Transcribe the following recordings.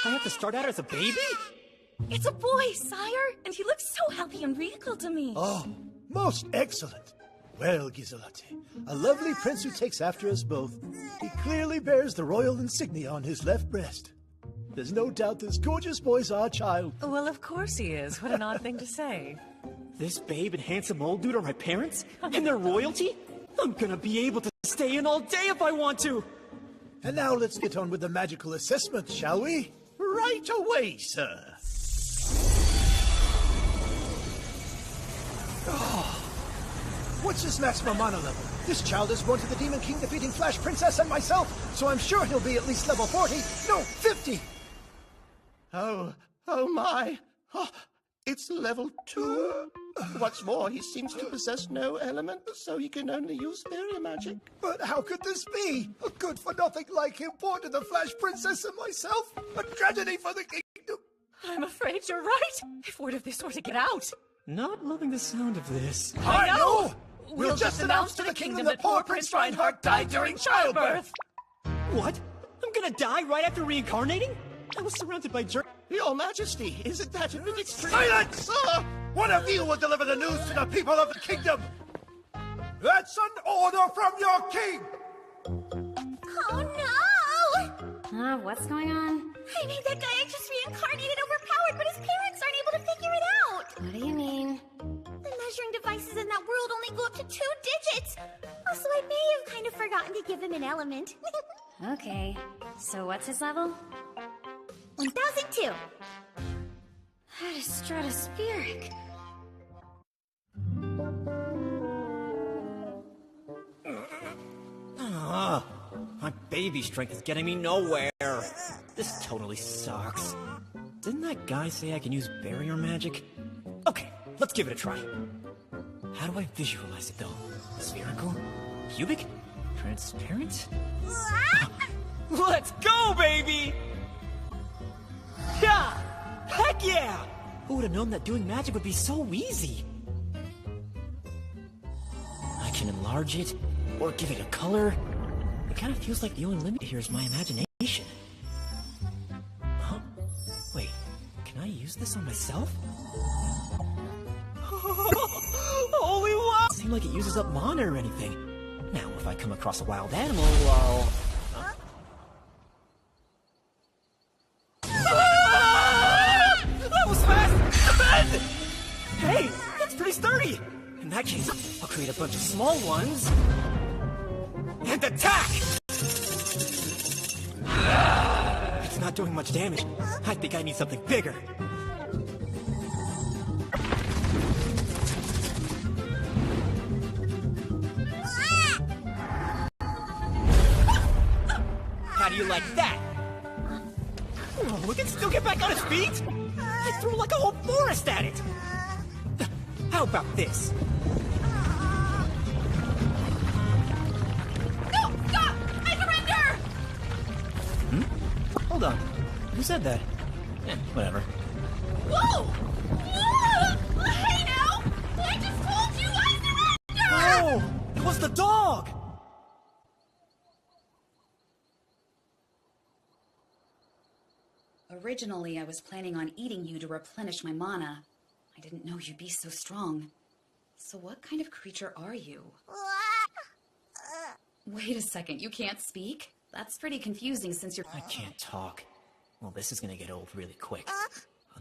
I have to start out as a baby? It's a boy, sire, and he looks so happy and regal to me. Oh, most excellent. Well, Giselotte, a lovely prince who takes after us both. He clearly bears the royal insignia on his left breast. There's no doubt this gorgeous boy's our child. Well, of course he is. What an odd thing to say. This babe and handsome old dude are my parents? And they're royalty? I'm gonna be able to stay in all day if I want to! And now let's get on with the magical assessment, shall we? Right away, sir. What's his maximum mana level? This child is born to the Demon King defeating Flash Princess and myself, so I'm sure he'll be at least level 40. No, 50! Oh my. Oh, it's level 2. What's more, he seems to possess no element, so he can only use fairy magic. But how could this be? A good-for-nothing like him born to the Flash Princess and myself? A tragedy for the kingdom! I'm afraid you're right. If word of this were to get out. Not loving the sound of this. I know! We'll just announce to the kingdom that poor Prince Reinhardt died during childbirth! What? I'm gonna die right after reincarnating? I was surrounded by Your Majesty, isn't that a bit extreme? Silence! One of you will deliver the news to the people of the kingdom! That's an order from your king! Oh no! What's going on? I made that guy I just reincarnated overpowered, but his parents aren't able to figure it out! What do you mean? The measuring devices in that world only go up to 2 digits! Also, I may have kind of forgotten to give him an element. Okay, so what's his level? 1002! That is stratospheric. My baby strength is getting me nowhere. This totally sucks. Didn't that guy say I can use barrier magic? Okay, let's give it a try. How do I visualize it though? Spherical? Cubic? Transparent? Let's go, baby! Yeah! Heck yeah! Who would have known that doing magic would be so easy? I can enlarge it, or give it a color. It kind of feels like the only limit here is my imagination. Huh? Wait, can I use this on myself? Holy wow! Doesn't seem like it uses up mana or anything. Now, if I come across a wild animal, I'll... That was fast! Defend! Hey, that's pretty sturdy! In that case, I'll create a bunch of small ones... and attack! It's not doing much damage. I think I need something bigger. How do you like that? Oh, we can still get back on his feet? I threw like a whole forest at it! How about this? No! Stop! I surrender! Hold on. Who said that? Whatever. Whoa! Whoa! Hey now! I just told you I surrender! Oh! It was the dog! Originally, I was planning on eating you to replenish my mana. I didn't know you'd be so strong. So what kind of creature are you? Wait a second, you can't speak? That's pretty confusing since you're... I can't talk. Well, this is gonna get old really quick.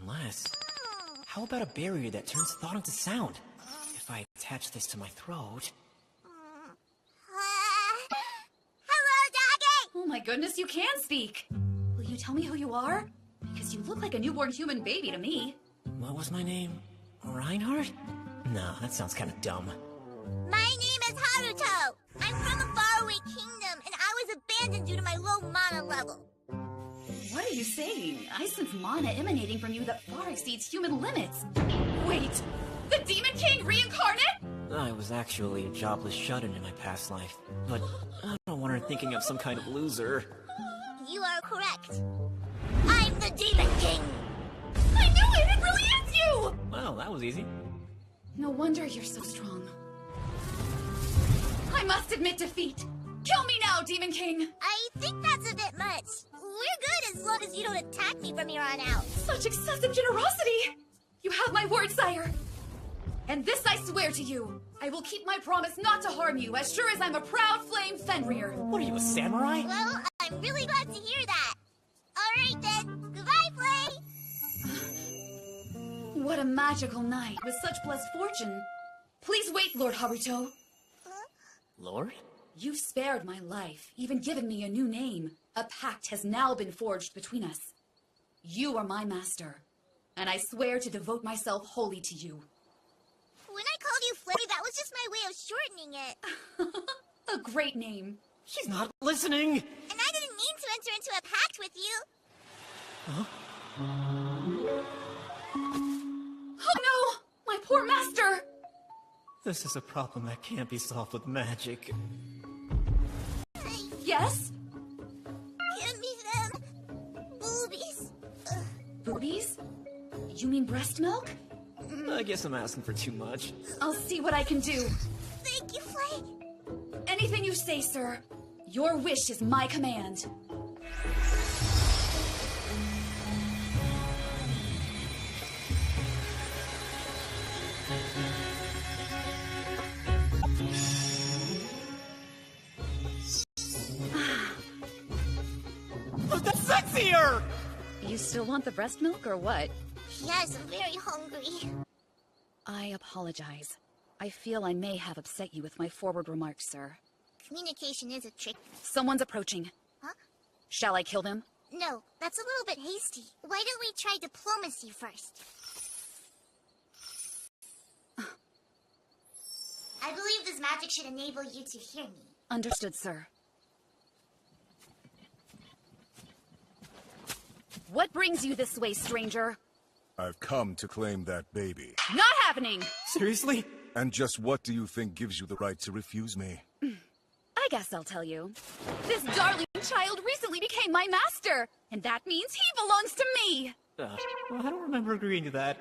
Unless... How about a barrier that turns thought into sound? If I attach this to my throat... Hello, doggy! Oh my goodness, you can speak! Will you tell me who you are? Because you look like a newborn human baby to me. What was my name? Reinhardt? No, that sounds kind of dumb. My name is Haruto. I'm from a faraway kingdom, and I was abandoned due to my low mana level. What are you saying? I sense mana emanating from you that far exceeds human limits. Wait, the Demon King reincarnate? I was actually a jobless shut-in my past life, but I don't want her thinking of some kind of loser. You are correct. I'm the Demon King! I knew it! It really is you! Well, that was easy. No wonder you're so strong. I must admit defeat. Kill me now, Demon King! I think that's a bit much. We're good as long long as you don't attack me from here on out. Such excessive generosity! You have my word, sire. And this I swear to you. I will keep my promise not to harm you, as sure as I'm a proud flame Fenrir. What are you, a samurai? Well, I'm really glad to hear that. Alright then, goodbye, Flay! What a magical night with such blessed fortune. Please wait, Lord Haruto. Lord? You've spared my life, even given me a new name. A pact has now been forged between us. You are my master, and I swear to devote myself wholly to you. When I called you Flay, that was just my way of shortening it. A great name. She's not listening! And I didn't mean to enter into a pact with you. Oh no! My poor master! This is a problem that can't be solved with magic. Yes? Give me them. Boobies. Boobies? You mean breast milk? I guess I'm asking for too much. I'll see what I can do. Thank you, Flay. Anything you say, sir. Your wish is my command. Oh, that's sexier! You still want the breast milk or what? Yes, I'm very hungry. I apologize. I feel I may have upset you with my forward remarks, sir. Communication is a trick. Someone's approaching. Huh? Shall I kill them? No, that's a little bit hasty. Why don't we try diplomacy first? I believe this magic should enable you to hear me. Understood, sir. What brings you this way, stranger? I've come to claim that baby. Not happening! Seriously? And just what do you think gives you the right to refuse me? I guess I'll tell you. This darling child recently became my master, and that means he belongs to me! Well, I don't remember agreeing to that.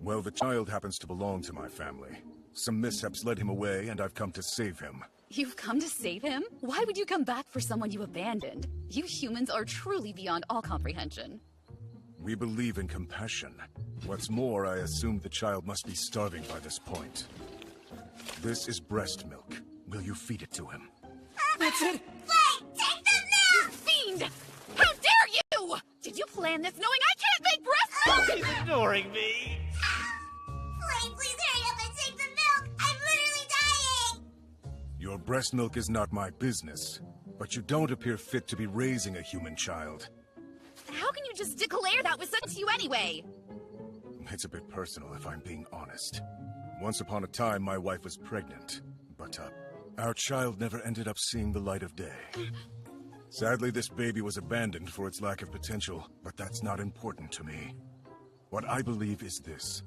Well, the child happens to belong to my family. Some mishaps led him away, and I've come to save him. You've come to save him? Why would you come back for someone you abandoned? You humans are truly beyond all comprehension. We believe in compassion. What's more, I assume the child must be starving by this point. This is breast milk. Will you feed it to him? That's it! Flay, take the milk! Fiend! How dare you! Did you plan this knowing I can't make breast milk? She's ignoring me! Flay, please hurry up and take the milk! I'm literally dying! Your breast milk is not my business, but you don't appear fit to be raising a human child. How can you just declare that was such you anyway? It's a bit personal if I'm being honest. Once upon a time, my wife was pregnant, but our child never ended up seeing the light of day. Sadly, this baby was abandoned for its lack of potential, but that's not important to me. What I believe is this.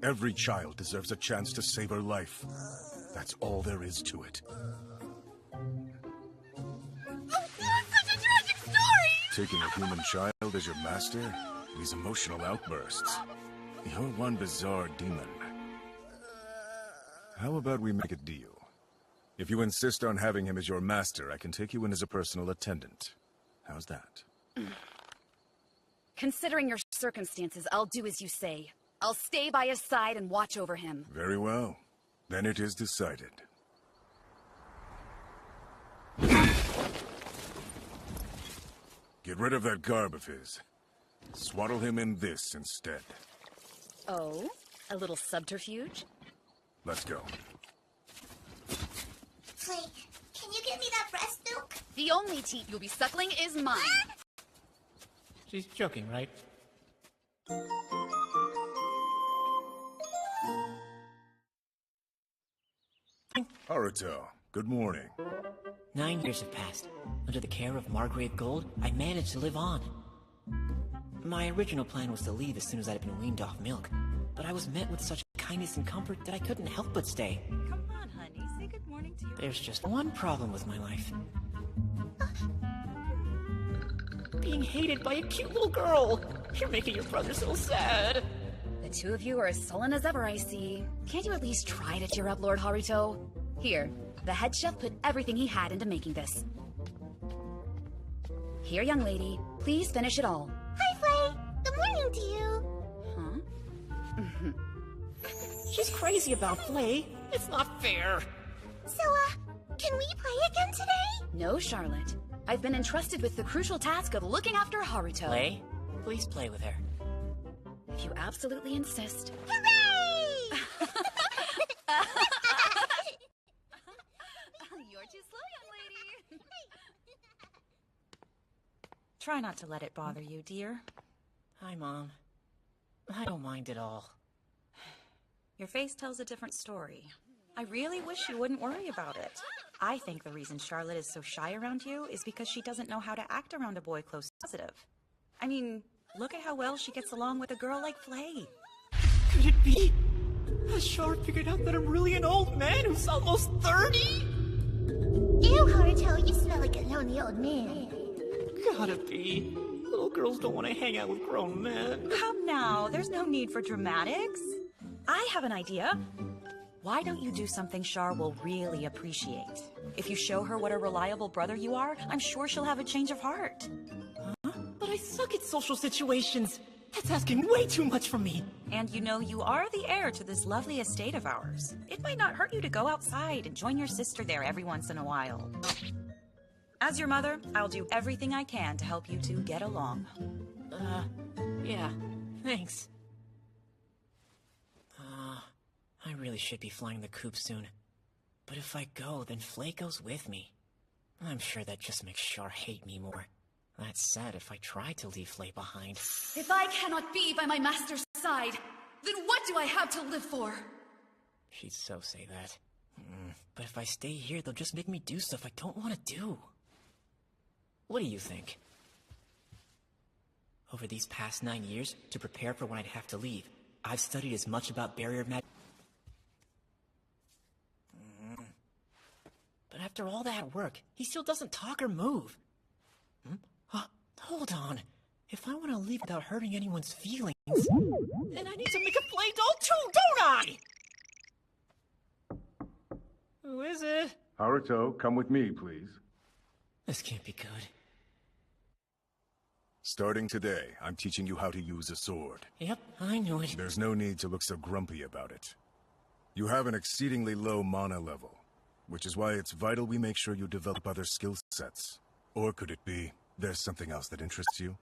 Every child deserves a chance to save her life. That's all there is to it. Such a tragic story! Taking a human child as your master? These emotional outbursts. You're one bizarre demon. How about we make a deal? If you insist on having him as your master, I can take you in as a personal attendant. How's that? Considering your circumstances, I'll do as you say. I'll stay by his side and watch over him. Very well. Then it is decided. Get rid of that garb of his. Swaddle him in this instead. Oh? A little subterfuge? Let's go. Flay, can you give me that breast milk? The only teat you'll be suckling is mine. She's joking, right? Haruto, good morning. 9 years have passed. Under the care of Margrave Gold, I managed to live on. My original plan was to leave as soon as I'd been weaned off milk, but I was met with such kindness and comfort that I couldn't help but stay. Come on, honey. Say good morning to your... There's just one problem with my life. Being hated by a cute little girl. You're making your brother so sad. The two of you are as sullen as ever, I see. Can't you at least try to cheer up, Lord Haruto? Here, the head chef put everything he had into making this. Here, young lady. Please finish it all. Hi, Flay. Good morning to you. She's crazy about Flay. It's not fair. So, can we play again today? No, Charlotte. I've been entrusted with the crucial task of looking after Haruto. Flay, please play with her. If you absolutely insist. Hooray! You're too slow, young lady. Try not to let it bother you, dear. Hi, Mom. I don't mind at all. Your face tells a different story. I really wish you wouldn't worry about it. I think the reason Charlotte is so shy around you is because she doesn't know how to act around a boy close to positive. I mean, look at how well she gets along with a girl like Flay. Could it be? Has Char figured out that I'm really an old man who's almost 30? Ew, Haruto, you smell like a lonely old man. Gotta be. Little girls don't want to hang out with grown men. Come now, there's no need for dramatics. I have an idea. Why don't you do something Char will really appreciate? If you show her what a reliable brother you are, I'm sure she'll have a change of heart. Huh? But I suck at social situations. That's asking way too much from me. And you know you are the heir to this lovely estate of ours. It might not hurt you to go outside and join your sister there every once in a while. As your mother, I'll do everything I can to help you two get along. Yeah, thanks. I really should be flying the coop soon. But if I go, then Flay goes with me. I'm sure that just makes Char hate me more. That said, if I try to leave Flay behind... If I cannot be by my master's side, then what do I have to live for? She'd so say that. But if I stay here, they'll just make me do stuff I don't want to do. What do you think? Over these past 9 years, to prepare for when I'd have to leave, I've studied as much about barrier magic. But after all that work, he still doesn't talk or move. Hold on. If I want to leave without hurting anyone's feelings, then I need to make a Flay doll too, don't I? Who is it? Haruto, come with me, please. This can't be good. Starting today, I'm teaching you how to use a sword. Yep, I knew it. There's no need to look so grumpy about it. You have an exceedingly low mana level, which is why it's vital we make sure you develop other skill sets. Or could it be there's something else that interests you?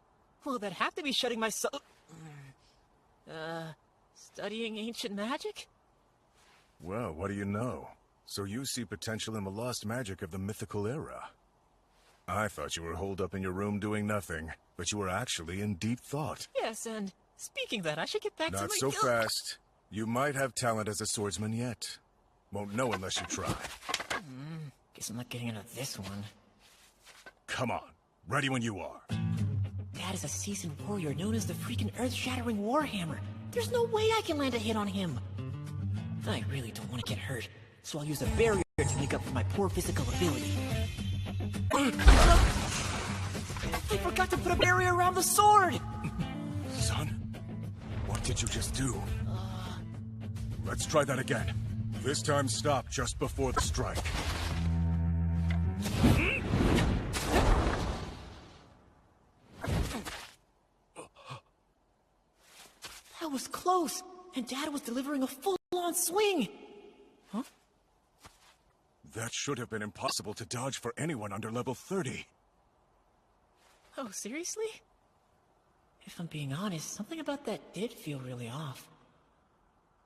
Well, that'd have to be shutting myself... studying ancient magic? Well, what do you know? So you see potential in the lost magic of the mythical era. I thought you were holed up in your room doing nothing, but you were actually in deep thought. Yes, and speaking of that, I should get back to my... Not so fast. You might have talent as a swordsman yet. Won't know unless you try. Guess I'm not getting into this one. Come on. Ready when you are. Dad is a seasoned warrior known as the freaking earth-shattering Warhammer. There's no way I can land a hit on him. I really don't want to get hurt, so I'll use a barrier to make up for my poor physical ability. I forgot to put a barrier around the sword! Son, what did you just do? Let's try that again. This time stop just before the strike. That was close, and Dad was delivering a full-on swing! Huh? That should have been impossible to dodge for anyone under level 30. Oh, seriously? If I'm being honest, something about that did feel really off.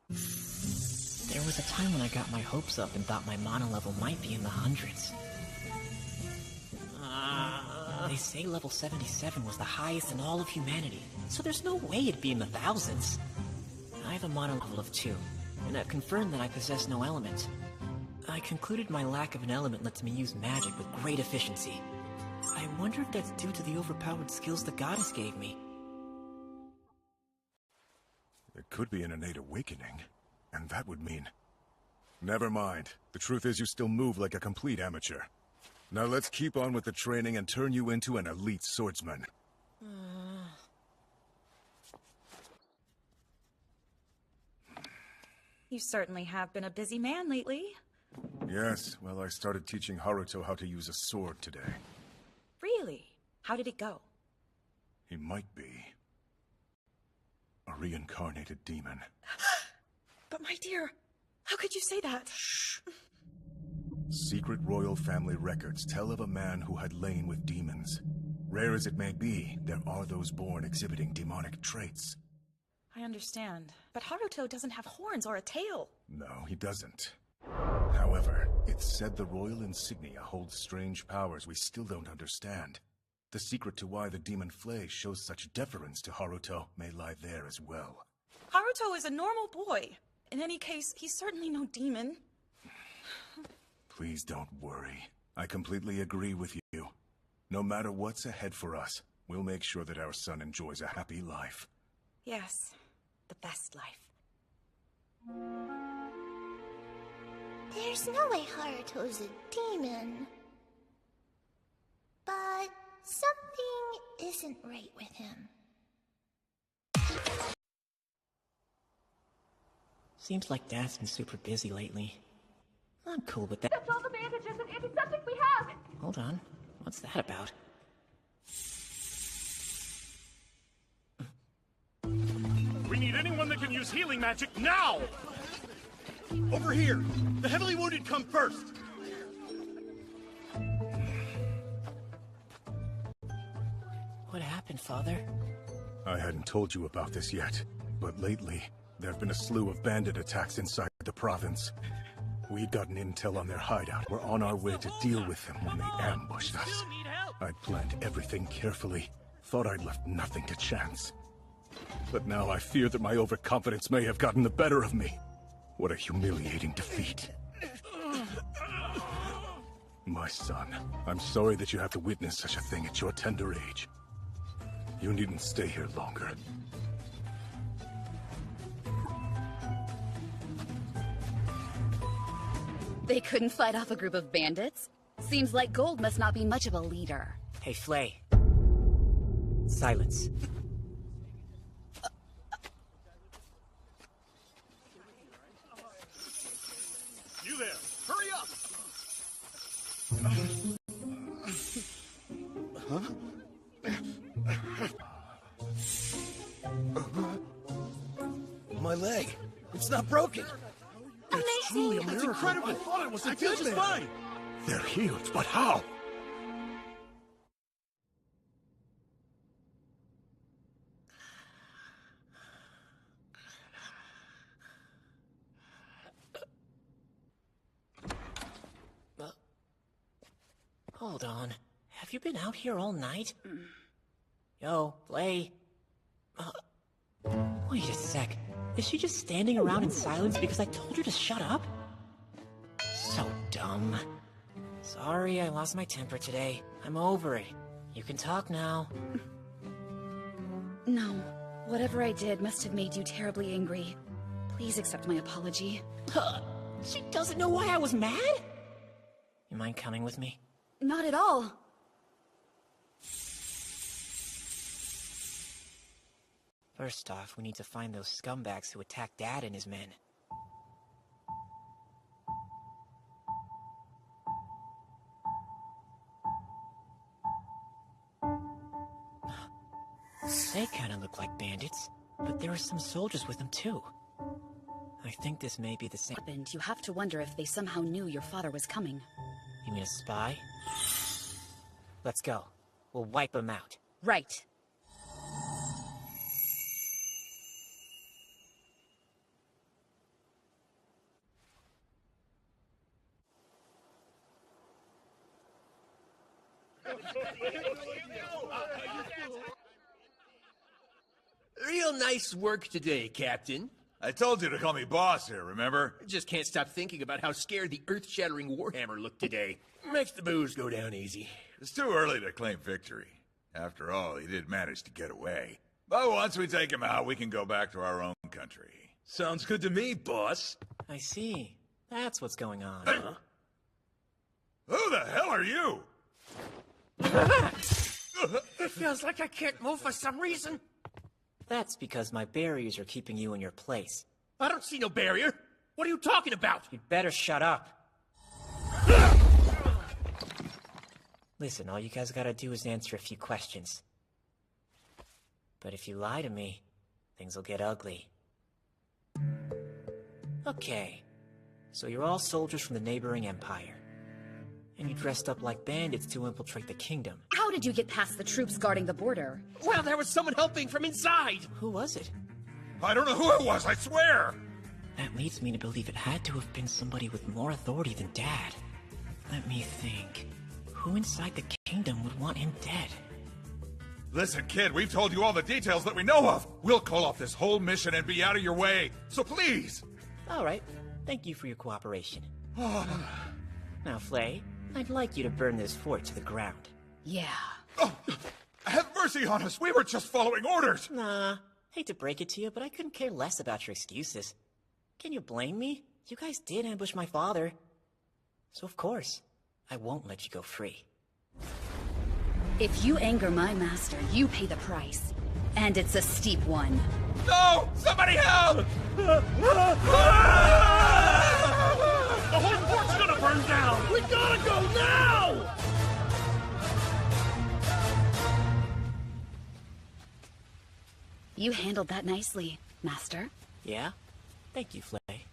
There was a time when I got my hopes up and thought my mana level might be in the hundreds. They say level 77 was the highest in all of humanity, so there's no way it'd be in the thousands. I have a mana level of 2, and I've confirmed that I possess no element. I concluded my lack of an element lets me use magic with great efficiency. I wonder if that's due to the overpowered skills the goddess gave me. It could be an innate awakening, and that would mean... Never mind. The truth is you still move like a complete amateur. Now let's keep on with the training and turn you into an elite swordsman. You certainly have been a busy man lately. Yes, well, I started teaching Haruto how to use a sword today. Really? How did it go? He might be a reincarnated demon. But my dear, how could you say that? Shh. Secret royal family records tell of a man who had lain with demons. Rare as it may be, there are those born exhibiting demonic traits. I understand, but Haruto doesn't have horns or a tail. No, he doesn't. However, it's said the royal insignia holds strange powers we still don't understand. The secret to why the demon Flay shows such deference to Haruto may lie there as well. Haruto is a normal boy. In any case, he's certainly no demon. Please don't worry. I completely agree with you. No matter what's ahead for us, we'll make sure that our son enjoys a happy life. Yes, the best life. There's no way Haruto's a demon. But something isn't right with him. Seems like Dad's been super busy lately. I'm cool with that. That's all the bandages and antiseptic we have! Hold on. What's that about? We need anyone that can use healing magic now! Over here! The heavily wounded come first! What happened, Father? I hadn't told you about this yet, but lately, there have been a slew of bandit attacks inside the province. We'd gotten intel on their hideout. We're on our way to deal with them when they ambushed us. I'd planned everything carefully. Thought I'd left nothing to chance. But now I fear that my overconfidence may have gotten the better of me. What a humiliating defeat. My son, I'm sorry that you have to witness such a thing at your tender age. You needn't stay here longer. They couldn't fight off a group of bandits? Seems like Gold must not be much of a leader. Hey, Flay. Silence. You there! Hurry up! My leg. It's not broken. Amazing! Truly a That's miracle. incredible! I thought it was a feel just fine! They're healed, but how? Hold on. Have you been out here all night? Yo, Flay. Wait a sec. Is she just standing around in silence because I told her to shut up? So dumb. Sorry, I lost my temper today. I'm over it. You can talk now. No. Whatever I did must have made you terribly angry. Please accept my apology. She doesn't know why I was mad? You mind coming with me? Not at all. First off, we need to find those scumbags who attacked Dad and his men. They kinda look like bandits, but there are some soldiers with them too. I think this may be the same. Happened, you have to wonder if they somehow knew your father was coming. You mean a spy? Let's go. We'll wipe them out. Right. Real nice work today, Captain. I told you to call me boss here, remember? I just can't stop thinking about how scared the earth-shattering Warhammer looked today. Makes the booze go down easy. It's too early to claim victory. After all, he did manage to get away. But once we take him out, we can go back to our own country. Sounds good to me, boss. I see. That's what's going on. Hey. Who the hell are you? It feels like I can't move for some reason. That's because my barriers are keeping you in your place. I don't see no barrier. What are you talking about? You'd better shut up. Listen, all you guys gotta do is answer a few questions. But if you lie to me, things will get ugly. Okay, so you're all soldiers from the neighboring empire. And you dressed up like bandits to infiltrate the kingdom. How did you get past the troops guarding the border? Well, there was someone helping from inside! Who was it? I don't know who it was, I swear! That leads me to believe it had to have been somebody with more authority than Dad. Let me think. Who inside the kingdom would want him dead? Listen, kid, we've told you all the details that we know of. We'll call off this whole mission and be out of your way. So please! Alright. Thank you for your cooperation. Now, Flay, I'd like you to burn this fort to the ground. Yeah. Oh, have mercy on us! We were just following orders! Nah. Hate to break it to you, but I couldn't care less about your excuses. Can you blame me? You guys did ambush my father. So of course, I won't let you go free. If you anger my master, you pay the price. And it's a steep one. No! Somebody help! The whole fort's gonna burn down! We gotta go now! You handled that nicely, Master. Yeah? Thank you, Flay.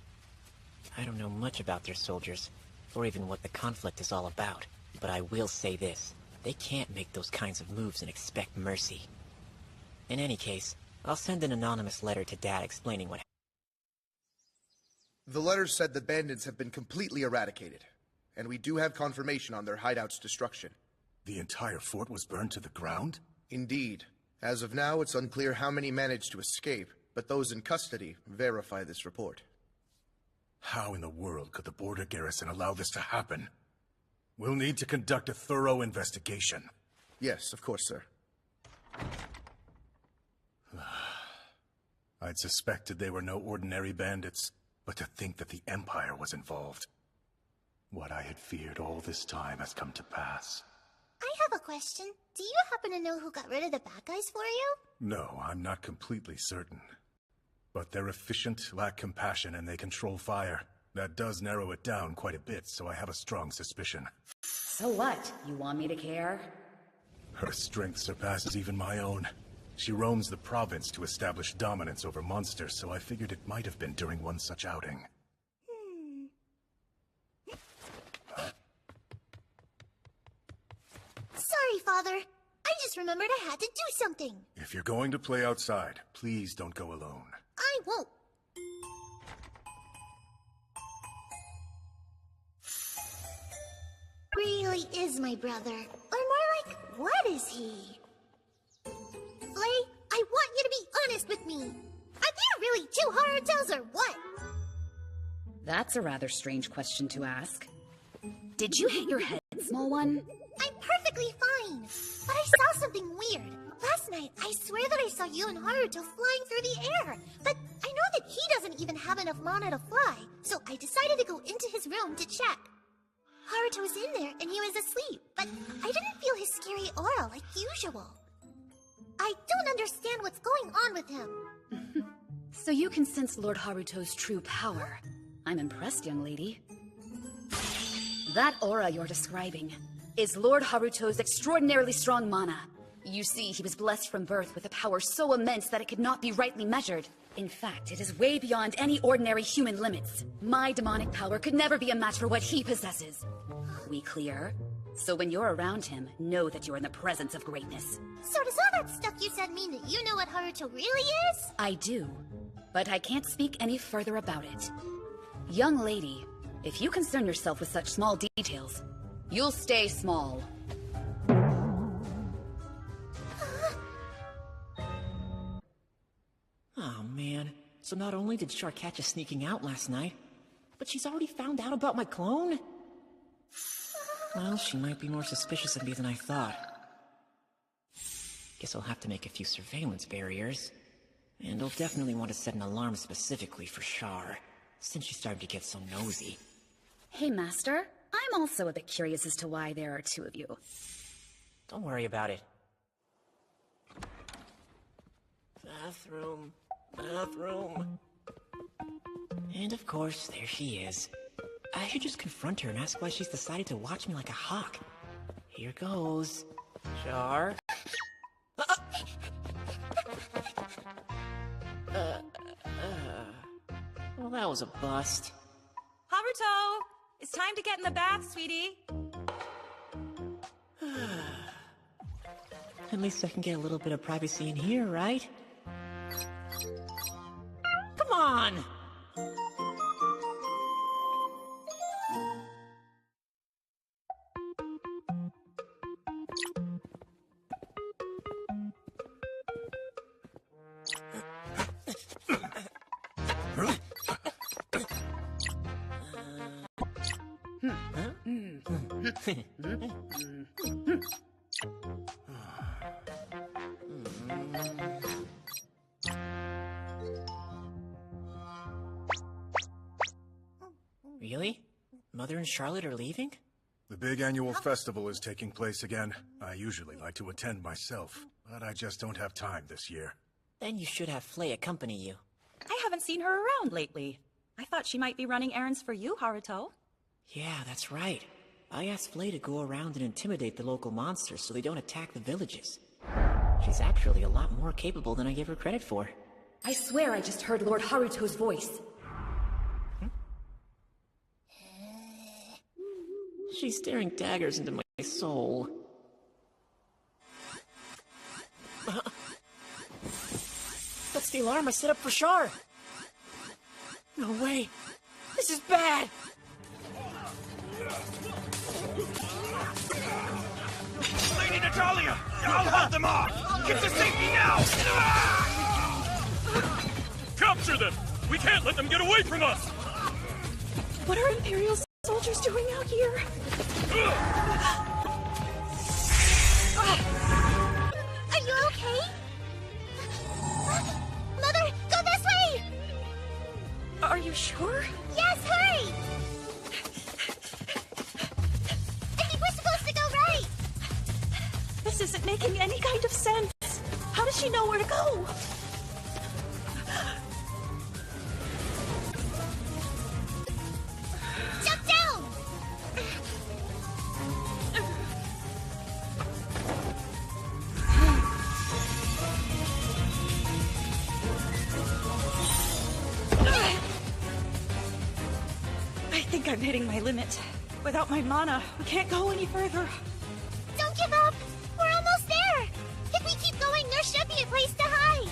I don't know much about their soldiers, or even what the conflict is all about, but I will say this. They can't make those kinds of moves and expect mercy. In any case, I'll send an anonymous letter to Dad explaining what happened. The letter said the bandits have been completely eradicated, and we do have confirmation on their hideout's destruction. The entire fort was burned to the ground? Indeed. As of now, it's unclear how many managed to escape, but those in custody verify this report. How in the world could the border garrison allow this to happen? We'll need to conduct a thorough investigation. Yes, of course, sir. I'd suspected they were no ordinary bandits, but to think that the Empire was involved. What I had feared all this time has come to pass. I have a question. Do you happen to know who got rid of the bad guys for you? No, I'm not completely certain. But they're efficient, lack compassion, and they control fire. That does narrow it down quite a bit, so I have a strong suspicion. So what? You want me to care? Her strength surpasses even my own. She roams the province to establish dominance over monsters, so I figured it might have been during one such outing. Sorry, Father. I just remembered I had to do something. If you're going to play outside, please don't go alone. I won't. Really is my brother. Or more like, what is he? Flay, I want you to be honest with me. Are there really two Harutos or what? That's a rather strange question to ask. Did you hit your head, small one? I'm perfectly fine. But I saw something weird. Last night, I swear that I saw you and Haruto flying through the air. But I know that he doesn't even have enough mana to fly, so I decided to go into his room to check. Haruto was in there and he was asleep, but I didn't feel his scary aura like usual. I don't understand what's going on with him. So you can sense Lord Haruto's true power. I'm impressed, young lady. That aura you're describing is Lord Haruto's extraordinarily strong mana. You see, he was blessed from birth with a power so immense that it could not be rightly measured. In fact, it is way beyond any ordinary human limits. My demonic power could never be a match for what he possesses. We clear? So when you're around him, know that you're in the presence of greatness. So does all that stuff you said mean that you know what Haruto really is? I do, but I can't speak any further about it. Young lady, if you concern yourself with such small details, you'll stay small. Oh man, so not only did Char catch us sneaking out last night, but she's already found out about my clone? Well, she might be more suspicious of me than I thought. Guess I'll have to make a few surveillance barriers. And I'll definitely want to set an alarm specifically for Char, since she started to get so nosy. Hey, Master. I'm also a bit curious as to why there are two of you. Don't worry about it. Bathroom. Bathroom. And of course, there she is. I should just confront her and ask why she's decided to watch me like a hawk. Here goes. Char. Well, that was a bust. Haruto! It's time to get in the bath, sweetie. At least I can get a little bit of privacy in here, right? Come on! Really? Mother and Charlotte are leaving? The big annual festival is taking place again. I usually like to attend myself, but I just don't have time this year. Then you should have Flay accompany you. I haven't seen her around lately. I thought she might be running errands for you, Haruto. Yeah, that's right. I asked Flay to go around and intimidate the local monsters so they don't attack the villages. She's actually a lot more capable than I give her credit for. I swear I just heard Lord Haruto's voice. She's staring daggers into my soul. That's the alarm I set up for Char! No way! This is bad! Lady Natalia! I'll hold them off! Get to safety now! Capture them! We can't let them get away from us! What are Imperial soldiers doing out here? Are you okay? Mother, go this way! Are you sure? Yes, hurry! I think we're supposed to go right! This isn't making any kind of sense. How does she know where to go? Jump down! I think I'm hitting my limit. Without my mana, we can't go any further. Don't give up! We're almost there! If we keep going, there should be a place to hide!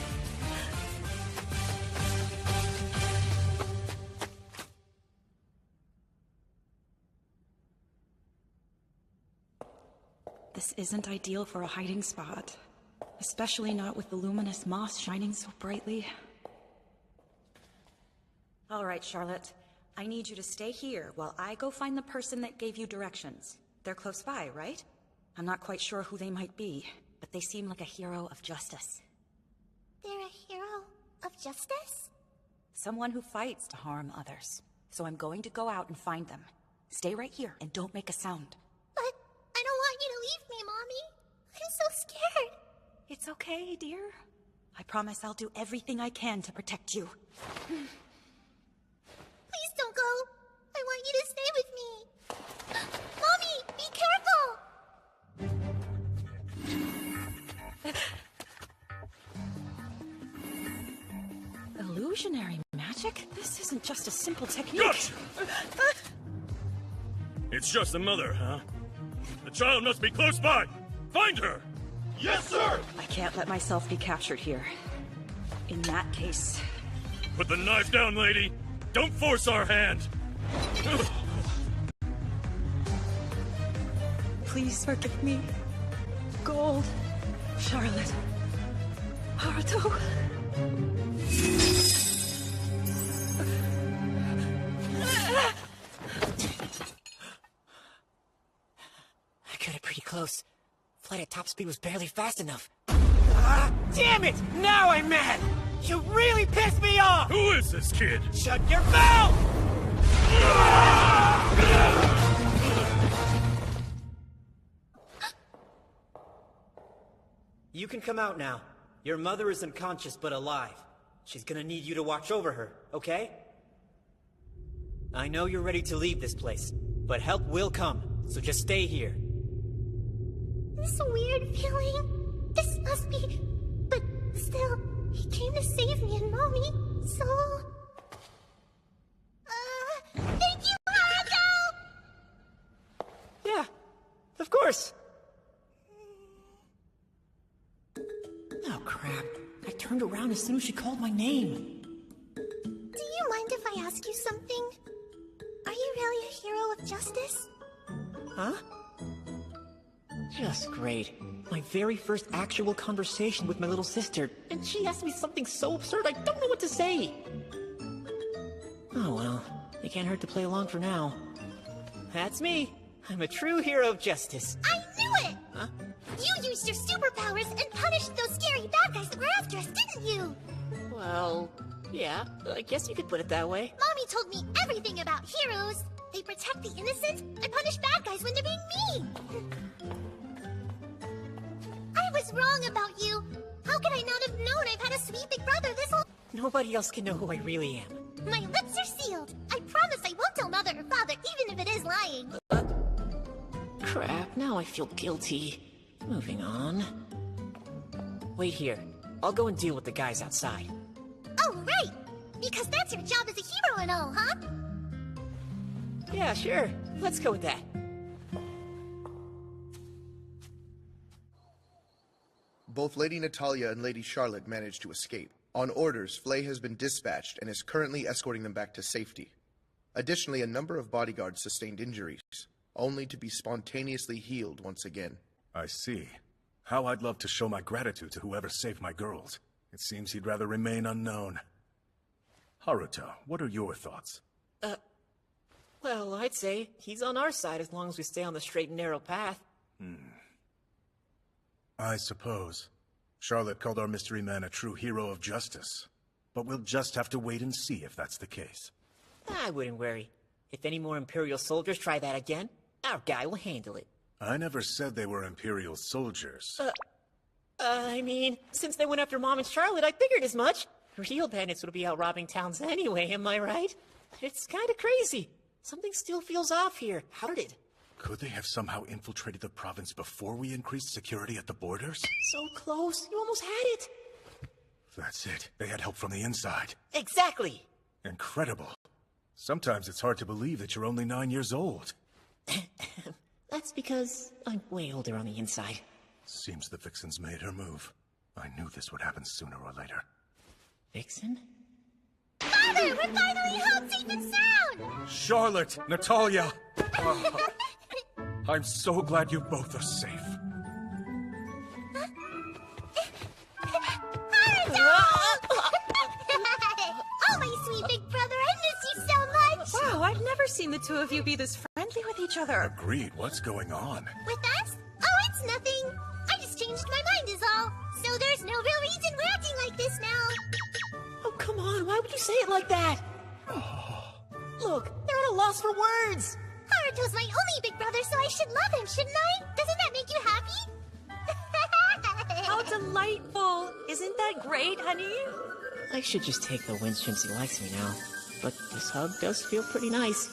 This isn't ideal for a hiding spot. Especially not with the luminous moss shining so brightly. All right, Charlotte. I need you to stay here while I go find the person that gave you directions. They're close by, right? I'm not quite sure who they might be, but they seem like a hero of justice. They're a hero of justice? Someone who fights to harm others. So I'm going to go out and find them. Stay right here and don't make a sound. But I don't want you to leave me, Mommy. I'm so scared. It's okay, dear. I promise I'll do everything I can to protect you. Please don't go. I want you to stay with me. Mommy, be careful! Illusionary magic? This isn't just a simple technique. Gotcha! It's just the mother, huh? The child must be close by! Find her! Yes, sir! I can't let myself be captured here. In that case... Put the knife down, lady! Don't force our hand! Please forgive me. Gold. Charlotte. Haruto. I got it pretty close. Flight at top speed was barely fast enough. Ah, damn it! Now I'm mad! You really pissed me off! Who is this kid? Shut your mouth! You can come out now. Your mother is unconscious but alive. She's gonna need you to watch over her, okay? I know you're ready to leave this place, but help will come, so just stay here. This weird feeling. This must be... But still, he came to save me and Mommy, so... Thank you, Haruto! Yeah, of course. Oh, crap. I turned around as soon as she called my name. Do you mind if I ask you something? Are you really a hero of justice? Huh? Just great. My very first actual conversation with my little sister, and she asked me something so absurd I don't know what to say. Oh well, it can't hurt to play along for now. That's me. I'm a true hero of justice. I knew it! Huh? You used your superpowers and punished those scary bad guys that were after us, didn't you? Well, yeah, I guess you could put it that way. Mommy told me everything about heroes. They protect the innocent and punish bad guys when they're being mean. I was wrong about you. How could I not have known I've had a sweet big brother this whole... Nobody else can know who I really am. My lips are sealed. I promise I won't tell Mother or Father, even if it is lying. Crap, now I feel guilty. Moving on. Wait here. I'll go and deal with the guys outside. Oh, right! Because that's your job as a hero and all, huh? Yeah, sure. Let's go with that. Both Lady Natalia and Lady Charlotte managed to escape. On orders, Flay has been dispatched and is currently escorting them back to safety. Additionally, a number of bodyguards sustained injuries, only to be spontaneously healed once again. I see. How I'd love to show my gratitude to whoever saved my girls. It seems he'd rather remain unknown. Haruto, what are your thoughts? Well, I'd say he's on our side as long as we stay on the straight and narrow path. I suppose. Charlotte called our mystery man a true hero of justice. But we'll just have to wait and see if that's the case. I wouldn't worry. If any more Imperial soldiers try that again, our guy will handle it. I never said they were Imperial soldiers. I mean, since they went after Mom and Charlotte, I figured as much. Real bandits would be out robbing towns anyway, am I right? It's kind of crazy. Something still feels off here. How did it? Could they have somehow infiltrated the province before we increased security at the borders? So close. You almost had it. That's it. They had help from the inside. Exactly. Incredible. Sometimes it's hard to believe that you're only 9 years old. That's because I'm way older on the inside. Seems the Vixen's made her move. I knew this would happen sooner or later. Vixen? Father, we're finally home safe and sound! Charlotte! Natalia! I'm so glad you both are safe. Oh, my sweet big brother, I miss you so much! Wow, I've never seen the two of you be this friendly with each other. Agreed. What's going on? With us? Oh, it's nothing. I just changed my mind is all. So there's no real reason we're acting like this now. Oh, come on. Why would you say it like that? Look, they're at a loss for words. Haruto's my only big brother, so I should love him, shouldn't I? Doesn't that make you happy? How delightful. Isn't that great, honey? I should just take the win since he likes me now. But this hug does feel pretty nice.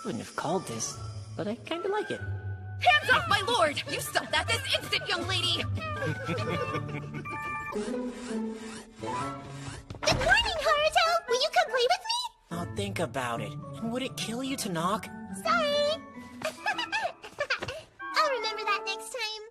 Wouldn't have called this, but I kinda like it. Hands off, my lord! You stop that this instant, young lady! Good morning, Haruto! Will you come play with me? I'll think about it. And would it kill you to knock? Sorry! I'll remember that next time.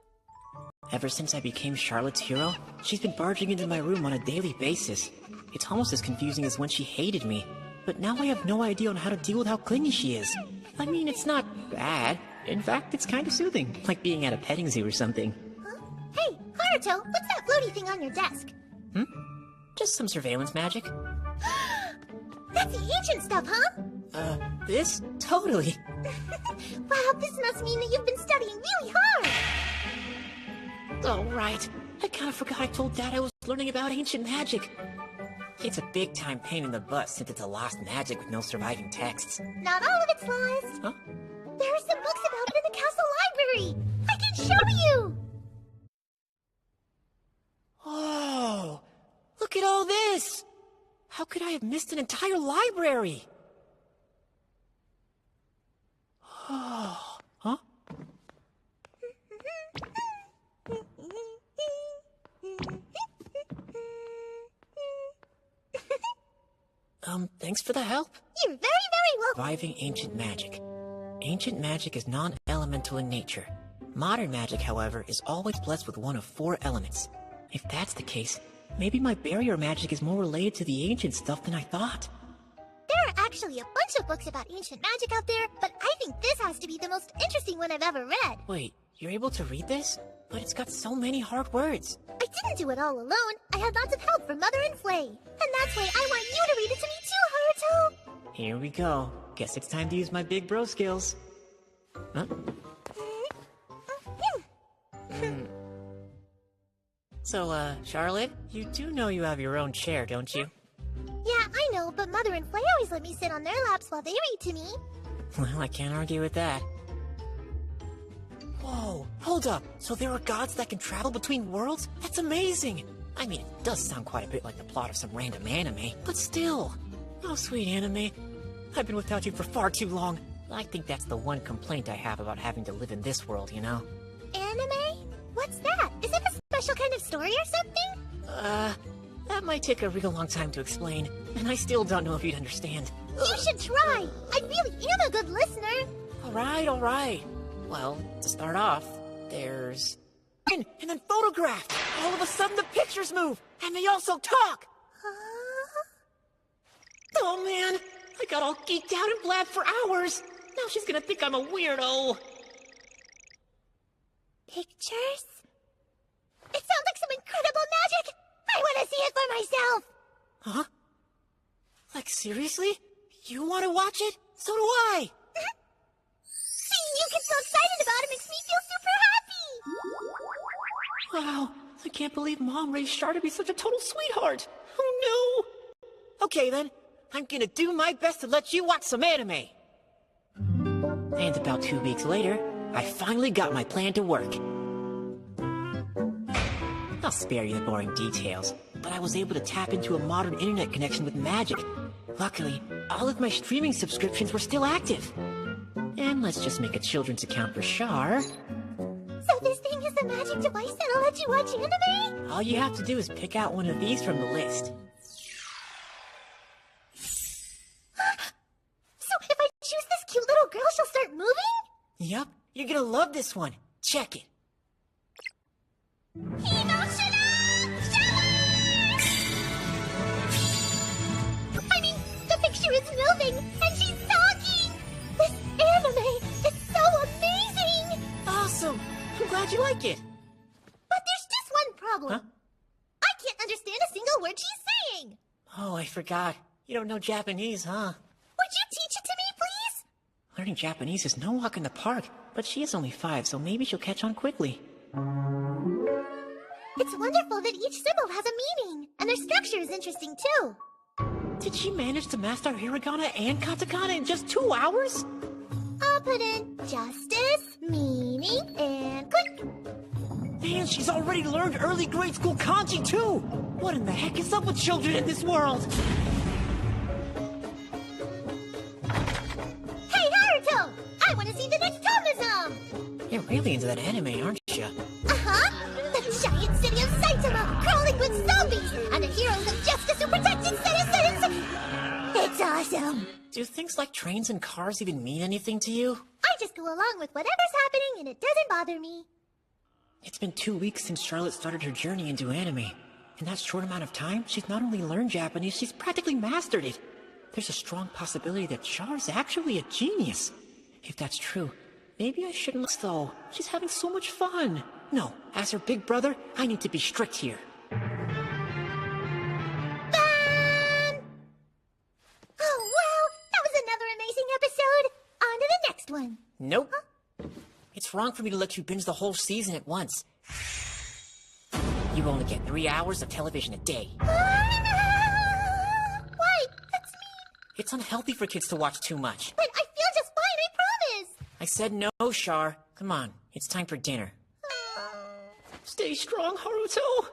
Ever since I became Charlotte's hero, she's been barging into my room on a daily basis. It's almost as confusing as when she hated me. But now I have no idea on how to deal with how clingy she is. I mean, it's not bad. In fact, it's kind of soothing, like being at a petting zoo or something. Huh? Hey, Haruto, what's that floaty thing on your desk? Just some surveillance magic. That's the ancient stuff, huh? This? Totally. Wow, this must mean that you've been studying really hard. Oh, right. I kind of forgot I told Dad I was learning about ancient magic. It's a big-time pain in the butt since it's a lost magic with no surviving texts. Not all of it's lost. Huh? There are some books about it in the castle library. I can show you. Oh, look at all this. How could I have missed an entire library? Oh, huh? Thanks for the help. You're very, very welcome. Reviving ancient magic. Ancient magic is non-elemental in nature. Modern magic, however, is always blessed with one of 4 elements. If that's the case, maybe my barrier magic is more related to the ancient stuff than I thought. There are actually a bunch of books about ancient magic out there, but I think this has to be the most interesting one I've ever read. Wait, you're able to read this? But it's got so many hard words. I didn't do it all alone. I had lots of help from Mother and Flay. And that's why I want you to read it to me too, Haruto. Here we go. Guess it's time to use my big bro skills. Huh? So, Charlotte, you do know you have your own chair, don't you? Yeah, I know, but Mother and Flay always let me sit on their laps while they read to me. Well, I can't argue with that. Whoa, hold up. So there are gods that can travel between worlds? That's amazing! I mean, it does sound quite a bit like the plot of some random anime, but still. Oh, sweet anime. I've been without you for far too long. I think that's the one complaint I have about having to live in this world, you know? Anime? What's that? Is it a special kind of story or something? That might take a real long time to explain, and I still don't know if you'd understand. You should try! I really am a good listener! Alright. Well, to start off, there's... And then photograph! All of a sudden the pictures move, and they also talk! Oh man, I got all geeked out and blabbed for hours! Now she's gonna think I'm a weirdo! Pictures? It sounds like some incredible magic! I want to see it for myself! Huh? Like, seriously? You want to watch it? So do I! Seeing you get so excited about it makes me feel super happy! Wow, I can't believe Mom raised Char to be such a total sweetheart! Oh no! Okay then, I'm gonna do my best to let you watch some anime! And about 2 weeks later, I finally got my plan to work. I'll spare you the boring details, but I was able to tap into a modern internet connection with magic. Luckily, all of my streaming subscriptions were still active. And let's just make a children's account for Char. So this thing is a magic device that'll let you watch anime? All you have to do is pick out one of these from the list. So if I choose this cute little girl, she'll start moving? Yup, you're gonna love this one. Check it. I mean, the picture is moving, and she's talking! This anime is so amazing! Awesome! I'm glad you like it. But there's just one problem. Huh? I can't understand a single word she's saying! Oh, I forgot. You don't know Japanese, huh? Would you teach it to me, please? Learning Japanese is no walk in the park, but she is only 5, so maybe she'll catch on quickly. It's wonderful that each symbol has a meaning, and their structure is interesting too. Did she manage to master hiragana and katakana in just 2 hours? I'll put in justice, meaning, and click. Man, she's already learned early grade school kanji too! What in the heck is up with children in this world? Hey, Haruto! I want to see the next Tomazam! You're really into that anime, aren't you? Uh-huh! The giant city of Saitama, crawling with zombies, and the heroes of justice who protect citizens! It's awesome! Do things like trains and cars even mean anything to you? I just go along with whatever's happening and it doesn't bother me. It's been 2 weeks since Charlotte started her journey into anime. In that short amount of time, she's not only learned Japanese, she's practically mastered it. There's a strong possibility that Char's actually a genius. If that's true, maybe I shouldn't though. She's having so much fun. No, as her big brother, I need to be strict here. Oh, wow! That was another amazing episode! On to the next one! Nope. Huh? It's wrong for me to let you binge the whole season at once. You only get 3 hours of television a day. Why? That's mean. It's unhealthy for kids to watch too much. But I feel just fine, I promise! I said no, Char. Come on, it's time for dinner. Stay strong, Haruto!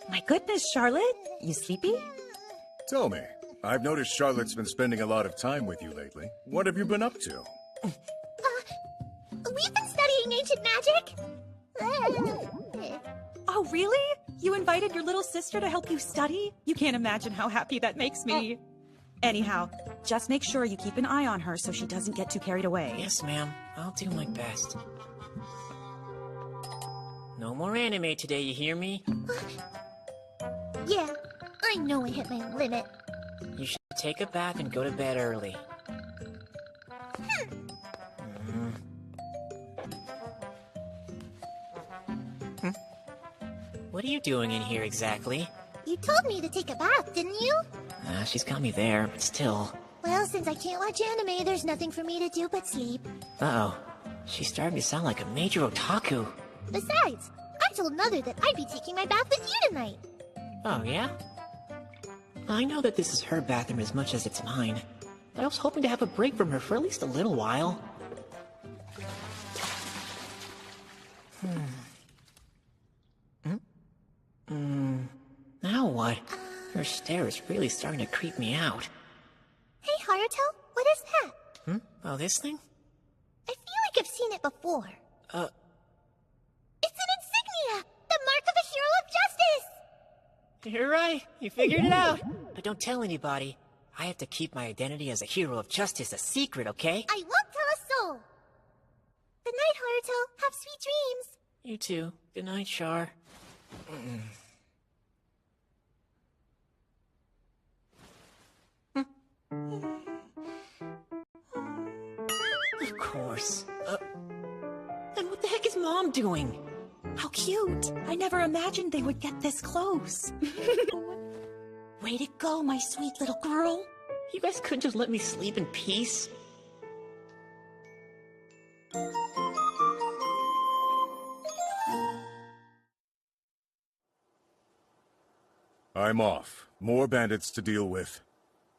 My goodness, Charlotte, you sleepy? Tell me, I've noticed Charlotte's been spending a lot of time with you lately. What have you been up to? We've been studying ancient magic. Oh, really? You invited your little sister to help you study? You can't imagine how happy that makes me. Anyhow, just make sure you keep an eye on her so she doesn't get too carried away. Yes, ma'am. I'll do my best. No more anime today, you hear me? Yeah, I know I hit my limit. You should take a bath and go to bed early. What are you doing in here exactly? You told me to take a bath, didn't you? She's got me there, but still. Well, since I can't watch anime, there's nothing for me to do but sleep. Uh-oh. She's starting to sound like a major otaku. Besides, I told Mother that I'd be taking my bath with you tonight. Oh, yeah? I know that this is her bathroom as much as it's mine, but I was hoping to have a break from her for at least a little while. Now what? Her stare is really starting to creep me out. Hey, Haruto, what is that? Oh, this thing? I feel like I've seen it before. It's an insignia! The mark of a hero of justice! You're right. You figured it out. But don't tell anybody. I have to keep my identity as a hero of justice a secret, okay? I won't tell a soul! Good night, Haruto. Have sweet dreams. You too. Good night, Char. Of course. Then what the heck is Mom doing? How cute. I never imagined they would get this close. Way to go, my sweet little girl. You guys couldn't just let me sleep in peace? I'm off. More bandits to deal with.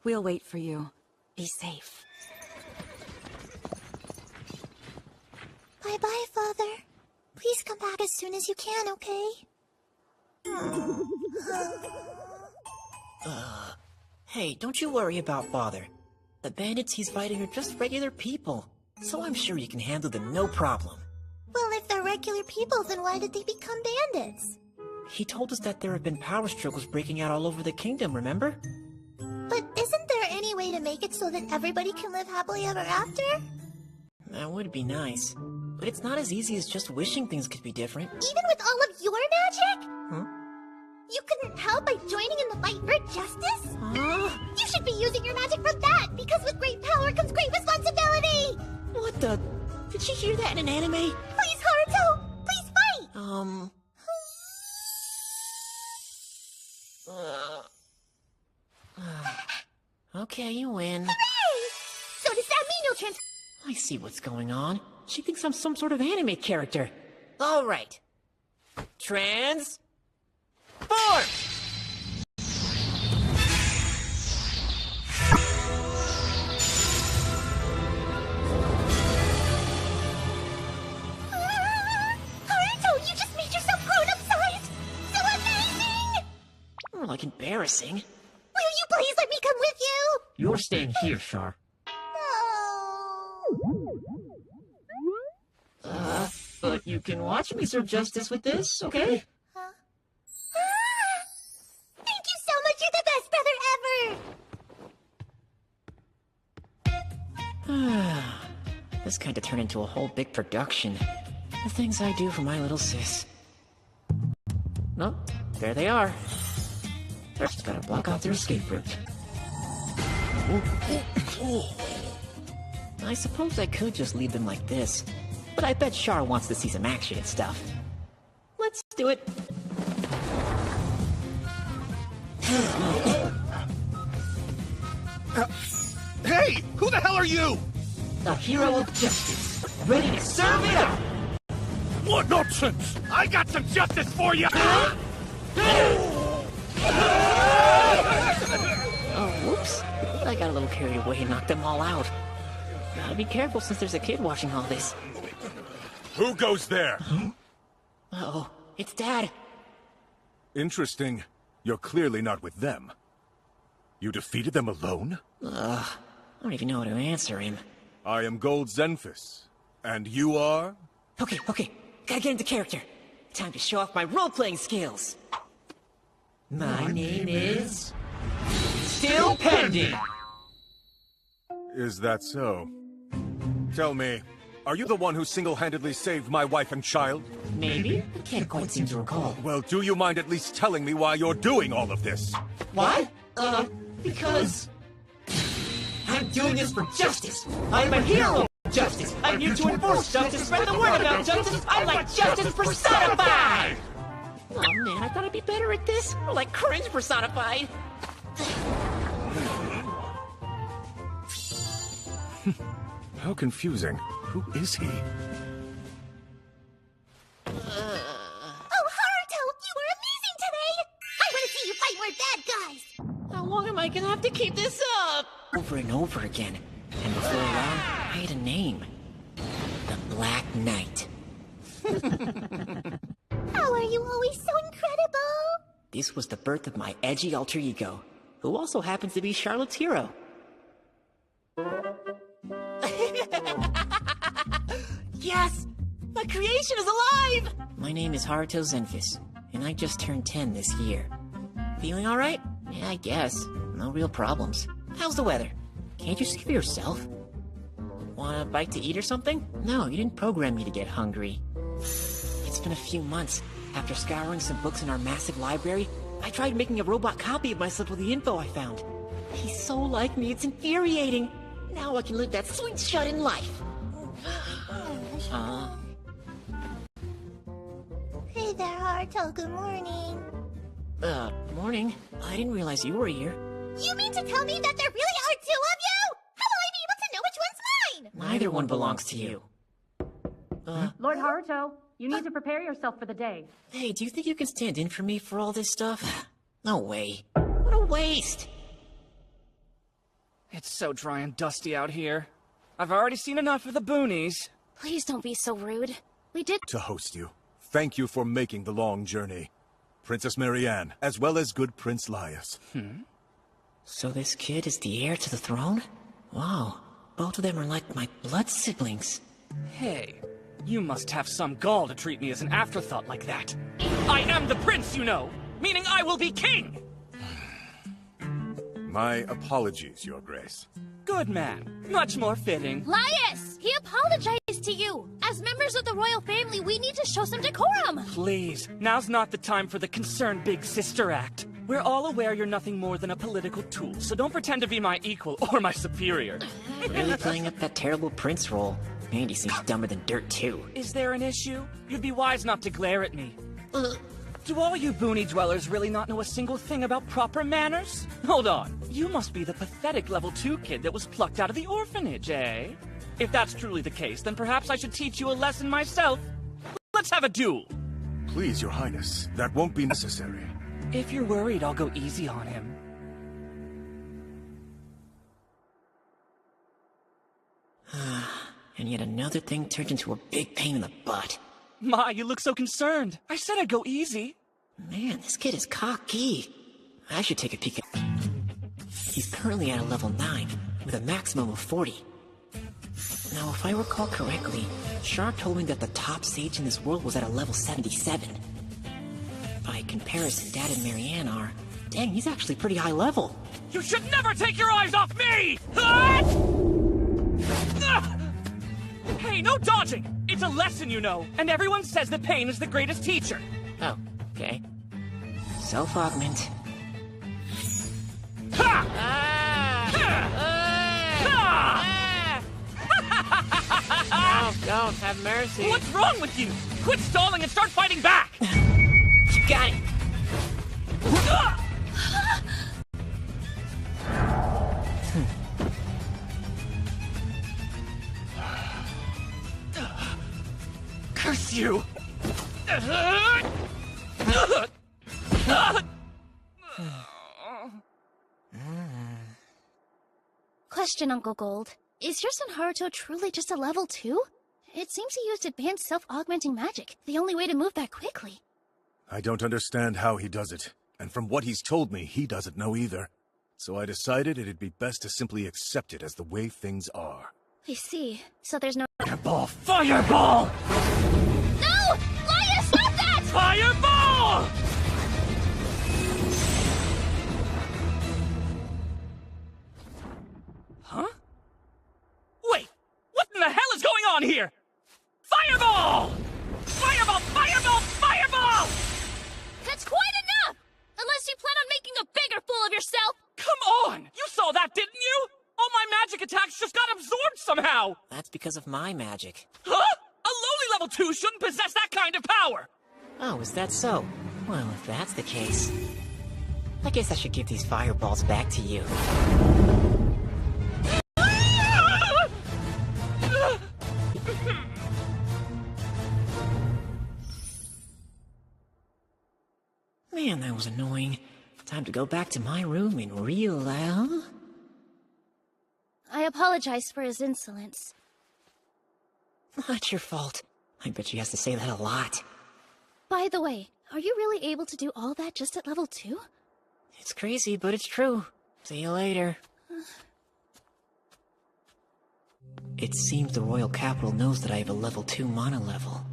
We'll wait for you. Be safe. Bye-bye, Father. Please come back as soon as you can, okay? Hey, don't you worry about Father. The bandits he's fighting are just regular people, so I'm sure you can handle them no problem. Well, if they're regular people, then why did they become bandits? He told us that there have been power struggles breaking out all over the kingdom, remember? But isn't there any way to make it so that everybody can live happily ever after? That would be nice. But it's not as easy as just wishing things could be different. Even with all of your magic? Huh? You couldn't help by joining in the fight for justice? You should be using your magic for that, because with great power comes great responsibility! What the? Did she hear that in an anime? Please, Haruto! Please fight! Okay, you win. Hooray! So does that mean you'll I see what's going on. She thinks I'm some sort of anime character. All right. Transform! Haruto, you just made yourself grown-up sized! So amazing! More like embarrassing. Will you please let me come with you? You're staying here, Char. But you can watch me serve justice with this, okay? Thank you so much, you're the best brother ever! This kind of turned into a whole big production. The things I do for my little sis. Nope, there they are. First, gotta block out their escape route. I suppose I could just leave them like this, but I bet Char wants to see some action and stuff. Let's do it. Hey! Who the hell are you? The hero of justice, ready to serve it up! What nonsense! I got some justice for you! Oh, whoops. I got a little carried away and knocked them all out. Gotta be careful since there's a kid watching all this. Who goes there? Uh-oh, it's Dad. Interesting. You're clearly not with them. You defeated them alone? I don't even know how to answer him. I am Gold Zenphis. And you are? Okay, gotta get into character. Time to show off my role-playing skills. My name is... Still pending! Is that so? Tell me, are you the one who single-handedly saved my wife and child? Maybe? I can't quite seem to recall. Well, do you mind at least telling me why you're doing all of this? What? Because... I'm doing this for justice! I'm a hero of justice! I'm here to enforce justice, spread the word about justice! I'm like justice personified! Oh man, I thought I'd be better at this. Or like cringe personified. How confusing. Who is he? Oh, Haruto, you were amazing today! I want to see you fight more bad guys! How long am I gonna have to keep this up? Over and over again. And before long, I had a name. The Black Knight. How are you always so incredible? This was the birth of my edgy alter ego, who also happens to be Charlotte's hero. Yes! My creation is alive! My name is Haruto Zenfis, and I just turned 10 this year. Feeling alright? Yeah, I guess. No real problems. How's the weather? Can't you see for yourself? Want a bite to eat or something? No, you didn't program me to get hungry. It's been a few months. After scouring some books in our massive library, I tried making a robot copy of myself with the info I found. He's so like me, it's infuriating. Now I can live that sweet shut-in life. Hey there, Haruto. Good morning. Morning. I didn't realize you were here. You mean to tell me that there really are two of you? How will I be able to know which one's mine? Neither one belongs to you. Lord Haruto, you need to prepare yourself for the day. Hey, do you think you can stand in for me for all this stuff? No way. What a waste. It's so dry and dusty out here. I've already seen enough of the boonies. Please don't be so rude. We did To host you. Thank you for making the long journey. Princess Marianne, as well as good Prince Laius. So this kid is the heir to the throne? Wow, both of them are like my blood siblings. Hey, you must have some gall to treat me as an afterthought like that. I am the prince, you know, meaning I will be king! My apologies, Your Grace. Good man. Much more fitting. Laius! He apologized to you! As members of the royal family, we need to show some decorum! Please, now's not the time for the concerned big sister act. We're all aware you're nothing more than a political tool, so don't pretend to be my equal or my superior. Really playing up that terrible prince role. Andy seems dumber than dirt, too. Is there an issue? You'd be wise not to glare at me. Do all you boony dwellers really not know a single thing about proper manners? Hold on. You must be the pathetic level 2 kid that was plucked out of the orphanage, eh? If that's truly the case, then perhaps I should teach you a lesson myself. Let's have a duel. Please, Your Highness, that won't be necessary. If you're worried, I'll go easy on him. And yet another thing turned into a big pain in the butt. Ma, you look so concerned. I said I'd go easy. Man, this kid is cocky. I should take a peek at... He's currently at a level 9, with a maximum of 40. Now, if I recall correctly, Char told me that the top sage in this world was at a level 77. By comparison, Dad and Marianne are... Dang, he's actually pretty high level. You should never take your eyes off me! Ah! Ah! Hey, no dodging! It's a lesson, you know, and everyone says that pain is the greatest teacher. Oh, okay. Self-augment. Ha! Oh, God, have mercy. What's wrong with you? Quit stalling and start fighting back! You got it. Curse you! Question, Uncle Gold. Is your son Haruto truly just a level 2? It seems he used advanced self-augmenting magic, the only way to move that quickly. I don't understand how he does it, and from what he's told me, he doesn't know either. So I decided it'd be best to simply accept it as the way things are. I see. So there's no— Fireball! Fireball! No! Laius, stop that! Fireball! Huh? Wait, what in the hell is going on here? Fireball! Fireball, fireball, fireball! That's quite enough! Unless you plan on making a bigger fool of yourself! Come on! You saw that, didn't you? All my magic attacks just got absorbed somehow! That's because of my magic. Huh? A lowly level 2 shouldn't possess that kind of power! Oh, is that so? Well, if that's the case, I guess I should give these fireballs back to you. Man, that was annoying. Time to go back to my room in real life. I apologize for his insolence. Not your fault. I bet you has to say that a lot. By the way, are you really able to do all that just at level 2? It's crazy, but it's true. See you later. It seems the royal capital knows that I have a level 2 mana level.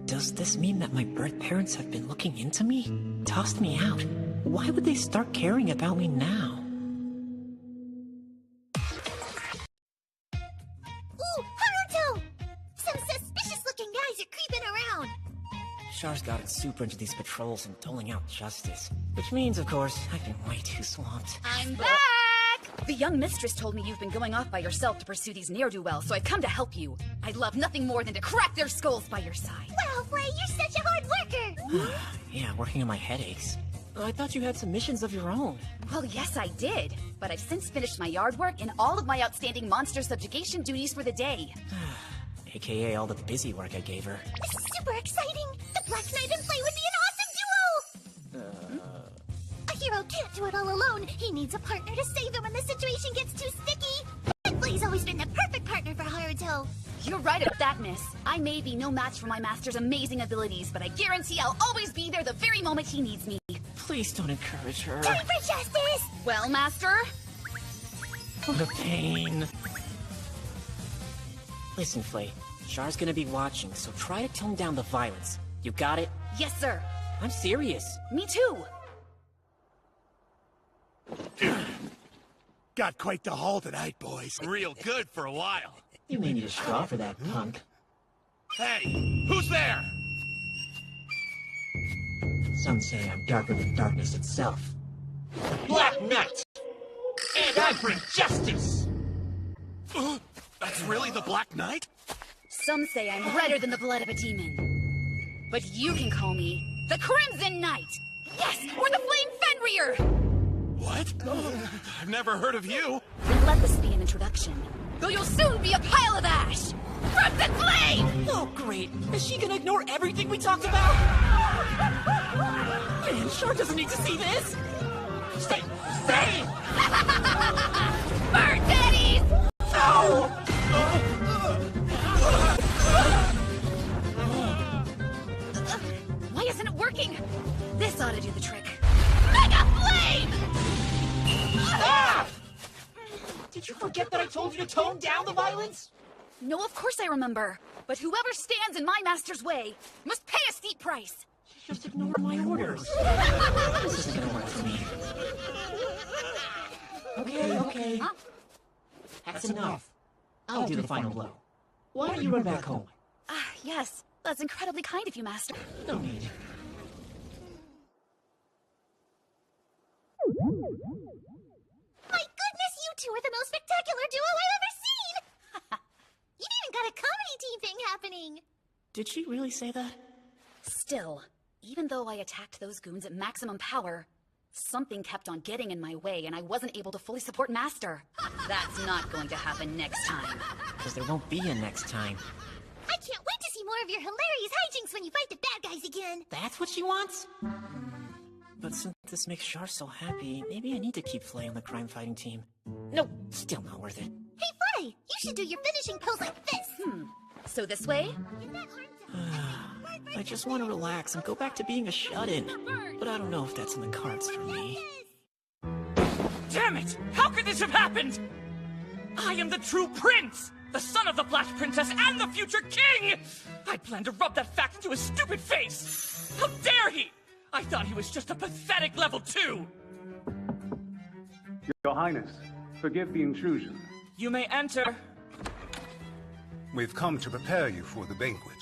Does this mean that my birth parents have been looking into me? Tossed me out? Why would they start caring about me now? Ooh, Haruto! Some suspicious-looking guys are creeping around. Char's gotten super into these patrols and doling out justice. Which means, of course, I've been way too swamped. I'm back! The young mistress told me you've been going off by yourself to pursue these ne'er-do-wells, so I've come to help you. I'd love nothing more than to crack their skulls by your side. Wow, Flay, you're such a hard worker! Yeah, working on my headaches. I thought you had some missions of your own. Well, yes, I did. But I've since finished my yard work and all of my outstanding monster subjugation duties for the day. AKA all the busy work I gave her. This is super exciting! The Black Knight and Flay would be an awesome duo! A hero can't do it all alone. He needs a partner to save him when the situation gets too sticky. And Flay's always been the perfect partner for Haruto. You're right about that, miss. I may be no match for my master's amazing abilities, but I guarantee I'll always be there the very moment he needs me. Please don't encourage her. Time for justice! Well, master? What a pain. Listen, Flay. Char's gonna be watching, so try to tone down the violence. You got it? Yes, sir. I'm serious. Me too. Got quite the haul tonight, boys. Real good for a while. You may need a straw for that, punk. Hey, who's there? Some say I'm darker than darkness itself. Black Knight! And I bring justice! That's really the Black Knight? Some say I'm redder than the blood of a demon. But you can call me the Crimson Knight! Yes! Or the Flame Fenrir! What? I've never heard of you. Then let this be an introduction. Though you'll soon be a pile of ash! Crimson Flame! Oh, great. Is she gonna ignore everything we talked about? Man, Char doesn't need to see this. Stay! Bird daddies! No! Why isn't it working? This ought to do the trick. Mega Flame! Ah! Did you forget that I told you to tone down the violence? No, of course I remember. But whoever stands in my master's way must pay a steep price. Just ignore my orders. This isn't gonna work for me. Okay. Huh? That's enough. I'll do the final blow. Why don't you run back home? Ah, yes. That's incredibly kind of you, Master. No need. My goodness, you two are the most spectacular duo I've ever seen! You even got a comedy team thing happening! Did she really say that? Still, even though I attacked those goons at maximum power, something kept on getting in my way and I wasn't able to fully support Master. That's not going to happen next time. Because there won't be a next time. I can't wait to see more of your hilarious hijinks when you fight the bad guys again! That's what she wants? But since this makes Char so happy, maybe I need to keep Flay on the crime-fighting team. No, still not worth it. Hey, Flay! You should do your finishing pose like this! So this way? I just want to relax and go back to being a shut-in. But I don't know if that's in the cards for me. Damn it! How could this have happened? I am the true prince! The son of the Black Princess and the future king! I plan to rub that fact into his stupid face! How dare he! I thought he was just a pathetic level 2! Your Highness, forgive the intrusion. You may enter. We've come to prepare you for the banquet.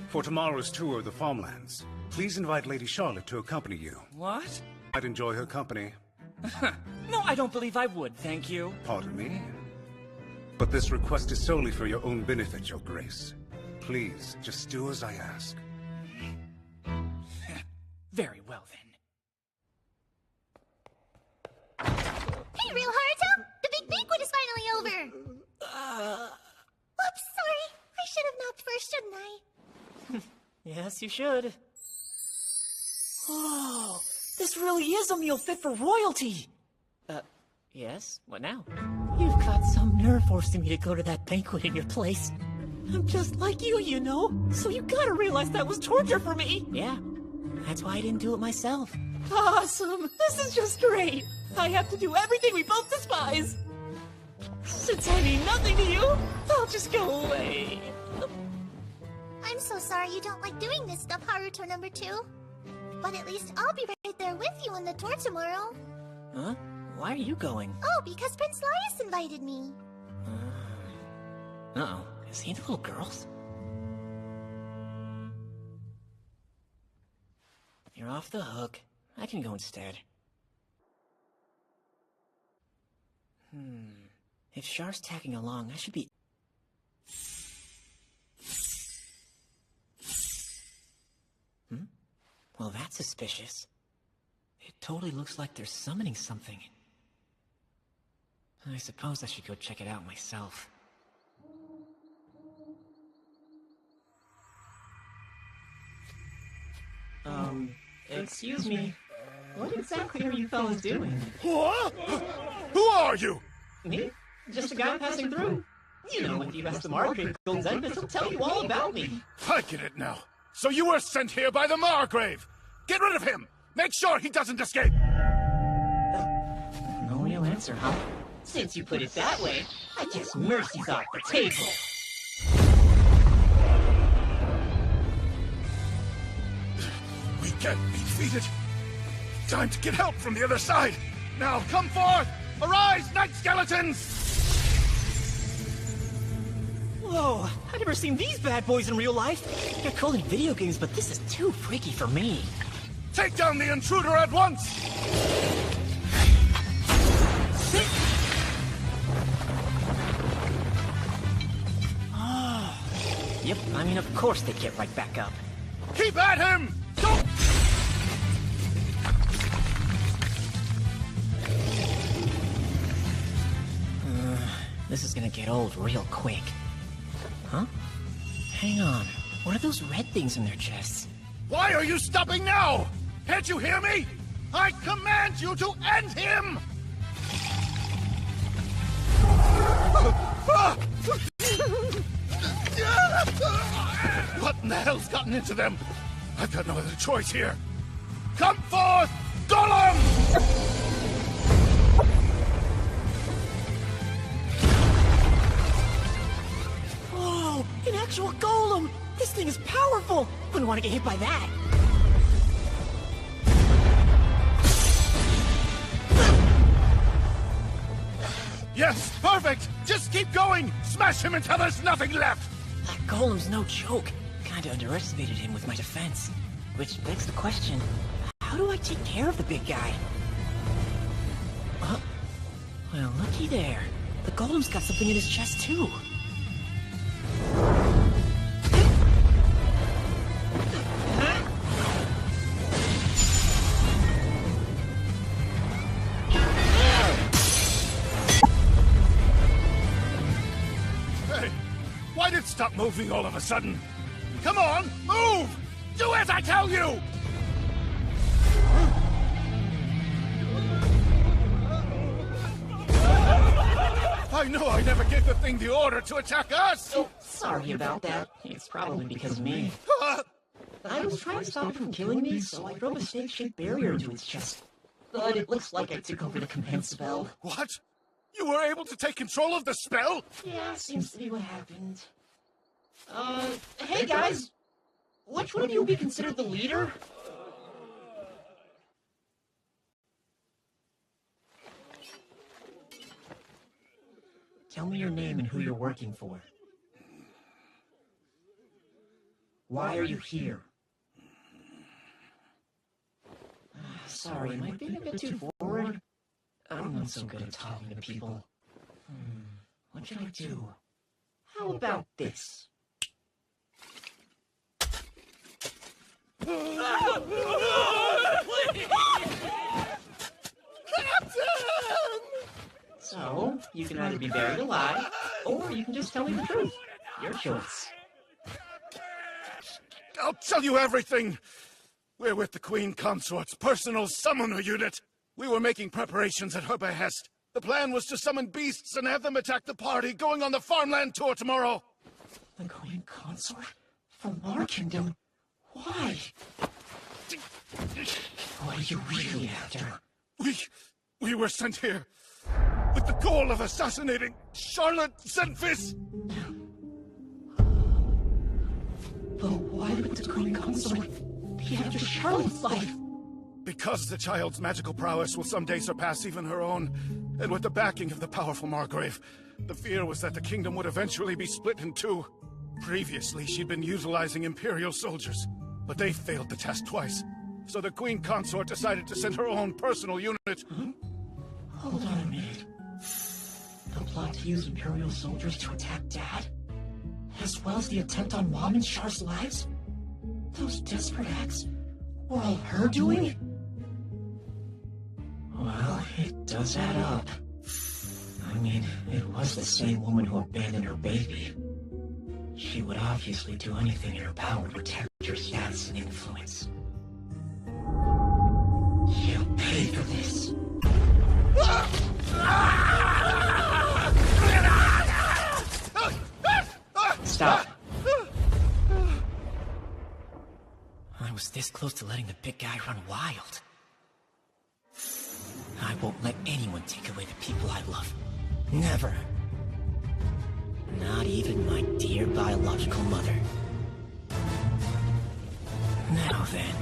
For tomorrow's tour of the farmlands, please invite Lady Charlotte to accompany you. What? I'd enjoy her company. No, I don't believe I would, thank you. Pardon me? But this request is solely for your own benefit, Your Grace. Please, just do as I ask. Very well, then. Hey, Real Haruto! The big banquet is finally over! Oops, sorry. I should have knocked first, shouldn't I? Yes, you should. Oh, this really is a meal fit for royalty! Yes? What now? You've got some nerve forcing me to go to that banquet in your place. I'm just like you know? So you gotta realize that was torture for me! Yeah, that's why I didn't do it myself. Awesome! This is just great! I have to do everything we both despise! Since I mean nothing to you, I'll just go away. I'm so sorry you don't like doing this stuff, Haruto number 2. But at least I'll be right there with you on the tour tomorrow. Huh? Why are you going? Oh, because Prince Laius invited me. Uh-oh. Is he into little girls? You're off the hook. I can go instead. If Char's tagging along, I should be... Well, that's suspicious. It totally looks like they're summoning something. I suppose I should go check it out myself. Excuse me. What exactly are you fellas doing? What? Who are you? Me? Just a guy passing through. You know, if you ask the Margrave Golden Zenbus, he'll tell you all about me. I get it now. So you were sent here by the Margrave. Get rid of him. Make sure he doesn't escape. No real answer, huh? Since you put it that way, I guess mercy's off the table. We can't be defeated. Time to get help from the other side. Now, come forth! Arise, night skeletons! Whoa, I've never seen these bad boys in real life. They're cool in video games, but this is too freaky for me. Take down the intruder at once! Oh. Yep, I mean, of course they get right back up. Keep at him! Don't... This is gonna get old real quick. Huh? Hang on. What are those red things in their chests? Why are you stopping now? Can't you hear me? I command you to end him! What in the hell's gotten into them? I've got no other choice here. Come forth, Golem! Whoa, an actual golem! This thing is powerful! Wouldn't want to get hit by that. Yes, perfect! Just keep going! Smash him until there's nothing left! That golem's no joke. Kinda underestimated him with my defense. Which begs the question, how do I take care of the big guy? Well, looky there. The golem's got something in his chest, too. Hey, why did it stop moving all of a sudden? Come on, move! Do as I tell you! I know I never gave the thing the order to attack us! Oh, sorry about that. It's probably because of me. I was trying to stop it from killing me, so I drove a snake-shaped barrier into its chest. But it looks like I took over the command spell. What? You were able to take control of the spell? Yeah, seems to be what happened. Hey guys! Which one of you would be considered the leader? Tell me your name and who you're working for. Why are you here? Sorry, am I being a bit too forward? I'm not so good at talking to people. What should I do? How about this? So, you can either be buried alive, or you can just tell me the truth. Your choice. I'll tell you everything! We're with the Queen Consort's personal summoner unit. We were making preparations at her behest. The plan was to summon beasts and have them attack the party going on the farmland tour tomorrow. The Queen Consort? From our kingdom? Why? What are you really after? We were sent here with the goal of assassinating Charlotte Zenfis! But why would the Queen Consort be after Charlotte's life? Because the child's magical prowess will someday surpass even her own, and with the backing of the powerful Margrave, the fear was that the kingdom would eventually be split in two. Previously, she'd been utilizing Imperial soldiers, but they failed the test twice. So the Queen Consort decided to send her own personal unit. Huh? Hold on a minute. The plot to use Imperial soldiers to attack Dad? As well as the attempt on Mom and Char's lives? Those desperate acts were all her doing? Well, it does add up. I mean, it was the same woman who abandoned her baby. She would obviously do anything in her power to protect her status and influence. She'll pay for this. Stop. I was this close to letting the big guy run wild. I won't let anyone take away the people I love. Never. Not even my dear biological mother. Now then,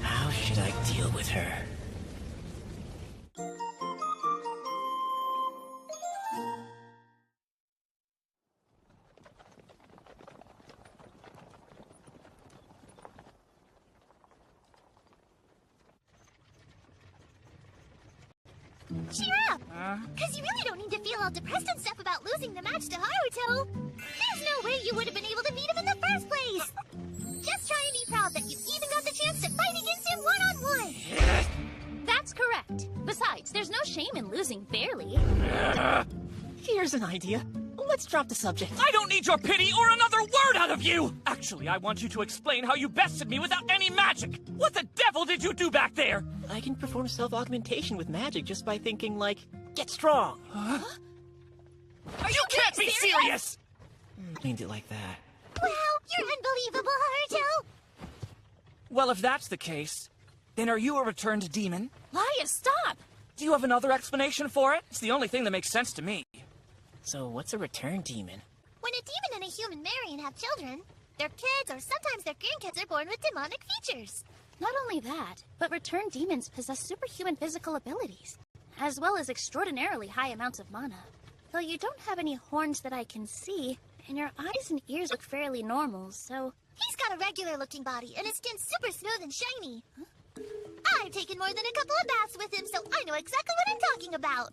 how should I deal with her? Cheer up! Because you really don't need to feel all depressed and stuff about losing the match to Haruto. There's no way you would have been able to beat him in the first place. Just try and be proud that you even got the chance to fight against him one-on-one. That's correct. Besides, there's no shame in losing fairly. Here's an idea. Let's drop the subject. I don't need your pity or another word out of you! Actually, I want you to explain how you bested me without any magic! What the devil did you do back there? I can perform self-augmentation with magic just by thinking, like, get strong. Huh? You can't be serious! Means it like that. Wow, you're unbelievable, Haruto! Well, if that's the case, then are you a returned demon? Lias, stop! Do you have another explanation for it? It's the only thing that makes sense to me. So what's a return demon? When a demon and a human marry and have children, their kids or sometimes their grandkids are born with demonic features. Not only that, but returned demons possess superhuman physical abilities, as well as extraordinarily high amounts of mana. Though you don't have any horns that I can see, and your eyes and ears look fairly normal, so... He's got a regular-looking body, and his skin's super smooth and shiny. Huh? I've taken more than a couple of baths with him, so I know exactly what I'm talking about.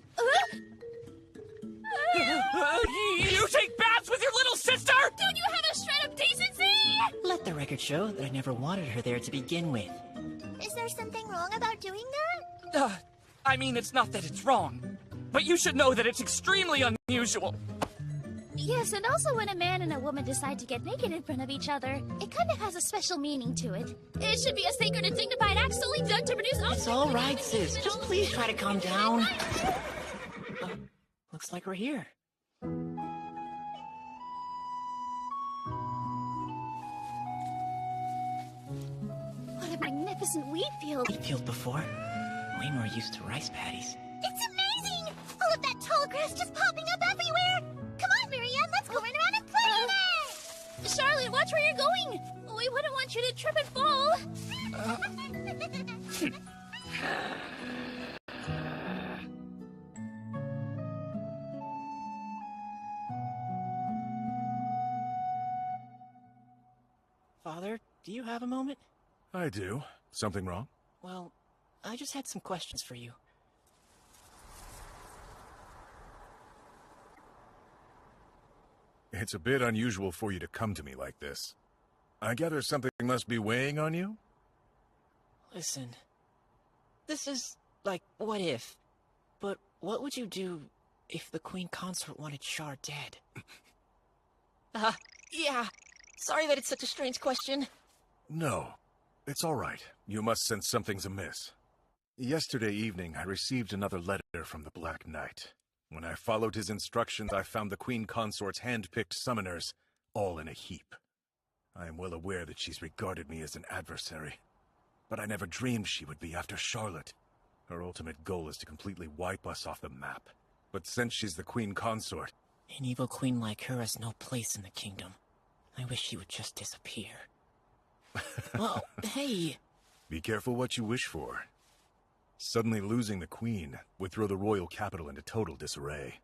You take baths with your little sister? Don't you have a shred of decency? Let the record show that I never wanted her there to begin with. Is there something wrong about doing that? I mean, it's not that it's wrong, but you should know that it's extremely unusual. Yes, and also when a man and a woman decide to get naked in front of each other, it kind of has a special meaning to it. It should be a sacred and dignified act solely done to produce... It's all right, sis. Just please try to calm down. Looks like we're here. What a magnificent wheat field. Wheat field before? Way more used to rice paddies. It's amazing! All of that tall photographs just popping up everywhere! Come on, Marianne, let's go run around and play with it! Charlotte, watch where you're going! We wouldn't want you to trip and fall! Father, do you have a moment? I do. Something wrong? Well, I just had some questions for you. It's a bit unusual for you to come to me like this. I gather something must be weighing on you? Listen, this is like, what if? But what would you do if the Queen Consort wanted Char dead? Yeah. Sorry that it's such a strange question. No. It's all right. You must sense something's amiss. Yesterday evening, I received another letter from the Black Knight. When I followed his instructions, I found the Queen Consort's hand-picked summoners, all in a heap. I am well aware that she's regarded me as an adversary, but I never dreamed she would be after Charlotte. Her ultimate goal is to completely wipe us off the map. But since she's the Queen Consort... An evil queen like her has no place in the kingdom. I wish she would just disappear. Oh, hey! Be careful what you wish for. Suddenly losing the Queen would throw the royal capital into total disarray.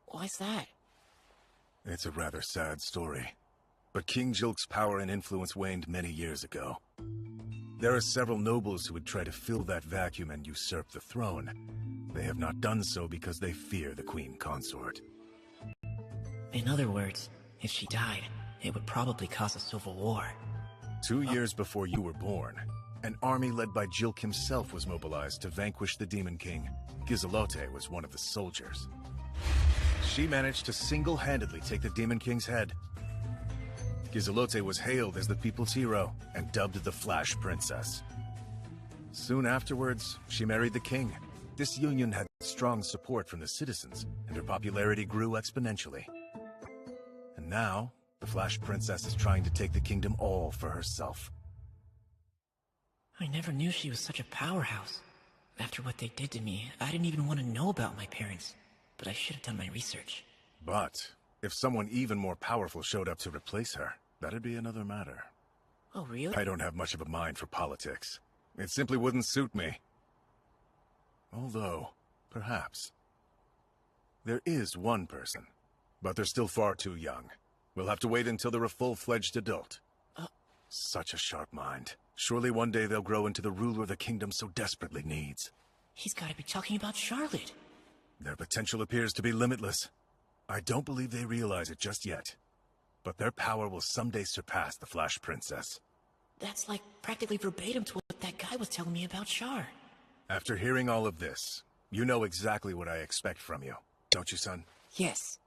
Why's that? It's a rather sad story. But King Jilk's power and influence waned many years ago. There are several nobles who would try to fill that vacuum and usurp the throne. They have not done so because they fear the Queen Consort. In other words, if she died, it would probably cause a civil war. 2 years before you were born, an army led by Jilk himself was mobilized to vanquish the Demon King. Giselote was one of the soldiers. She managed to single-handedly take the Demon King's head. Giselote was hailed as the people's hero and dubbed the Flash Princess. Soon afterwards, she married the king. This union had strong support from the citizens, and her popularity grew exponentially. And now, the Flash Princess is trying to take the kingdom all for herself. I never knew she was such a powerhouse. After what they did to me, I didn't even want to know about my parents, but I should have done my research. But if someone even more powerful showed up to replace her, that'd be another matter. Oh, really? I don't have much of a mind for politics. It simply wouldn't suit me. Although, perhaps. There is one person, but they're still far too young. We'll have to wait until they're a full-fledged adult. Such a sharp mind. Surely one day they'll grow into the ruler the kingdom so desperately needs. He's gotta be talking about Charlotte. Their potential appears to be limitless. I don't believe they realize it just yet. But their power will someday surpass the Flash Princess. That's like practically verbatim to what that guy was telling me about Char. After hearing all of this, you know exactly what I expect from you, don't you, son? Yes.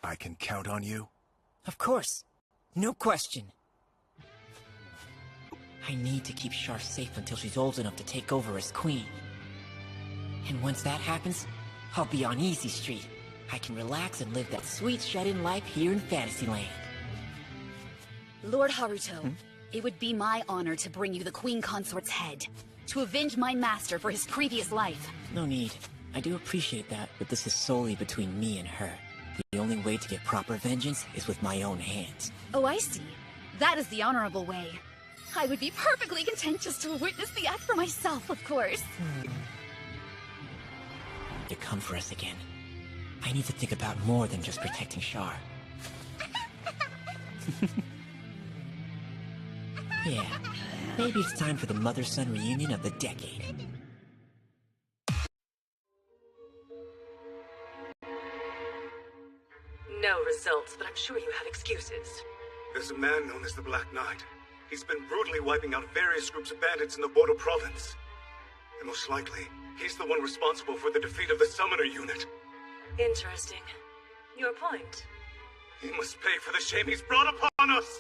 I can count on you? Of course. No question. I need to keep Char safe until she's old enough to take over as queen. And once that happens, I'll be on Easy Street. I can relax and live that sweet shut-in life here in Fantasyland. Lord Haruto, it would be my honor to bring you the Queen Consort's head, to avenge my master for his previous life. No need. I do appreciate that, but this is solely between me and her. The only way to get proper vengeance is with my own hands. Oh, I see. That is the honorable way. I would be perfectly content just to witness the act for myself, of course. To come for us again. I need to think about more than just protecting Char. Yeah, maybe it's time for the mother-son reunion of the decade. No results, but I'm sure you have excuses. There's a man known as the Black Knight. He's been brutally wiping out various groups of bandits in the Bodo province. And most likely, he's the one responsible for the defeat of the Summoner unit. Interesting. Your point? He must pay for the shame he's brought upon us!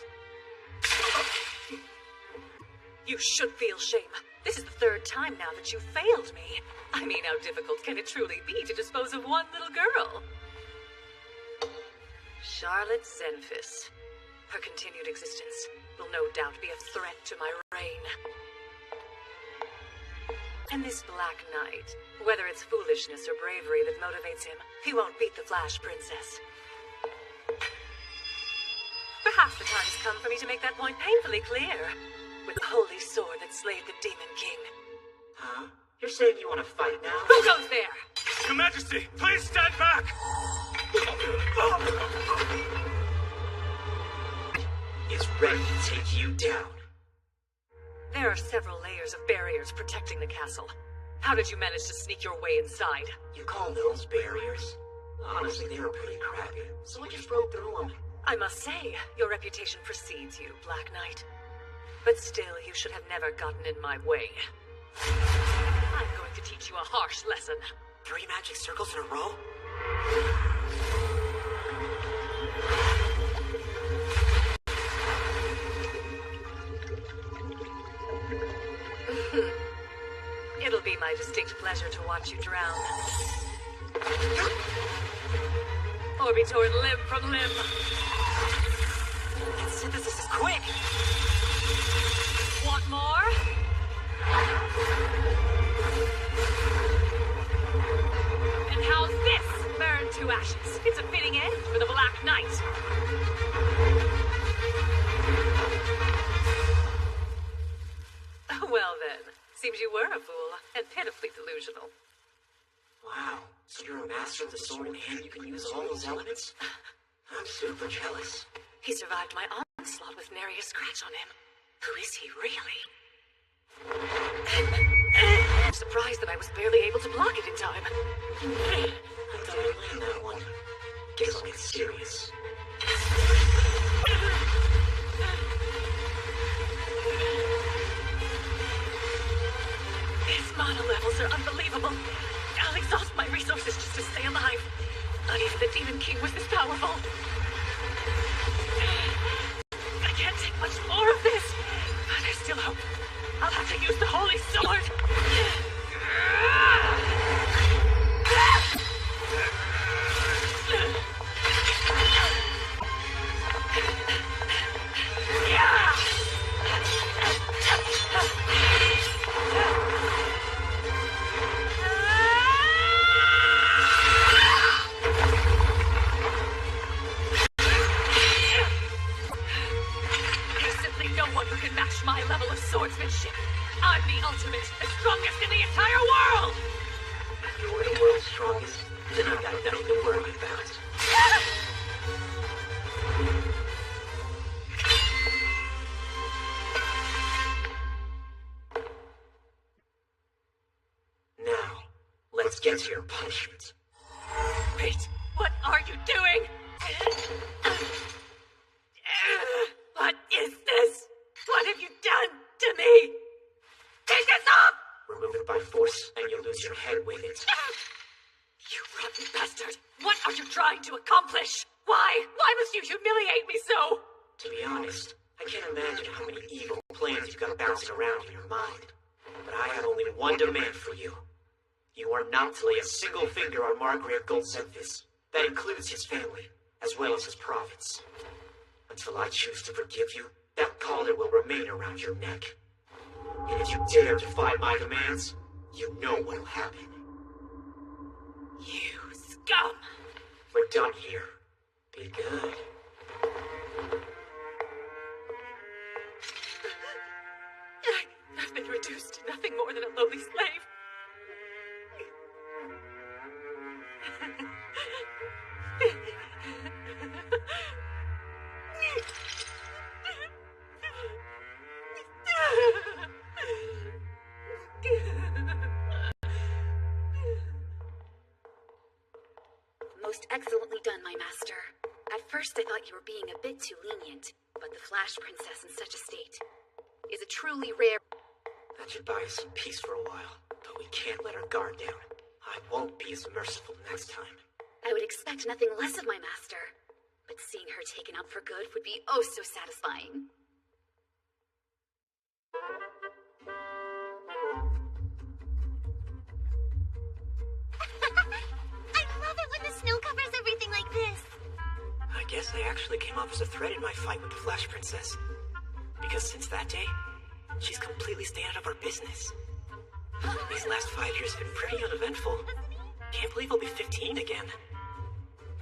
You should feel shame. This is the third time now that you failed me. I mean, how difficult can it truly be to dispose of one little girl? Charlotte Zenphis. Her continued existence will no doubt be a threat to my reign. And this Black Knight, whether it's foolishness or bravery that motivates him, he won't beat the Flash Princess. Perhaps the time has come for me to make that point painfully clear. With the holy sword that slayed the Demon King. Huh? You're saying you want to fight now? Who goes there? Your Majesty, please stand back! Is ready to take you down. There are several layers of barriers protecting the castle. How did you manage to sneak your way inside? You call those barriers? Honestly, they were pretty crappy, so I just broke through them. I must say, your reputation precedes you, Black Knight. But still, you should have never gotten in my way. I'm going to teach you a harsh lesson. 3 magic circles in a row? It'll be my distinct pleasure to watch you drown. Or be torn limb from limb. That synthesis is quick! Want more? And how's this? Burn to ashes. It's a fitting end for the Black Knight. Well then, seems you were a fool, and pitifully delusional. Wow, so you're a master of the sword and you can use all those elements? I'm super jealous. He survived my onslaught with nary a scratch on him. Who is he, really? I'm surprised that I was barely able to block it in time. I thought I'd land that one. Guess I'll get serious. His mana levels are unbelievable. I'll exhaust my resources just to stay alive. Not even the Demon King was this powerful. I can't take much more of this. But there's still hope. I'll have to use the Holy Sword. My level of swordsmanship. I'm the ultimate, the strongest in the entire world! You're the world's strongest, then I've got nothing to worry about. Now, let's get to your punishment. Wait, what are you doing? What is this? What have you done to me? Take this off! Remove it by force, and you'll lose your head with it. You rotten bastard! What are you trying to accomplish? Why? Why must you humiliate me so? To be honest, I can't imagine how many evil plans you've got bouncing around in your mind. But I have only one demand for you. You are not to lay a single finger on Margrave Goldsenfis. That includes his family, as well as his province. Until I choose to forgive you, that collar will remain around your neck. And if you dare defy my demands, you know what'll happen. You scum! We're done here. Be good. I've been reduced to nothing more than a lowly slave. Most excellently done, my master. At first I thought you were being a bit too lenient, but the Flash Princess in such a state is a truly rare... That should buy us some peace for a while, but we can't let our guard down. I won't be as merciful next time. I would expect nothing less of my master, but seeing her taken out for good would be oh so satisfying. I love it when the snow covers everything like this. I guess I actually came off as a threat in my fight with the Flash Princess. Because since that day, she's completely stayed out of our business. These last 5 years have been pretty uneventful. Can't believe I'll be 15 again.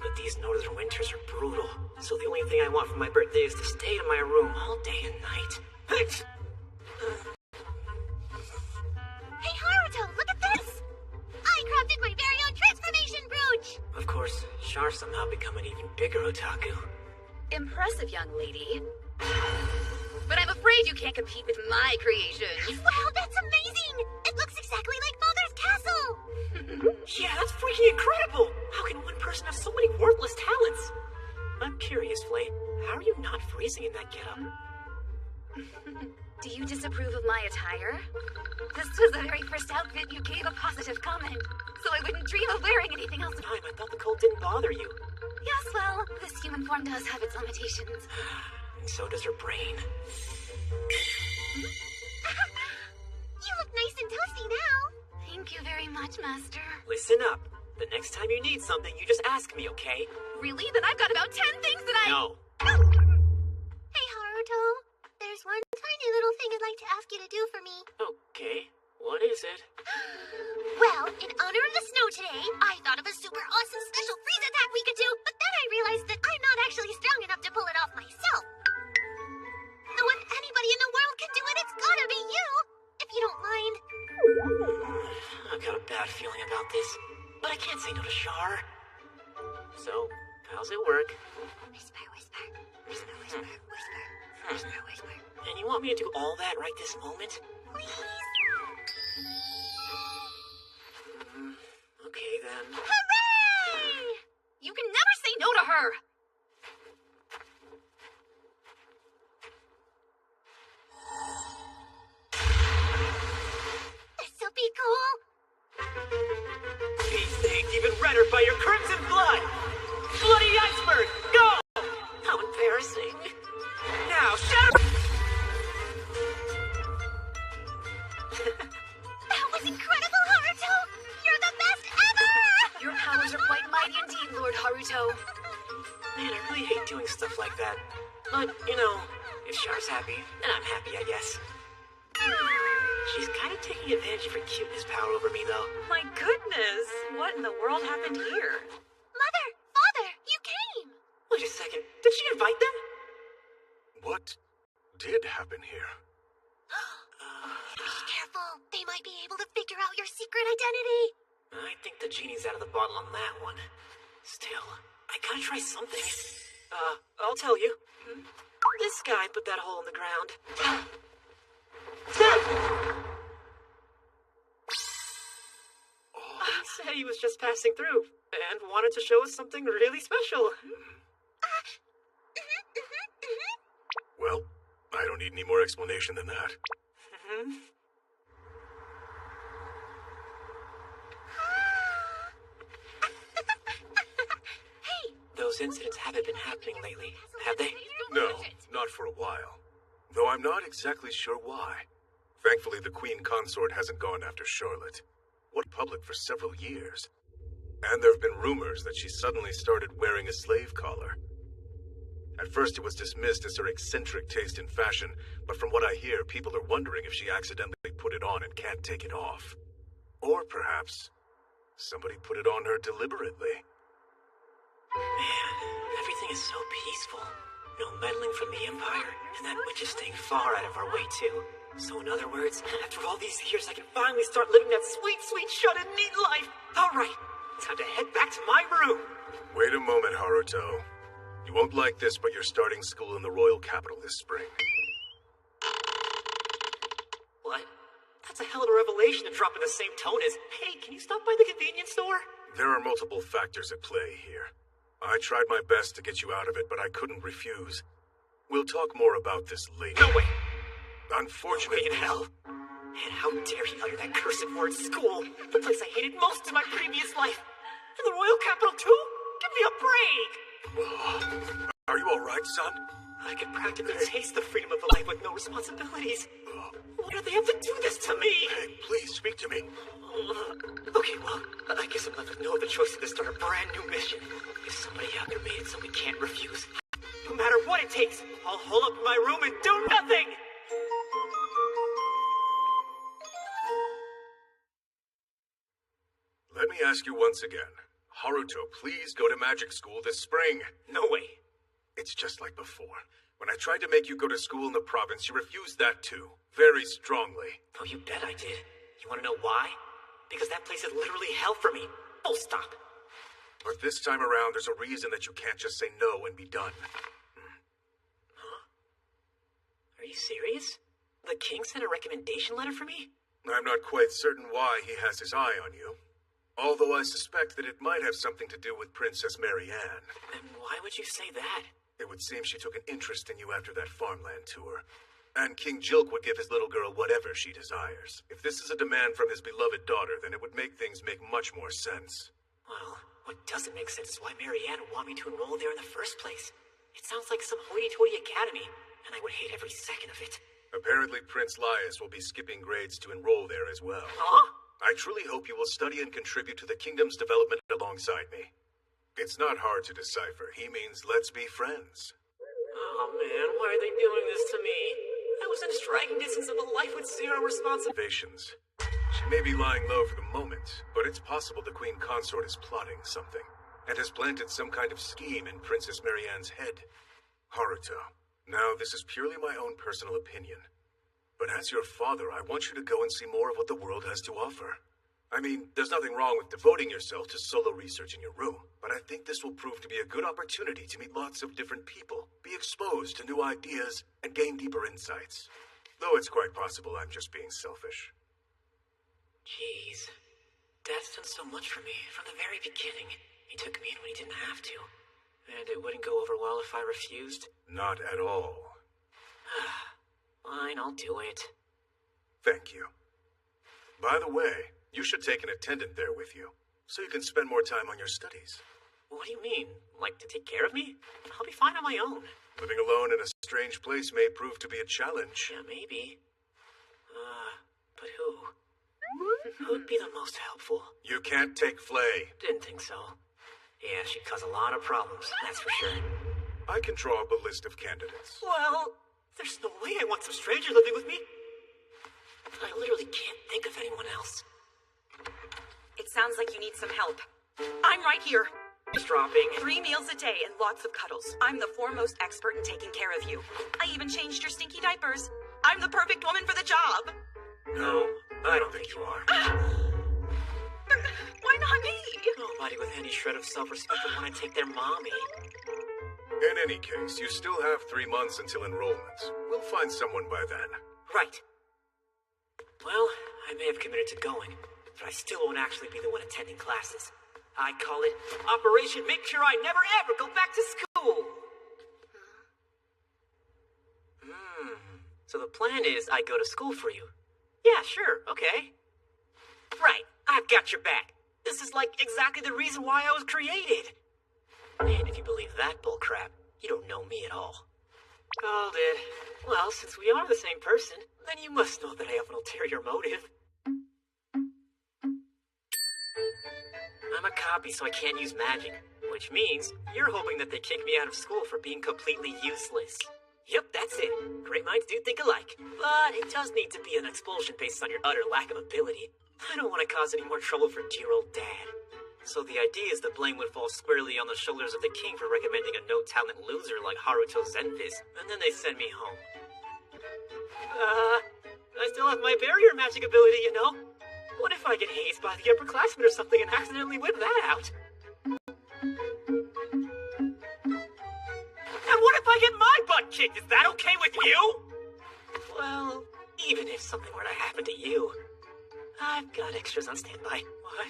But these northern winters are brutal, so the only thing I want for my birthday is to stay in my room all day and night. Hey, Haruto, look at this! I crafted my very own transformation brooch! Of course, Char somehow become an even bigger otaku. Impressive, young lady. But I'm afraid you can't compete with my creations. Wow, that's amazing! It looks exactly like Mother's castle! Yeah, that's freaking incredible! How can one person have so many worthless talents? I'm curious, Flay. How are you not freezing in that getup? Do you disapprove of my attire? This was the very first outfit you gave a positive comment, so I wouldn't dream of wearing anything else. Time, I thought the cold didn't bother you. Yes, well, this human form does have its limitations. And so does her brain. You look nice and toasty now. Thank you very much, Master. Listen up. The next time you need something, you just ask me, okay? Really? Then I've got about 10 things that I... No. Hey, Haruto. There's one tiny little thing I'd like to ask you to do for me. Okay. What is it? Well, in honor of the snow today, I thought of a super awesome special freeze attack we could do, but then I realized that I'm not actually strong enough to pull it off myself. So if anybody in the world can do it, it's gotta be you! If you don't mind. I've got a bad feeling about this, but I can't say no to Char. So, how's it work? Whisper, whisper. Whisper, whisper, whisper. Whisper, whisper. And you want me to do all that right this moment? Please? Okay, then. Hooray! You can never say no to her! This'll be cool. These things even redder by your crimson blood! Bloody iceberg, go! How embarrassing. Now, shatter... That was incredible, Haruto! You're the best ever! Your powers are quite mighty indeed, Lord Haruto. Man, I really hate doing stuff like that. But, you know, if Char's happy, then I'm happy, I guess. She's kind of taking advantage of her cuteness power over me, though. My goodness, what in the world happened here? Mother! Father! You came! Wait a second, did she invite them? What did happen here? Be careful. They might be able to figure out your secret identity. I think the genie's out of the bottle on that one. Still, I gotta try something. I'll tell you. This guy put that hole in the ground. He said he was just passing through and wanted to show us something really special. Well, I don't need any more explanation than that. Hey! Those incidents haven't been happening lately, have they? No, not for a while. Though I'm not exactly sure why. Thankfully, the Queen Consort hasn't gone after Charlotte. What public for several years. And there have been rumors that she suddenly started wearing a slave collar. At first it was dismissed as her eccentric taste in fashion, but from what I hear, people are wondering if she accidentally put it on and can't take it off. Or perhaps somebody put it on her deliberately. Man, everything is so peaceful. No meddling from the Empire, and that witch is staying far out of our way, too. So in other words, after all these years, I can finally start living that sweet, sweet, shut-in, neat life. All right, time to head back to my room. Wait a moment, Haruto. You won't like this, but you're starting school in the royal capital this spring. What? That's a hell of a revelation to drop in the same tone as, hey, can you stop by the convenience store? There are multiple factors at play here. I tried my best to get you out of it, but I couldn't refuse. We'll talk more about this later. No way! Unfortunately... No way in hell. And how dare he utter that cursed word, school, the place I hated most in my previous life. And the royal capital, too? Give me a break! Are you alright, son? I could practically taste the freedom of a life with no responsibilities. Why do they have to do this to me? Hey, please, speak to me. Okay, well, I guess I'm left with no other choice than to start a brand new mission. If somebody out there made it so we can't refuse. No matter what it takes, I'll hole up in my room and do nothing! once again. Haruto, please go to magic school this spring. No way. It's just like before. When I tried to make you go to school in the province, you refused that too. Very strongly. Oh, you bet I did. You want to know why? Because that place is literally hell for me. Full stop. But this time around, there's a reason that you can't just say no and be done. Huh? Are you serious? The king sent a recommendation letter for me? I'm not quite certain why he has his eye on you. Although I suspect that it might have something to do with Princess Marianne. And why would you say that? It would seem she took an interest in you after that farmland tour. And King Jilk would give his little girl whatever she desires. If this is a demand from his beloved daughter, then it would make things make much more sense. Well, what doesn't make sense is why Marianne would want me to enroll there in the first place. It sounds like some hoity-toity academy, and I would hate every second of it. Apparently Prince Laius will be skipping grades to enroll there as well. Huh? I truly hope you will study and contribute to the kingdom's development alongside me. It's not hard to decipher. He means let's be friends. Oh man, why are they doing this to me? I was in striking distance of a life with zero responsibilities. She may be lying low for the moment, but it's possible the Queen Consort is plotting something, and has planted some kind of scheme in Princess Marianne's head. Haruto, now this is purely my own personal opinion. But as your father, I want you to go and see more of what the world has to offer. I mean, there's nothing wrong with devoting yourself to solo research in your room, but I think this will prove to be a good opportunity to meet lots of different people, be exposed to new ideas, and gain deeper insights. Though it's quite possible I'm just being selfish. Jeez. Dad's done so much for me, from the very beginning. He took me in when he didn't have to. And it wouldn't go over well if I refused? Not at all. Fine, I'll do it. Thank you. By the way, you should take an attendant there with you, so you can spend more time on your studies. What do you mean? Like to take care of me? I'll be fine on my own. Living alone in a strange place may prove to be a challenge. Yeah, maybe. But who? Who'd be the most helpful? You can't take Flay. Didn't think so. Yeah, she'd cause a lot of problems, that's for sure. I can draw up a list of candidates. Well, there's no way I want some stranger living with me. I literally can't think of anyone else. It sounds like you need some help. I'm right here. It's dropping. 3 meals a day and lots of cuddles. I'm the foremost expert in taking care of you. I even changed your stinky diapers. I'm the perfect woman for the job. No, I don't think you are. Why not me? Nobody with any shred of self-respect would want to take their mommy. In any case, you still have 3 months until enrollment. We'll find someone by then. Right. Well, I may have committed to going, but I still won't actually be the one attending classes. I call it Operation Make Sure I Never Ever Go Back to School. So the plan is I go to school for you. Yeah, sure, okay. Right, I've got your back. This is like exactly the reason why I was created. And if you believe that bullcrap, you don't know me at all. Called it. Well, since we are the same person, then you must know that I have an ulterior motive. I'm a copy, so I can't use magic. Which means you're hoping that they kick me out of school for being completely useless. Yep, that's it. Great minds do think alike. But it does need to be an expulsion based on your utter lack of ability. I don't want to cause any more trouble for dear old Dad. So the idea is the blame would fall squarely on the shoulders of the king for recommending a no-talent loser like Haruto Zenfis, and then they send me home. I still have my barrier magic ability, you know? What if I get hazed by the upperclassmen or something and accidentally whip that out? And what if I get my butt kicked? Is that okay with you? Well, even if something were to happen to you, I've got extras on standby. What?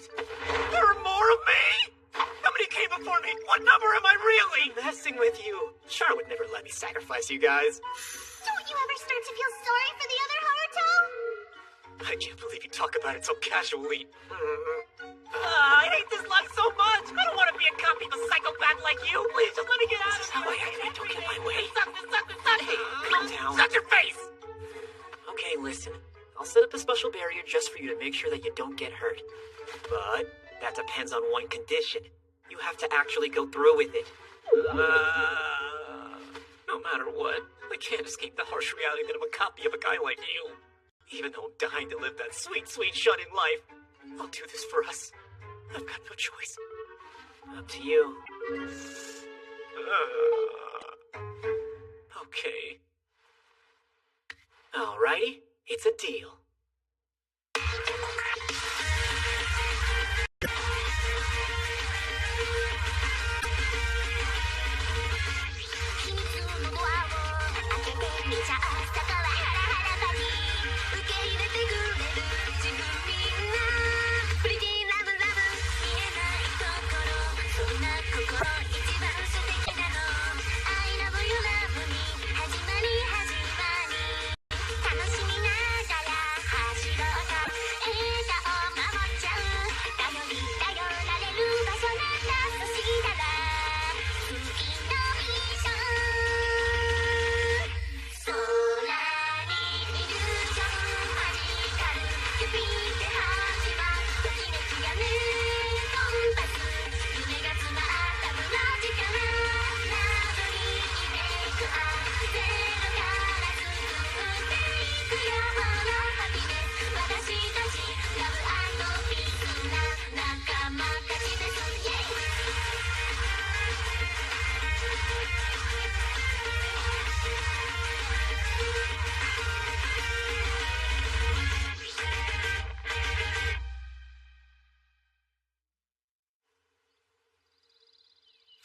There are more of me? How many came before me? What number am I really? Messing with you. Char would never let me sacrifice you guys. Don't you ever start to feel sorry for the other Haruto? I can't believe you talk about it so casually. I hate this life so much. I don't want to be a copy of a psychopath like you. Please, just let me get out of here. This is how I act when I don't get my way. Stop. Hey, calm down. Shut your face! Okay, listen. I'll set up a special barrier just for you to make sure that you don't get hurt. But that depends on one condition. You have to actually go through with it. No matter what, I can't escape the harsh reality that I'm a copy of a guy like you. Even though I'm dying to live that sweet, sweet shut-in life, I'll do this for us. I've got no choice. Up to you. Okay. Alrighty, it's a deal.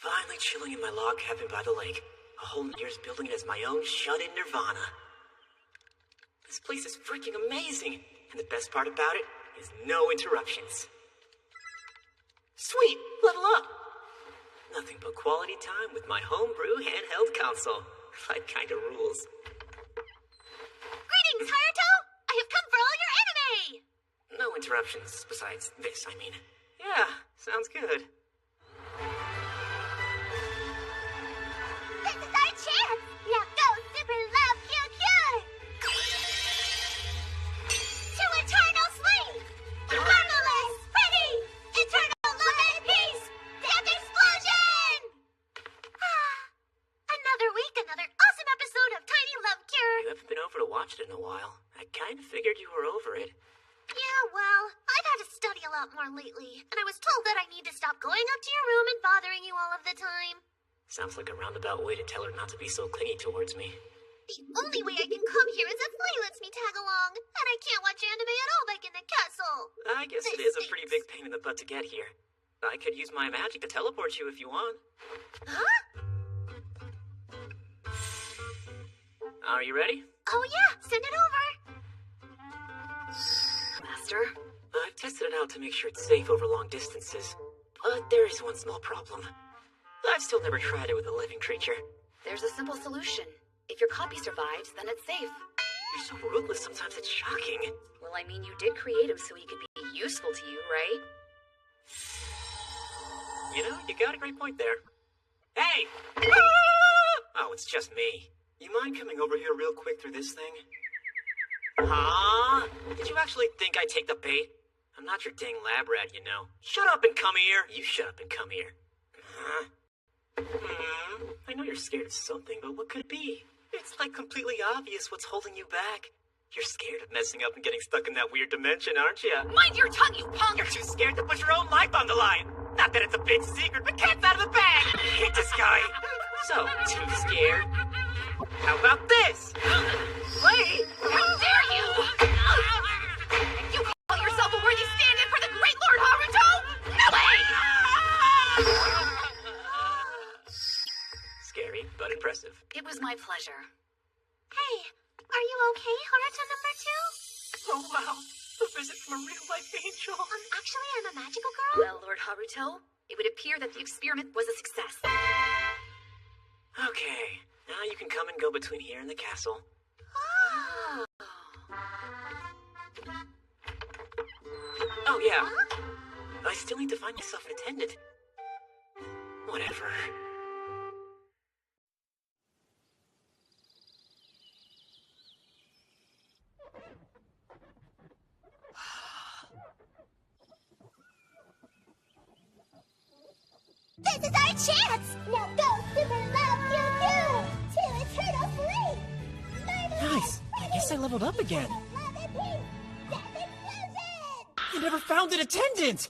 Finally chilling in my log cabin by the lake. A whole year's building it as my own shut-in nirvana. This place is freaking amazing, and the best part about it is no interruptions. Sweet, level up! Nothing but quality time with my homebrew handheld console. That kind of rules. Greetings, Haruto! I have come for all your anime! No interruptions besides this, I mean. Yeah, sounds good. This is our chance! Now go, Super Love QQ! To eternal sleep! Marvelous! Pretty! Eternal love and peace! Death explosion! Another week, another awesome episode of Tiny Love Cure! You haven't been over to watch it in a while. I kind of figured you were over it. Yeah, well, I've had to study a lot more lately, and I was told that I need to stop going up to your room and bothering you all of the time. Sounds like a roundabout way to tell her not to be so clingy towards me. The only way I can come here is if Flay lets me tag along, and I can't watch anime at all back in the castle. I guess it is a pretty big pain in the butt to get here. I could use my magic to teleport you if you want. Huh? Are you ready? Oh yeah, send it over. Master? I've tested it out to make sure it's safe over long distances. But there is one small problem. I've still never tried it with a living creature. There's a simple solution. If your copy survives, then it's safe. You're so ruthless, sometimes it's shocking. Well, I mean, you did create him so he could be useful to you, right? You know, you got a great point there. Hey! Oh, it's just me. You mind coming over here real quick through this thing? Huh? Did you actually think I'd take the bait? I'm not your dang lab rat, you know. Shut up and come here. You shut up and come here. Huh? I know you're scared of something, but what could it be? It's like completely obvious what's holding you back. You're scared of messing up and getting stuck in that weird dimension, aren't you? Mind your tongue, you punk! You're too scared to put your own life on the line. Not that it's a big secret, but cat's out of the bag. I hate this guy. So, too scared? How about this? Wait! How dare you! You call yourself a worthy stand-in for the great Lord Haruto? No way! Scary, but impressive. It was my pleasure. Hey, are you okay, Haruto number 2? Oh, wow. A visit from a real-life angel. Actually, I'm a magical girl. Well, Lord Haruto, it would appear that the experiment was a success. Okay, now you can come and go between here and the castle. Oh, yeah. I still need to find myself an attendant. Whatever. This is our chance! Now go, Super Love QQ! To eternal sleep! Nice! I guess I leveled up again. I never found an attendant!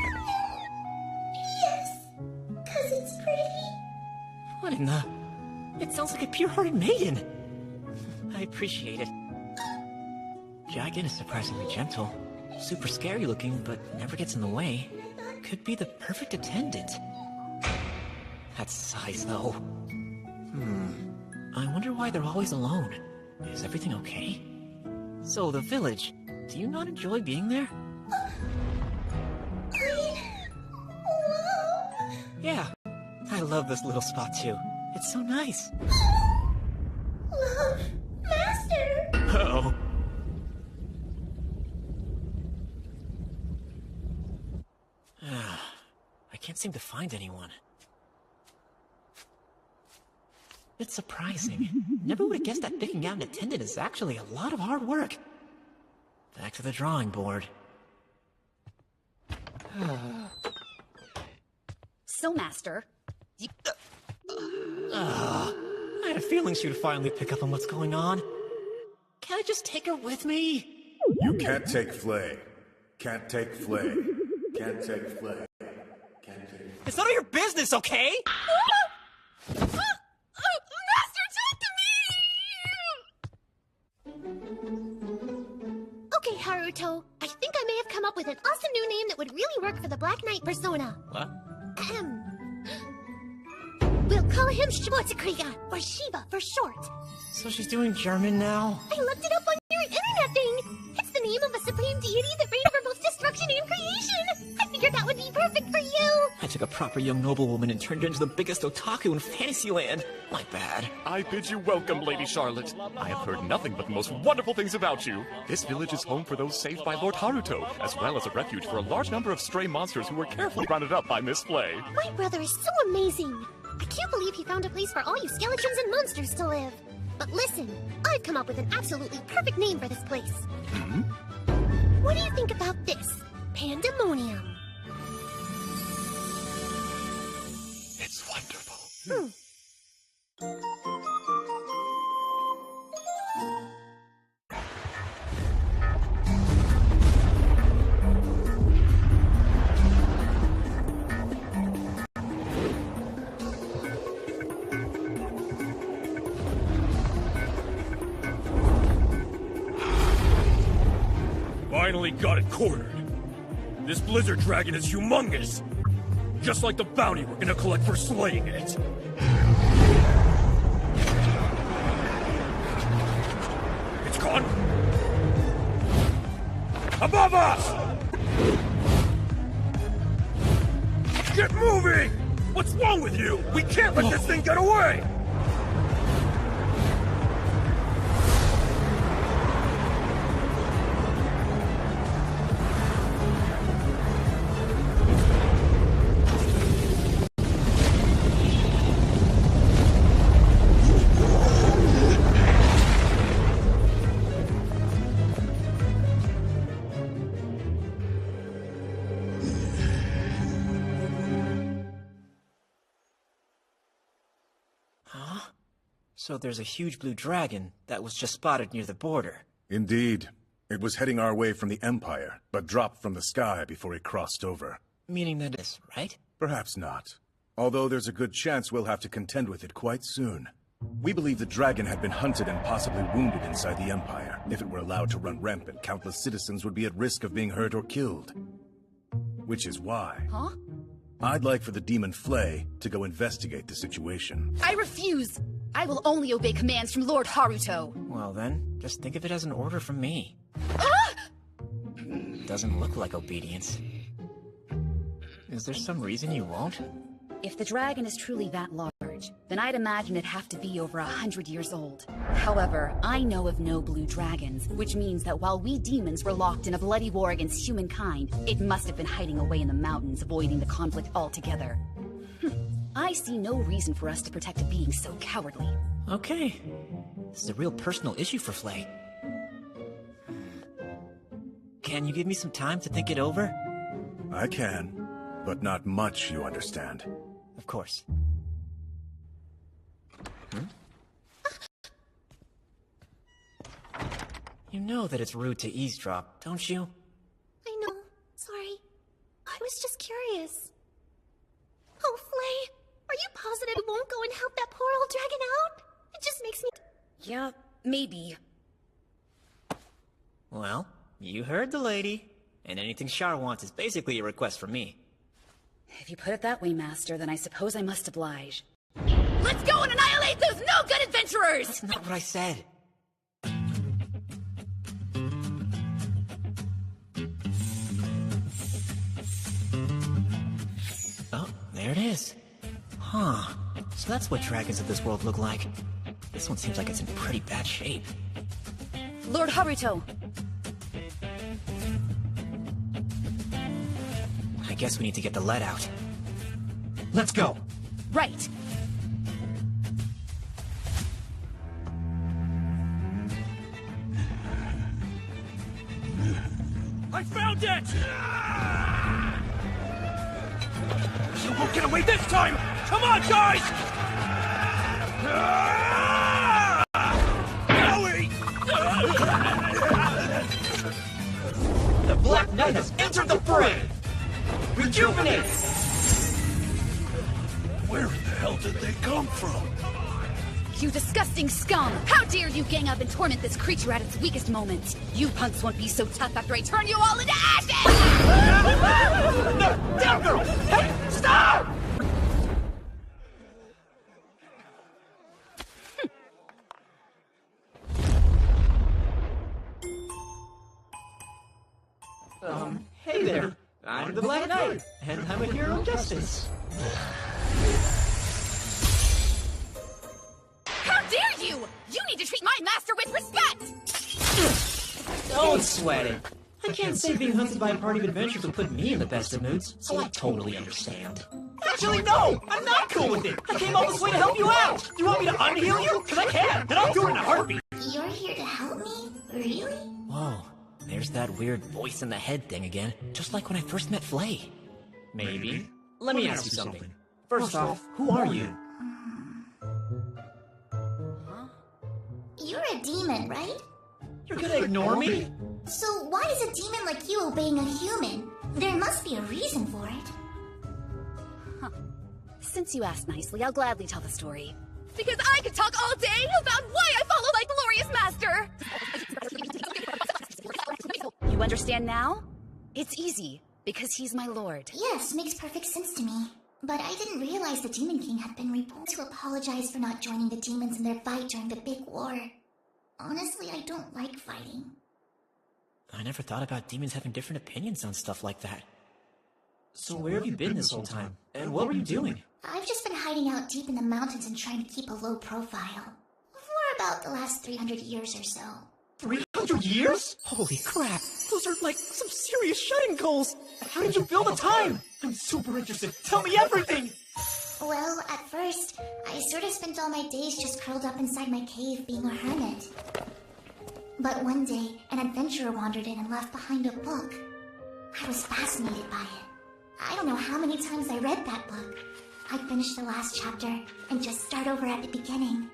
She's pretty. What in the... It sounds like a pure-hearted maiden. I appreciate it. Dragon is surprisingly gentle. Super scary looking, but never gets in the way. Could be the perfect attendant. That size, though. I wonder why they're always alone. Is everything okay? So, the village. Do you not enjoy being there? Yeah. I love this little spot, too. It's so nice. Love, Master! Uh-oh. I can't seem to find anyone. It's surprising. Never would have guessed that picking out an attendant is actually a lot of hard work. Back to the drawing board. So, Master, I had a feeling she would finally pick up on what's going on. Can I just take her with me? You can't take Flay. Can't take Flay. Can't take Flay. Can't take... It's none of your business, okay? Okay, Haruto. I think I may have come up with an awesome new name that would really work for the Black Knight persona. What? We'll call him Schwarzenkrieger, or Shiva for short. So she's doing German now? I looked it up on your internet thing. It's the name of a supreme deity that reigned over both destruction and creation. I figured that would be perfect for you. I took a proper young noblewoman and turned her into the biggest otaku in Fantasyland. My bad. I bid you welcome, Lady Charlotte. I have heard nothing but the most wonderful things about you. This village is home for those saved by Lord Haruto, as well as a refuge for a large number of stray monsters who were carefully rounded up by Miss Flay. My brother is so amazing. I can't believe he found a place for all you skeletons and monsters to live. But listen, I've come up with an absolutely perfect name for this place. What do you think about this? Pandemonium. It's wonderful. Finally got it cornered. This blizzard dragon is humongous. Just like the bounty we're gonna collect for slaying it. It's gone. Above us! Get moving! What's wrong with you? We can't let this thing get away! So there's a huge blue dragon that was just spotted near the border. Indeed. It was heading our way from the Empire, but dropped from the sky before it crossed over. Meaning that it's right? Perhaps not. Although there's a good chance we'll have to contend with it quite soon. We believe the dragon had been hunted and possibly wounded inside the Empire. If it were allowed to run rampant, countless citizens would be at risk of being hurt or killed. Which is why... Huh? I'd like for the demon Flay to go investigate the situation. I refuse! I will only obey commands from Lord Haruto. Well then, just think of it as an order from me. Doesn't look like obedience. Is there some reason you won't? If the dragon is truly that large, then I'd imagine it'd have to be over 100 years old. However, I know of no blue dragons, which means that while we demons were locked in a bloody war against humankind, it must have been hiding away in the mountains, avoiding the conflict altogether. I see no reason for us to protect a being so cowardly. Okay. This is a real personal issue for Flay. Can you give me some time to think it over? I can, but not much, you understand. Of course. You know that it's rude to eavesdrop, don't you? I know. Sorry. I was just curious. Oh, Flay, positive you won't go and help that poor old dragon out? It just makes me... Yeah, maybe. Well, you heard the lady. And anything Char wants is basically a request from me. If you put it that way, Master, then I suppose I must oblige. Let's go and annihilate those no-good adventurers! That's not what I said. Oh, there it is. Huh. So that's what dragons of this world look like. This one seems like it's in pretty bad shape. Lord Haruto! I guess we need to get the lead out. Let's go! Right! I found it! You won't get away this time! Come on, guys! The Black Knight has entered the fray! Rejuvenate! Where in the hell did they come from? You disgusting scum! How dare you gang up and torment this creature at its weakest moment? You punks won't be so tough after I turn you all into ashes! No! Down, girl! Hey! Stop! Hey there. I'm the Black Knight, and I'm a hero of justice. How dare you! You need to treat my master with respect! Don't sweat it. I can't say being hunted by a party of adventurers will put me in the best of moods, so I totally understand. Actually, no! I'm not cool with it! I came all this way to help you out! Do you want me to unheal you? Because I can, and I'll do it in a heartbeat! You're here to help me? Really? Whoa, there's that weird voice in the head thing again, just like when I first met Flay. Maybe. Let me ask you something. First off, who are you? You're a demon, right? You're gonna ignore me? So why is a demon like you obeying a human? There must be a reason for it. Since you asked nicely, I'll gladly tell the story. Because I could talk all day about why I follow my glorious master! You understand now? It's easy, because he's my lord. Yes, makes perfect sense to me. But I didn't realize the Demon King had been reborn to apologize for not joining the demons in their fight during the big war. Honestly, I don't like fighting. I never thought about demons having different opinions on stuff like that. So where have you been this whole time? And what were you doing? I've just been hiding out deep in the mountains and trying to keep a low profile. For about the last 300 years or so. 300 years? Holy crap, those are like some serious shutting goals. How did you fill the time? I'm super interested. Tell me everything! Well, at first, I sort of spent all my days just curled up inside my cave being a hermit. But one day, an adventurer wandered in and left behind a book. I was fascinated by it. I don't know how many times I read that book. I'd finish the last chapter and just start over at the beginning.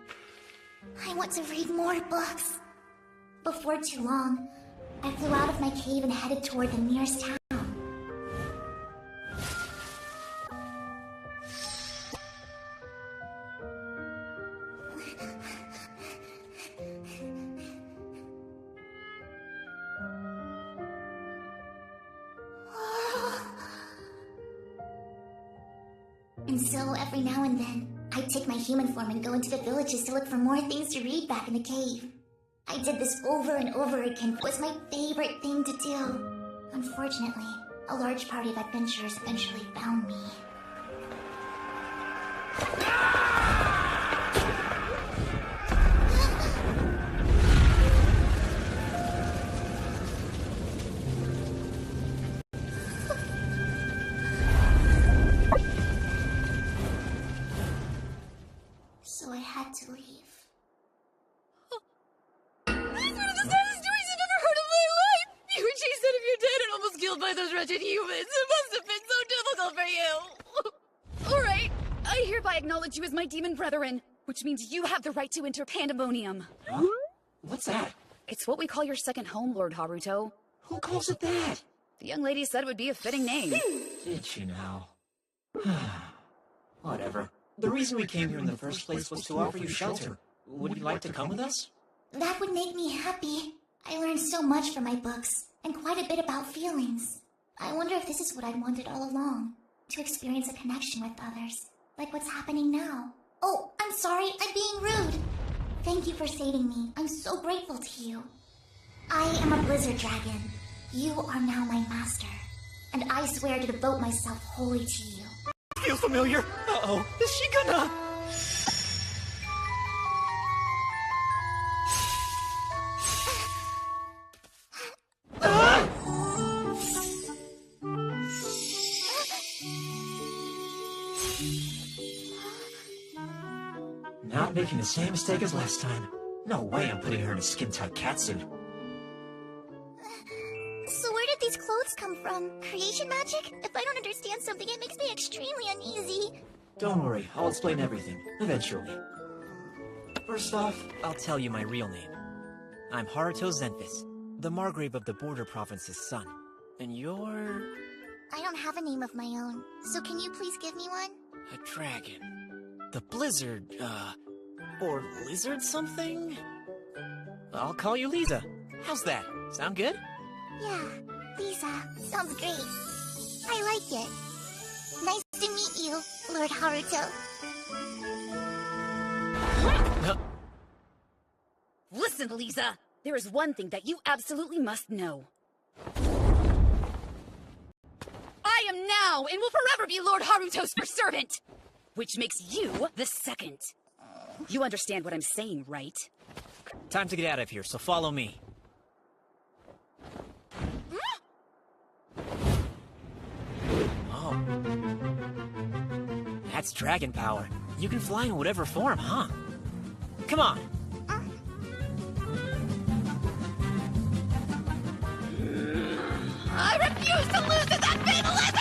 I want to read more books. Before too long, I flew out of my cave and headed toward the nearest town. And so, every now and then, I'd take my human form and go into the villages to look for more things to read back in the cave. I did this over and over again. It was my favorite thing to do. Unfortunately, a large party of adventurers eventually found me. So I had to leave. You were chased out of your den and almost killed by those wretched humans. It must have been so difficult for you. All right, I hereby acknowledge you as my demon brethren, which means you have the right to enter Pandemonium. Huh? What's that? It's what we call your second home, Lord Haruto. Who calls it that? The young lady said it would be a fitting name. Did she now? Whatever. The reason we came here in the first place was to offer you shelter. Would you like to come with us? That would make me happy. I learned so much from my books, and quite a bit about feelings. I wonder if this is what I'd wanted all along. To experience a connection with others, like what's happening now. Oh, I'm sorry, I'm being rude. Thank you for saving me. I'm so grateful to you. I am a blizzard dragon. You are now my master, and I swear to devote myself wholly to you. Feel familiar? Uh-oh, is she gonna... Not making the same mistake as last time. No way I'm putting her in a skin-tight catsuit. So where did these clothes come from? Creation magic? If I don't understand something, it makes me extremely uneasy. Don't worry, I'll explain everything, eventually. First off, I'll tell you my real name. I'm Haruto Zenfis, the Margrave of the Border Province's son. And you're... I don't have a name of my own, so can you please give me one? a dragon. The blizzard, or lizard something? I'll call you Lisa. How's that? Sound good? Yeah, Lisa. Sounds great. I like it. Nice to meet you, Lord Haruto. Listen, Lisa. There is one thing that you absolutely must know. I am now and will forever be Lord Haruto's first servant, which makes you the second. You understand what I'm saying, right? Time to get out of here, so follow me. Oh. That's dragon power. You can fly in whatever form, huh? Come on. I refuse to lose to that fatal lizard!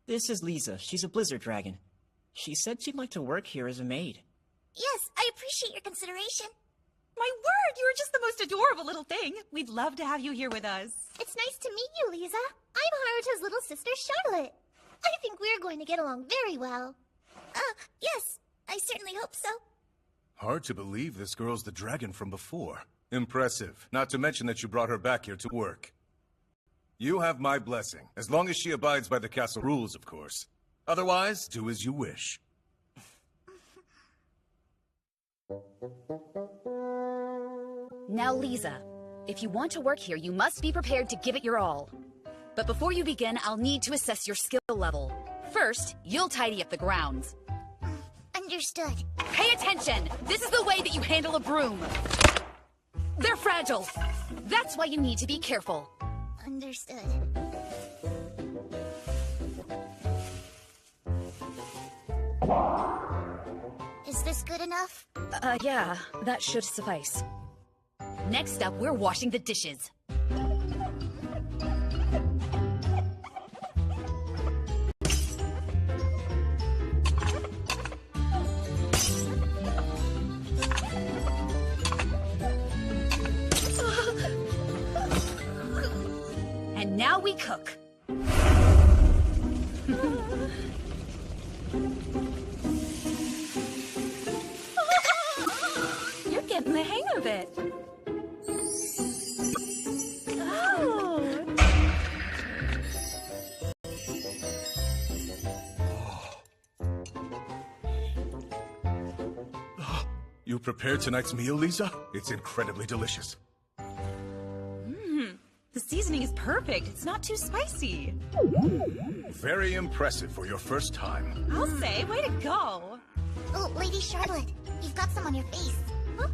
This is Lisa. She's a blizzard dragon. She said she'd like to work here as a maid. Yes, I appreciate your consideration. My word, you're just the most adorable little thing. We'd love to have you here with us. It's nice to meet you, Lisa. I'm Haruto's little sister, Charlotte. I think we're going to get along very well. Yes, I certainly hope so. Hard to believe this girl's the dragon from before. Impressive. Not to mention that you brought her back here to work. You have my blessing, as long as she abides by the castle rules, of course. Otherwise, do as you wish. Now, Lisa, if you want to work here, you must be prepared to give it your all. But before you begin, I'll need to assess your skill level. First, you'll tidy up the grounds. Understood. Pay attention! This is the way that you handle a broom. They're fragile. That's why you need to be careful. Understood. Is this good enough? Yeah, that should suffice. Next up, we're washing the dishes. And now we cook. You're getting the hang of it. Oh. You prepared tonight's meal, Lisa? It's incredibly delicious. The seasoning is perfect. It's not too spicy. Very impressive for your first time. I'll say, way to go. Oh, Lady Charlotte, you've got some on your face. Huh?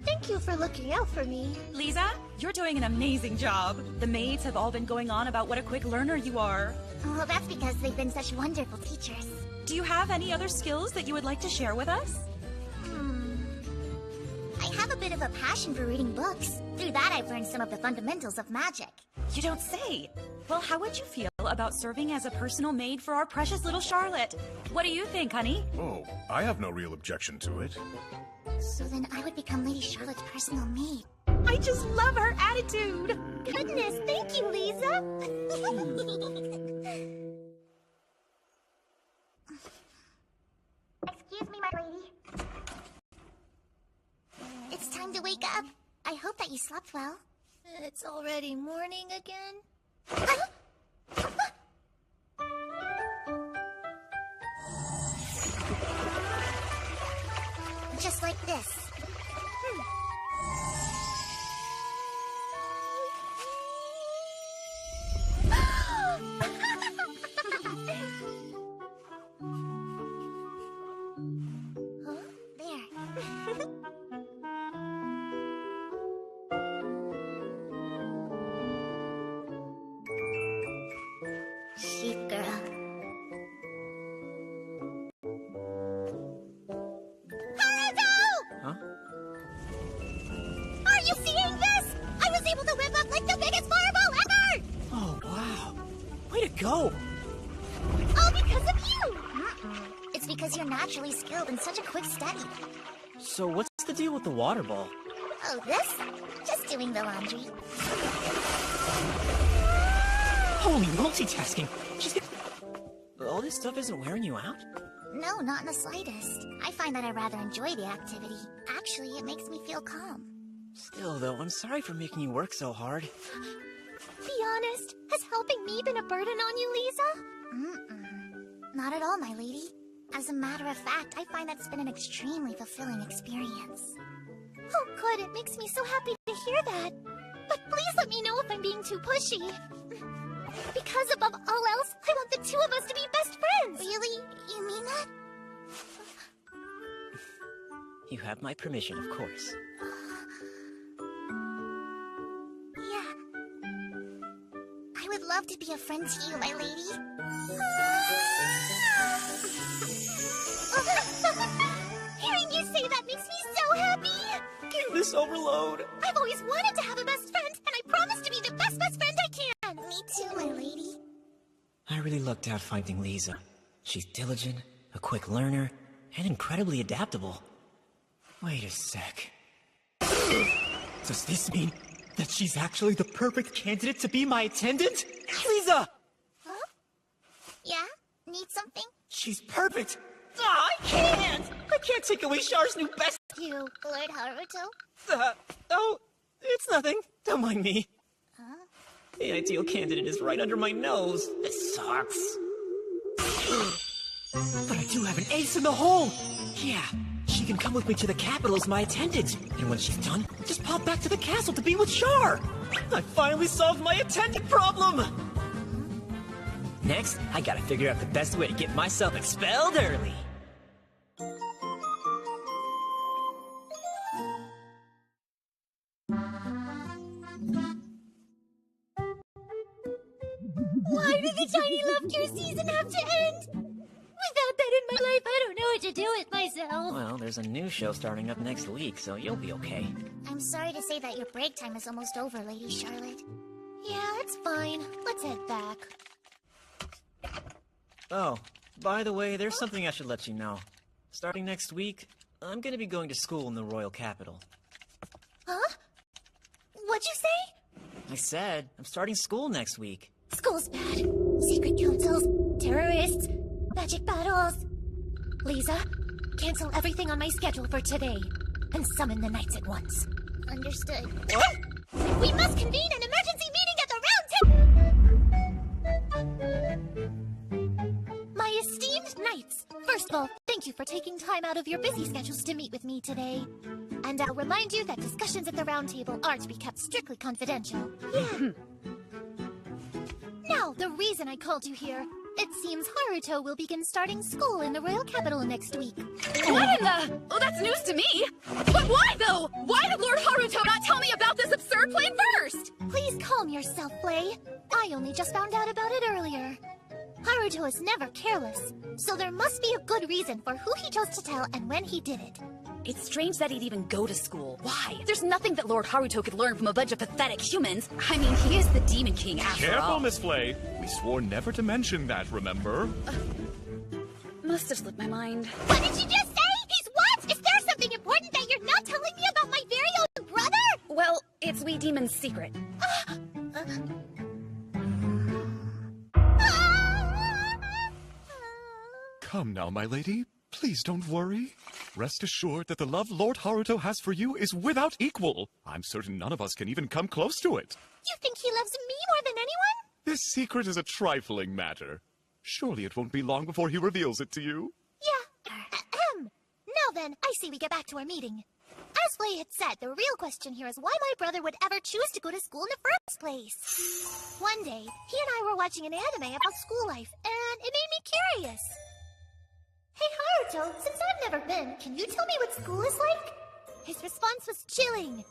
Thank you for looking out for me. Lisa, you're doing an amazing job. The maids have all been going on about what a quick learner you are. Oh, that's because they've been such wonderful teachers. Do you have any other skills that you would like to share with us? I have a bit of a passion for reading books. Through that, I've learned some of the fundamentals of magic. You don't say. Well, how would you feel about serving as a personal maid for our precious little Charlotte? What do you think, honey? Oh, I have no real objection to it. So then I would become Lady Charlotte's personal maid. I just love her attitude. Goodness, thank you, Lisa. Excuse me, my lady. It's time to wake up. I hope that you slept well. It's already morning again. Just like this. Sheep girl. Huh? Are you seeing this? I was able to whip up like the biggest fireball ever! Oh, wow. Way to go! All because of you! It's because you're naturally skilled and such a quick study. So what's the deal with the water ball? Oh, this? Just doing the laundry. Holy multitasking! All this stuff isn't wearing you out? No, not in the slightest. I find that I rather enjoy the activity. Actually, it makes me feel calm. Still, though, I'm sorry for making you work so hard. Be honest, has helping me been a burden on you, Lisa? Not at all, my lady. As a matter of fact, I find that's been an extremely fulfilling experience. Oh good, it makes me so happy to hear that. But please let me know if I'm being too pushy. Because above all else, I want the two of us to be best friends! Really? You mean that? You have my permission, of course. Yeah. I would love to be a friend to you, my lady. Hearing you say that makes me so happy! Cuteness overload! I've always wanted to have a best friend, and I promise to be the best friend I can! Me too, my lady. I really lucked out finding Lisa. She's diligent, a quick learner, and incredibly adaptable. Wait a sec. Does this mean that she's actually the perfect candidate to be my attendant? Lisa! Huh? Yeah? Need something? She's perfect! I can't! I can't take away Char's new best— You, Lord Haruto? Oh, it's nothing. Don't mind me. Huh? The ideal candidate is right under my nose. This sucks. But I do have an ace in the hole! Yeah, she can come with me to the capital as my attendant. And when she's done, just pop back to the castle to be with Char! I finally solved my attendant problem! Next, I gotta figure out the best way to get myself expelled early. Why did the Tiny Love Cure season have to end? Without that in my life, I don't know what to do with myself. Well, there's a new show starting up next week, so you'll be okay. I'm sorry to say that your break time is almost over, Lady Charlotte. Yeah, it's fine. Let's head back. Oh, by the way, there's something I should let you know. Starting next week, I'm gonna be going to school in the royal capital. Huh? What'd you say? I said, I'm starting school next week. School's bad. Secret councils, terrorists, magic battles. Lisa, cancel everything on my schedule for today and summon the knights at once. Understood. What? We must convene an emergency meeting at the round table! My esteemed knights, first of all, thank Thank you for taking time out of your busy schedules to meet with me today. And I'll remind you that discussions at the round table are to be kept strictly confidential. Yeah. Now, the reason I called you here. It seems Haruto will begin starting school in the royal capital next week. What in the... Oh, that's news to me! But why, though? Why did Lord Haruto not tell me about this absurd play first? Please calm yourself, Flay. I only just found out about it earlier. Haruto is never careless, so there must be a good reason for who he chose to tell and when he did it. It's strange that he'd even go to school. Why? There's nothing that Lord Haruto could learn from a bunch of pathetic humans. I mean, he is the Demon King after all. Careful, Miss Flay. We swore never to mention that, remember? Must have slipped my mind. What did you just say? He's what? Is there something important that you're not telling me about my very own brother? Well, it's Wee Demon's secret. Come now, my lady. Please don't worry. Rest assured that the love Lord Haruto has for you is without equal. I'm certain none of us can even come close to it. You think he loves me more than anyone? This secret is a trifling matter. Surely it won't be long before he reveals it to you. Yeah. Now then, I say we get back to our meeting. As Flay had said, the real question here is why my brother would ever choose to go to school in the first place. One day, he and I were watching an anime about school life, and it made me curious. Hey Haruto, since I've never been, can you tell me what school is like? His response was chilling.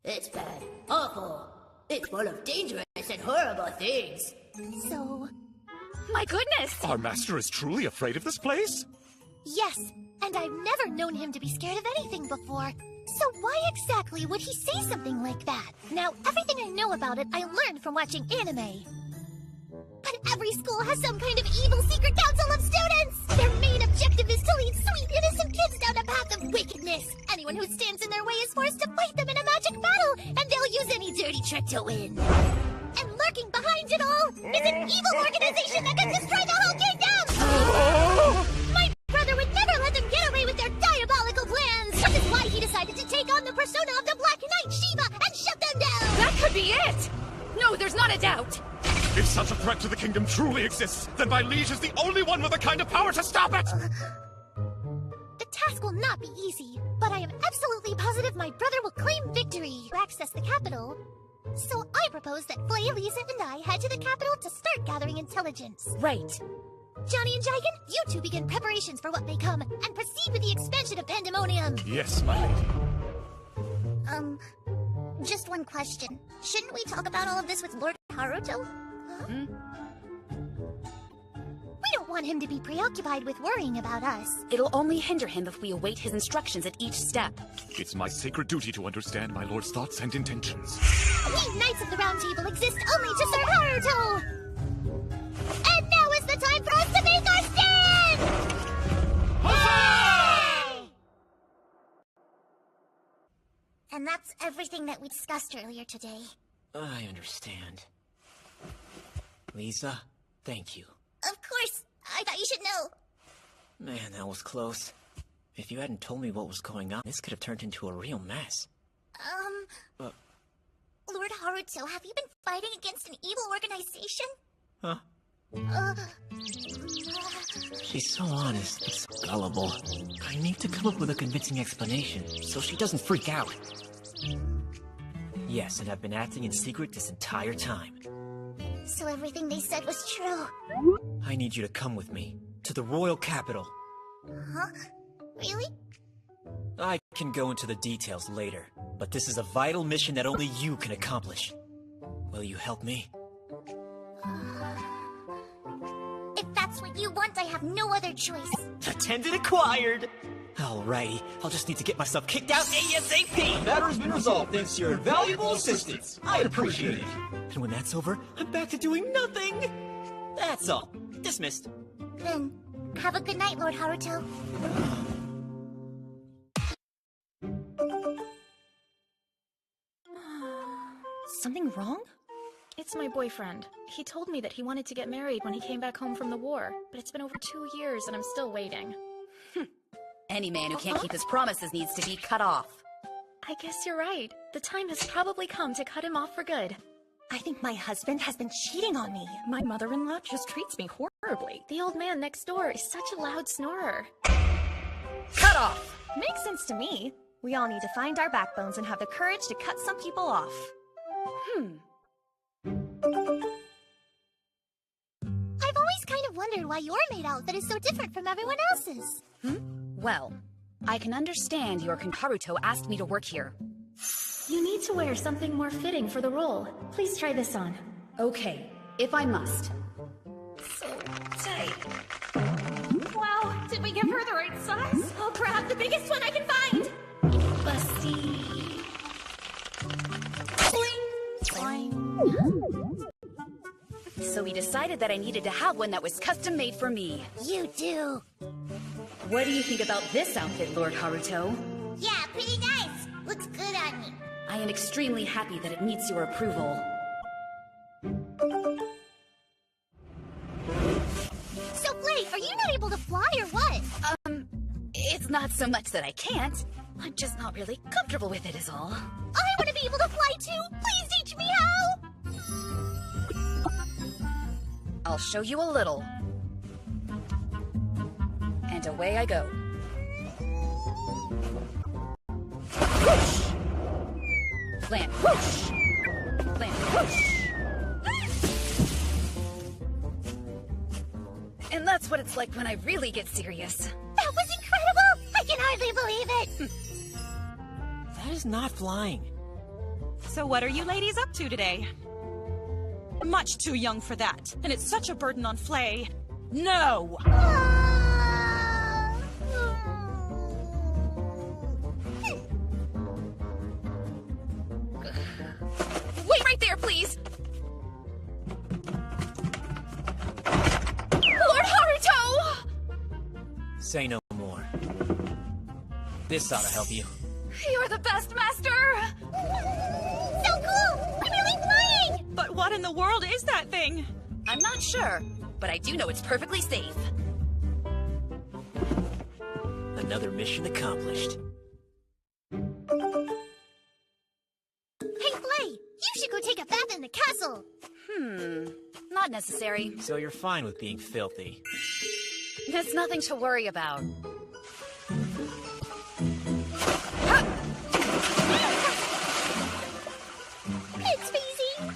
It's bad. Awful. It's full of dangerous and horrible things. So... My goodness! Our master is truly afraid of this place? Yes, and I've never known him to be scared of anything before. So why exactly would he say something like that? Now, everything I know about it, I learned from watching anime. But every school has some kind of evil secret council of students! Their main objective is to lead sweet, innocent kids down a path of wickedness. Anyone who stands in their way is forced to fight them in a magic battle, and they'll use any dirty trick to win. And lurking behind it all is an evil organization that can destroy the whole kingdom! My brother would never let them get away with their diabolical plans! This is why he decided to take on the persona of the Black Knight Shiva and shut them down! That could be it! No, there's not a doubt! If such a threat to the kingdom truly exists, then my liege is the only one with the kind of power to stop it! The task will not be easy, but I am absolutely positive my brother will claim victory to access the capital. So I propose that Flay, Lisa, and I head to the capital to start gathering intelligence. Right. Johnny and Jigen, you two begin preparations for what may come, and proceed with the expansion of Pandemonium. Yes, my lady. Just one question. Shouldn't we talk about all of this with Lord Haruto? Huh? We don't want him to be preoccupied with worrying about us. It'll only hinder him if we await his instructions at each step. It's my sacred duty to understand my lord's thoughts and intentions. We Knights of the Round Table exist only to serve Haruto! And now is the time for us to make our stand! Hooray! And that's everything that we discussed earlier today. I understand. Lisa, thank you. Of course. I thought you should know. Man, that was close. If you hadn't told me what was going on, this could have turned into a real mess. Lord Haruto, have you been fighting against an evil organization? Huh? She's so honest, but so gullible. I need to come up with a convincing explanation, so she doesn't freak out. Yes, and I've been acting in secret this entire time. So everything they said was true? I need you to come with me, to the royal capital. Huh? Really? I can go into the details later, but this is a vital mission that only you can accomplish. Will you help me? If that's what you want, I have no other choice. Attendant acquired! Alrighty, I'll just need to get myself kicked out ASAP! Matter's been resolved thanks to your invaluable assistance. I appreciate it. And when that's over, I'm back to doing nothing! That's all. Dismissed. Then, have a good night, Lord Haruto. Something wrong? It's my boyfriend. He told me that he wanted to get married when he came back home from the war, but it's been over 2 years and I'm still waiting. Any man who can't keep his promises needs to be cut off. I guess you're right. The time has probably come to cut him off for good. I think my husband has been cheating on me. My mother-in-law just treats me horribly. horribly. The old man next door is such a loud snorer. Cut off! Makes sense to me. We all need to find our backbones and have the courage to cut some people off. I've always kind of wondered why your maid outfit is so different from everyone else's. Well, I can understand your Haruto asked me to work here. You need to wear something more fitting for the role. Please try this on. Okay, if I must. So tight. Wow, did we give her the right size? I'll grab the biggest one I can find. Busty. So we decided that I needed to have one that was custom made for me. You do. What do you think about this outfit, Lord Haruto? Yeah, pretty nice. Looks good on me. I am extremely happy that it meets your approval. So, Flay, are you not able to fly or what? It's not so much that I can't. I'm just not really comfortable with it is all. I want to be able to fly too. Please teach me how. I'll show you a little. And away I go. Whoosh! Land, whoosh! Land, whoosh! And that's what it's like when I really get serious. That was incredible! I can hardly believe it! That is not flying. So what are you ladies up to today? Much too young for that, and it's such a burden on Flay. No! Wait right there, please! Lord Haruto! Say no more. This ought to help you. You're the best, Master! So cool! I'm really flying! But what in the world is that thing? I'm not sure, but I do know it's perfectly safe. Another mission accomplished. Hey, Flay! You should go take a bath in the castle! Not necessary. So you're fine with being filthy. There's nothing to worry about. It's Maisie!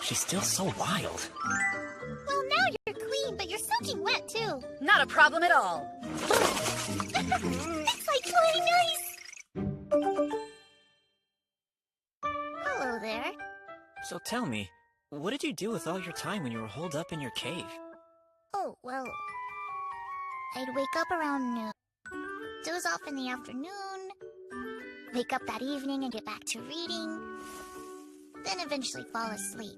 She's still so wild. Well, now you're clean, but you're soaking wet, too. Not a problem at all. It's like playing nice! Hello there. So tell me, what did you do with all your time when you were holed up in your cave? Oh, well... I'd wake up around noon, doze off in the afternoon, wake up that evening and get back to reading, then eventually fall asleep.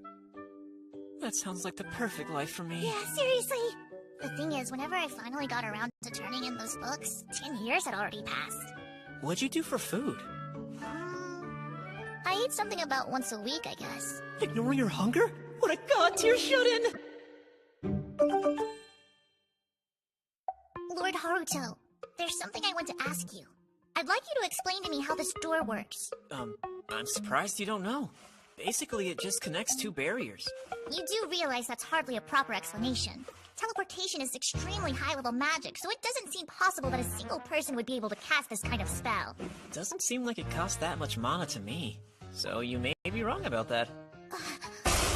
That sounds like the perfect life for me. Yeah, seriously! The thing is, whenever I finally got around to turning in those books, 10 years had already passed. What'd you do for food? I eat something about once a week, I guess. Ignoring your hunger? What a god-tier shut-in! Lord Haruto, there's something I want to ask you. I'd like you to explain to me how this door works. I'm surprised you don't know. Basically, it just connects two barriers. You do realize that's hardly a proper explanation. Teleportation is extremely high-level magic, so it doesn't seem possible that a single person would be able to cast this kind of spell. Doesn't seem like it costs that much mana to me. So you may be wrong about that.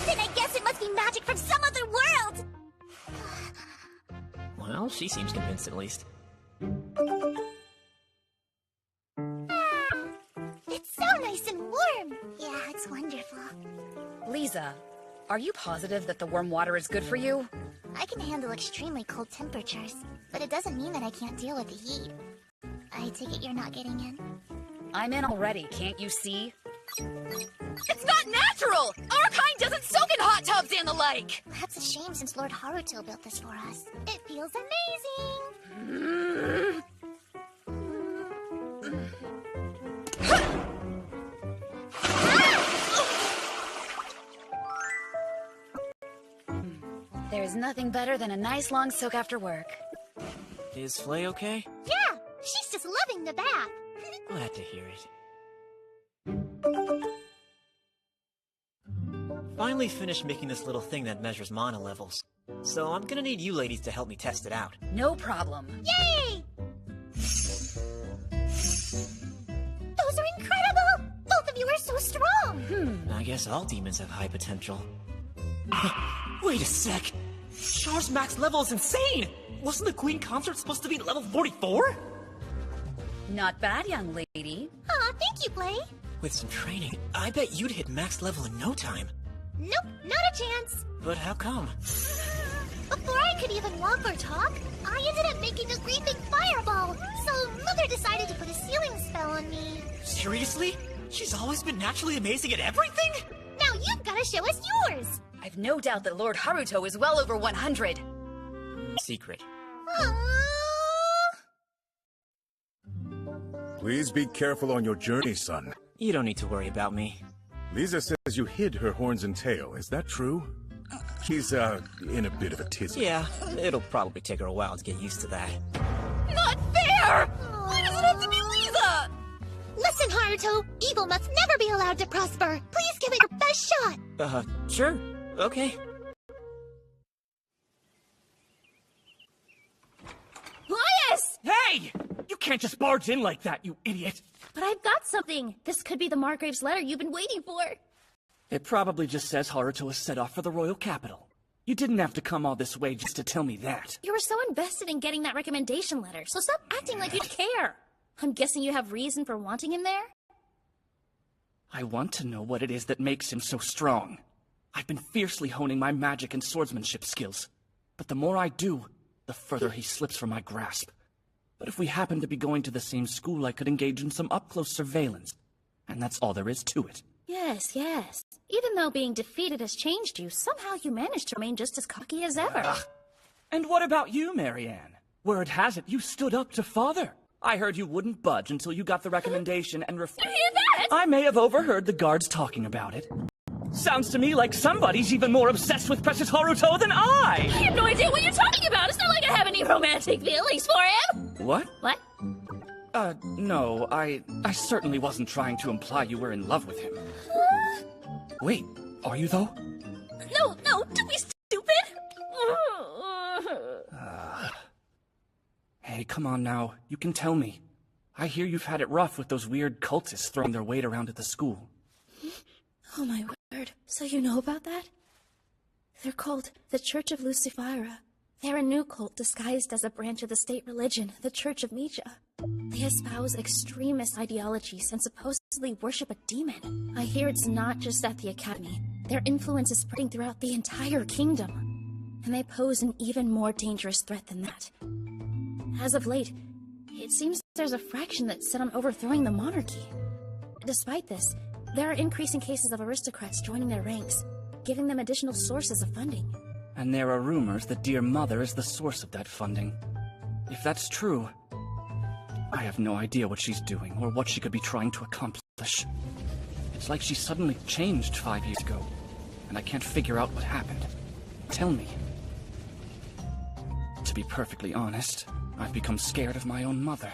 Then I guess it must be magic from some other world! Well, she seems convinced at least. It's so nice and warm! Yeah, it's wonderful. Lisa, are you positive that the warm water is good for you? I can handle extremely cold temperatures, but it doesn't mean that I can't deal with the heat. I take it you're not getting in? I'm in already, can't you see? It's not natural! Our kind doesn't soak in hot tubs and the like! That's a shame since Lord Haruto built this for us. It feels amazing! There's nothing better than a nice long soak after work. Is Flay okay? Yeah! She's just loving the bath! Glad to hear it. Finally finished making this little thing that measures mana levels. So I'm gonna need you ladies to help me test it out. No problem. Yay! Those are incredible! Both of you are so strong! I guess all demons have high potential. Wait a sec! Char's max level is insane! Wasn't the Queen Consort supposed to be level 44? Not bad, young lady. Aw, thank you, Blay. With some training, I bet you'd hit max level in no time. Nope, not a chance. But how come? Before I could even walk or talk, I ended up making a great big fireball. So Mother decided to put a sealing spell on me. Seriously? She's always been naturally amazing at everything? Now you've got to show us yours. I've no doubt that Lord Haruto is well over 100. Secret. Please be careful on your journey, son. You don't need to worry about me. Lisa says you hid her horns and tail. Is that true? She's, in a bit of a tizzy. Yeah, it'll probably take her a while to get used to that. Not fair! Why does it have to be Lisa? Listen, Haruto, evil must never be allowed to prosper. Please give it your best shot. Sure. Okay. Elias! Hey! You can't just barge in like that, you idiot! But I've got something. This could be the Margrave's letter you've been waiting for. It probably just says Haruto is set off for the royal capital. You didn't have to come all this way just to tell me that. You were so invested in getting that recommendation letter, so stop acting like you'd care. I'm guessing you have reason for wanting him there? I want to know what it is that makes him so strong. I've been fiercely honing my magic and swordsmanship skills, but the more I do, the further he slips from my grasp. But if we happen to be going to the same school, I could engage in some up-close surveillance, and that's all there is to it. Yes, yes. Even though being defeated has changed you, somehow you managed to remain just as cocky as ever. And what about you, Marianne? Word has it you stood up to Father. I heard you wouldn't budge until you got the recommendation and Did you hear that? I may have overheard the guards talking about it. Sounds to me like somebody's even more obsessed with precious Haruto than I! I have no idea what you're talking about. It's not like I have any romantic feelings for him. What? What? No, I certainly wasn't trying to imply you were in love with him. Wait, are you though? No, don't be stupid. Hey, come on now. You can tell me. I hear you've had it rough with those weird cultists throwing their weight around at the school. Oh my word. So you know about that? They're called the Church of Lucifera. They're a new cult disguised as a branch of the state religion, the Church of Misha. They espouse extremist ideologies and supposedly worship a demon. I hear it's not just at the academy. Their influence is spreading throughout the entire kingdom. And they pose an even more dangerous threat than that. As of late, it seems there's a fraction that's set on overthrowing the monarchy. Despite this, there are increasing cases of aristocrats joining their ranks, giving them additional sources of funding. And there are rumors that Dear Mother is the source of that funding. If that's true, I have no idea what she's doing or what she could be trying to accomplish. It's like she suddenly changed 5 years ago, and I can't figure out what happened. Tell me. To be perfectly honest, I've become scared of my own mother.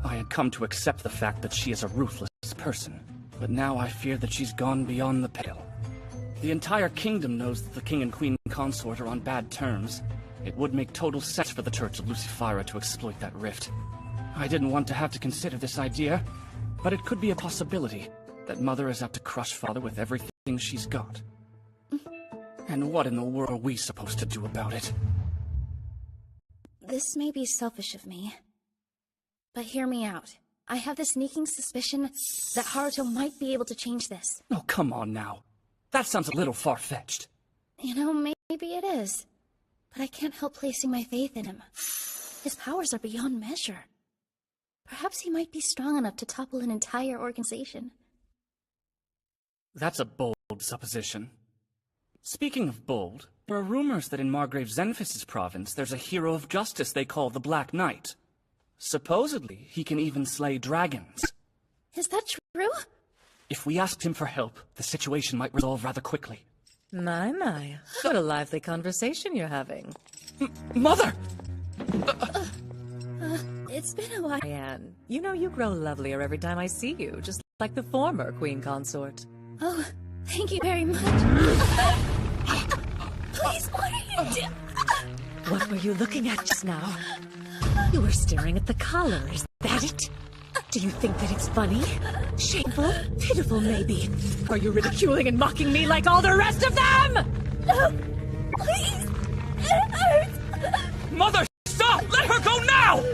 I had come to accept the fact that she is a ruthless person, but now I fear that she's gone beyond the pale. The entire kingdom knows that the king and queen consort are on bad terms. It would make total sense for the Church of Lucifera to exploit that rift. I didn't want to have to consider this idea, but it could be a possibility that Mother is out to crush Father with everything she's got. And what in the world are we supposed to do about it? This may be selfish of me, but hear me out. I have the sneaking suspicion that Haruto might be able to change this. Oh, come on now. That sounds a little far-fetched. You know, maybe it is. But I can't help placing my faith in him. His powers are beyond measure. Perhaps he might be strong enough to topple an entire organization. That's a bold supposition. Speaking of bold, there are rumors that in Margrave Zenfis' province there's a hero of justice they call the Black Knight. Supposedly, he can even slay dragons. Is that true? If we asked him for help, the situation might resolve rather quickly. My. What a lively conversation you're having. Mother! It's been a while. Anne, you know you grow lovelier every time I see you, just like the former queen consort. Oh, thank you very much. Please, what are you What were you looking at just now? You were staring at the collar, is that it? Do you think that it's funny? Shameful? Pitiful, maybe? Are you ridiculing and mocking me like all the rest of them? Please! It hurts! Mother, stop! Let her go now!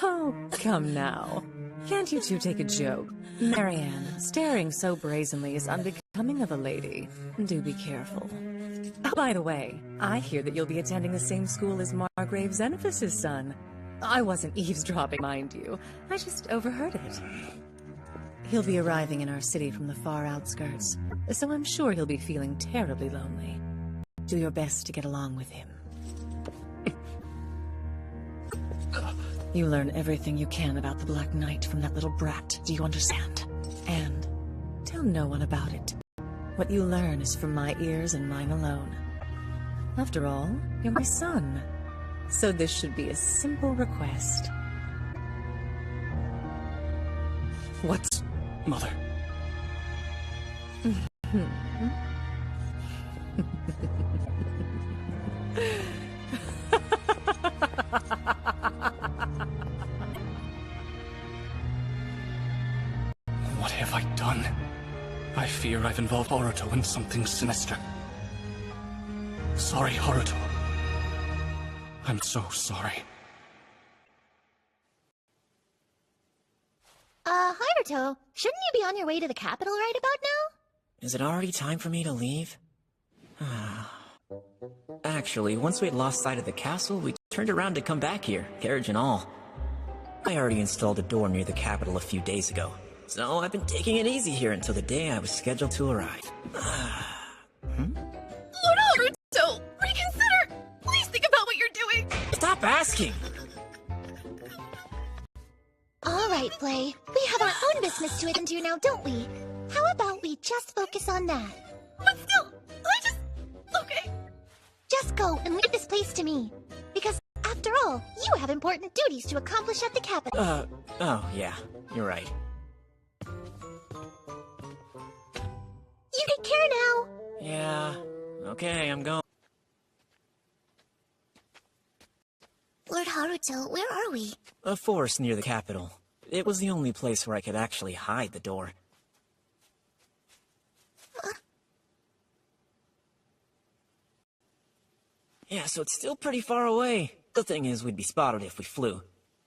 Oh, come now. Can't you two take a joke? Marianne, staring so brazenly is unbecoming of a lady. Do be careful. Oh, by the way, I hear that you'll be attending the same school as Margrave Xenophus' son. I wasn't eavesdropping, mind you. I just overheard it. He'll be arriving in our city from the far outskirts, so I'm sure he'll be feeling terribly lonely. Do your best to get along with him. You learn everything you can about the Black Knight from that little brat, do you understand? And tell no one about it. What you learn is from my ears and mine alone. After all, you're my son. So this should be a simple request. What's... Mother? What have I done? I fear I've involved Haruto in something sinister. Sorry, Haruto. I'm so sorry. Haruto, shouldn't you be on your way to the capital right about now? Is it already time for me to leave? Actually, once we had lost sight of the castle, we turned around to come back here, carriage and all. I already installed a door near the capital a few days ago, so I've been taking it easy here until the day I was scheduled to arrive. Lord Haruto, reconsider! Please think about what you're doing! Stop asking! Alright, Flay. We have our own business to attend to now, don't we? How about we just focus on that? But still, okay. Just go and leave this place to me. Because, after all, you have important duties to accomplish at the capital. Oh, yeah. You're right. You take care now. Yeah. Okay, I'm going. Lord Haruto, where are we? A forest near the capital. It was the only place where I could actually hide the door. Yeah, so it's still pretty far away. The thing is, we'd be spotted if we flew.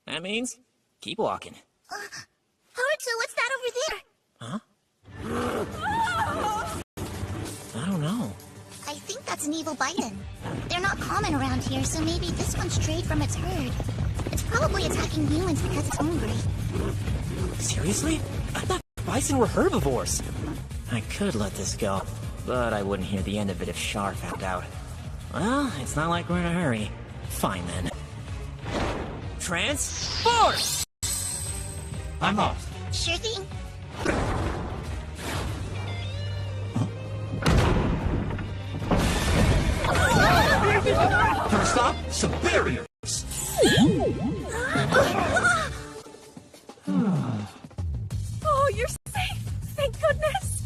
That means, keep walking. Haruto, what's that over there? Huh? I don't know. I think that's an evil bison. They're not common around here, so maybe this one strayed from its herd. It's probably attacking humans because it's hungry. Seriously? I thought bison were herbivores. I could let this go, but I wouldn't hear the end of it if Char found out. Well, it's not like we're in a hurry. Fine then. Transforce! I'm off. Sure thing. First up, some barriers. Oh, you're safe! Thank goodness!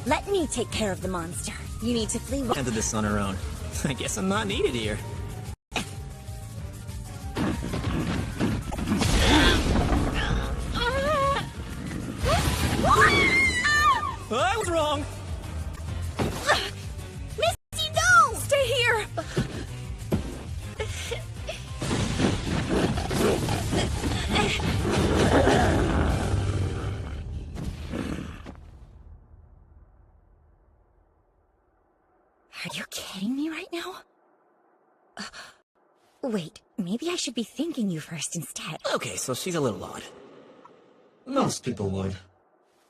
Let me take care of the monster. You need to flee. Handled this on her own. I guess I'm not needed here. I was wrong! Misty, no! Stay here! Are you kidding me right now? Wait, maybe I should be thanking you first instead. Okay, so she's a little odd. Most people would.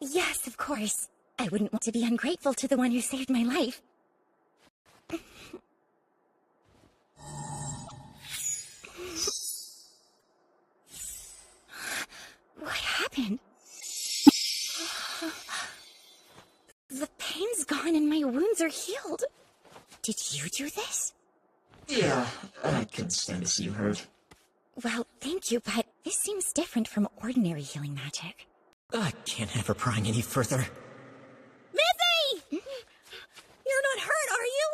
Yes, of course. I wouldn't want to be ungrateful to the one who saved my life. What happened? The pain's gone and my wounds are healed. Did you do this? Yeah, I couldn't stand to see you hurt. Well, thank you, but this seems different from ordinary healing magic. I can't have her prying any further. Missy! You're not hurt, are you?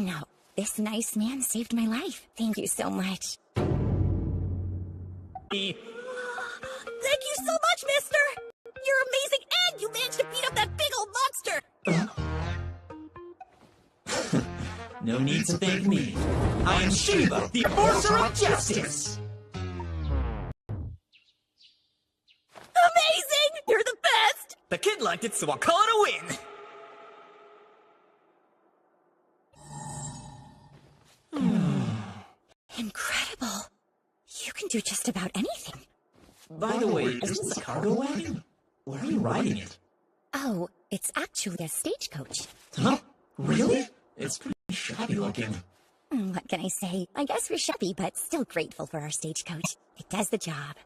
No, this nice man saved my life. Thank you so much. Thank you so much, mister! You're amazing, and you managed to beat up that big old monster! No need to thank me. I am Shiva, the Enforcer of Justice! Amazing! You're the best! The kid liked it, so I'll call it a win! Incredible. You can do just about anything. By the way, is this a cargo wagon? Where are you riding it? Oh, it's actually a stagecoach. Huh? Really? It's pretty shabby looking. What can I say? I guess we're shabby, but still grateful for our stagecoach. It does the job.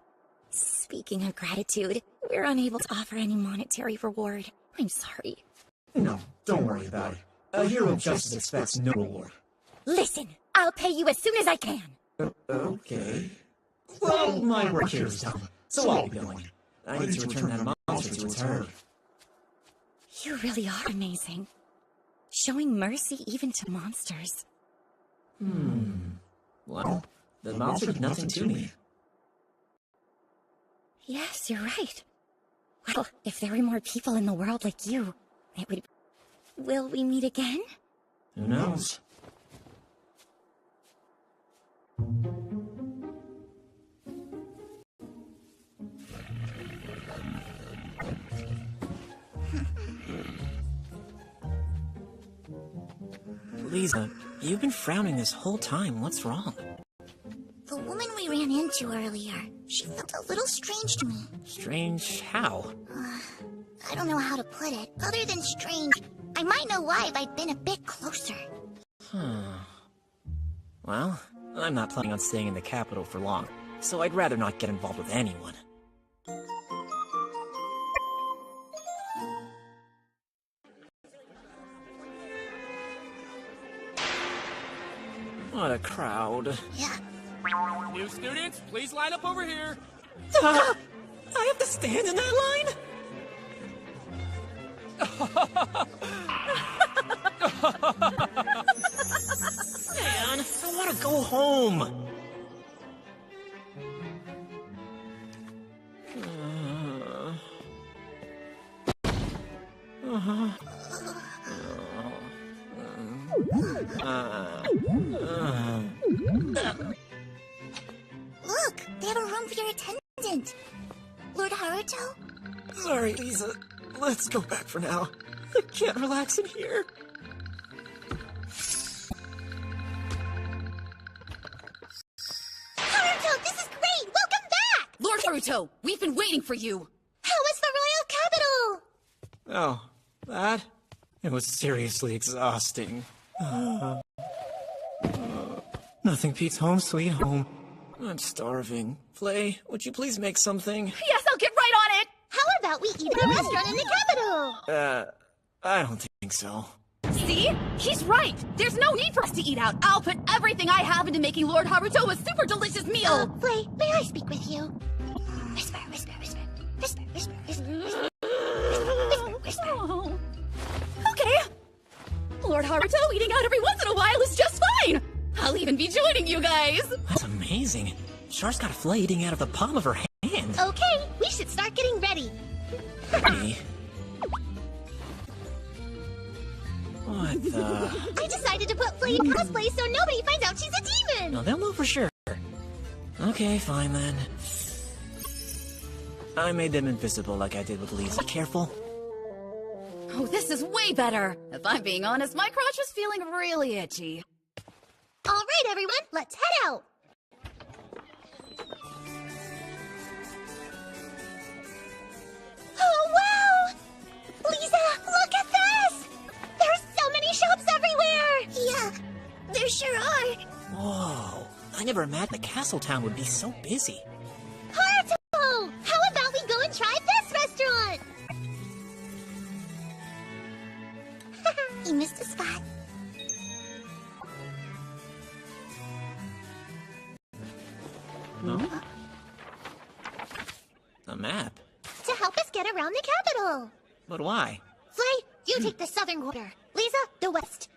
Speaking of gratitude, we're unable to offer any monetary reward. I'm sorry. No, don't worry about it. A hero of justice expects no reward. Listen, I'll pay you as soon as I can. Okay. Well, my work here is done, so I'll be going. I need to return that monster to its herd. You really are amazing. Showing mercy even to monsters. Well, the monster did nothing to me. Yes, you're right. Well, if there were more people in the world like you, it would... Will we meet again? Who knows? Lisa, you've been frowning this whole time. What's wrong? The woman we ran into earlier, she felt a little strange to me. Strange how? I don't know how to put it. Other than strange, I might know why if I'd been a bit closer. Well, I'm not planning on staying in the capital for long, so I'd rather not get involved with anyone. What a crowd. Yeah. New students, please line up over here. I have to stand in that line? Man, I want to go home. Look, they have a room for your attendant. Lord Haruto? Sorry, Lisa. Let's go back for now. I can't relax in here. Haruto, this is great! Welcome back! Lord Haruto, we've been waiting for you! How was the royal capital? Oh, that? It was seriously exhausting. Nothing beats home sweet home. I'm starving. Flay, would you please make something? Yes, I'll get right on it! How about we eat at a restaurant in the capital? I don't think so. See? He's right! There's no need for us to eat out! I'll put everything I have into making Lord Haruto a super delicious meal! Flay, may I speak with you? Whisper, whisper, whisper. Whisper, whisper, whisper, whisper. Whisper, whisper, whisper. Okay. Lord Haruto eating out every once in a while is just fine! I'll even be joining you guys! That's amazing. Char's got Flay eating out of the palm of her hand. Okay, we should start getting ready. Me? What the... I decided to put Flay in cosplay so nobody finds out she's a demon! No, they'll know for sure. Okay, fine then. I made them invisible like I did with Lisa. Careful. Oh, this is way better! If I'm being honest, my crotch was feeling really itchy. Alright, everyone, let's head out! Oh, wow! Lisa, look at this! There's so many shops everywhere! Yeah, there sure are. Whoa. I never imagined the castle town would be so busy. Haruto! How about we go and try this restaurant? You missed a spot. No? A map? To help us get around the capital. But why? Flay, you take the southern quarter. Lisa, the west.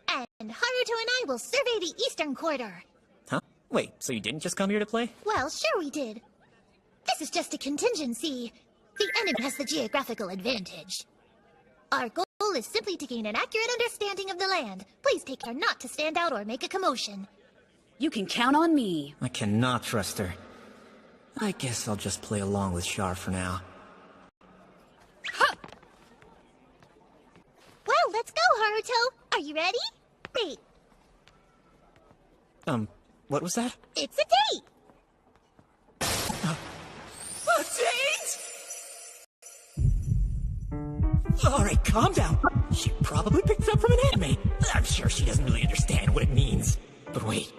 And Haruto and I will survey the eastern quarter. Huh? Wait, so you didn't just come here to play? Well, sure we did. This is just a contingency. The enemy has the geographical advantage. Our goal is simply to gain an accurate understanding of the land. Please take care not to stand out or make a commotion. You can count on me. I cannot trust her. I guess I'll just play along with Char for now. Well, let's go, Haruto. Are you ready? Wait, What was that? it's a date! A date?! Alright, calm down. She probably picked it up from an anime. I'm sure she doesn't really understand what it means. But wait,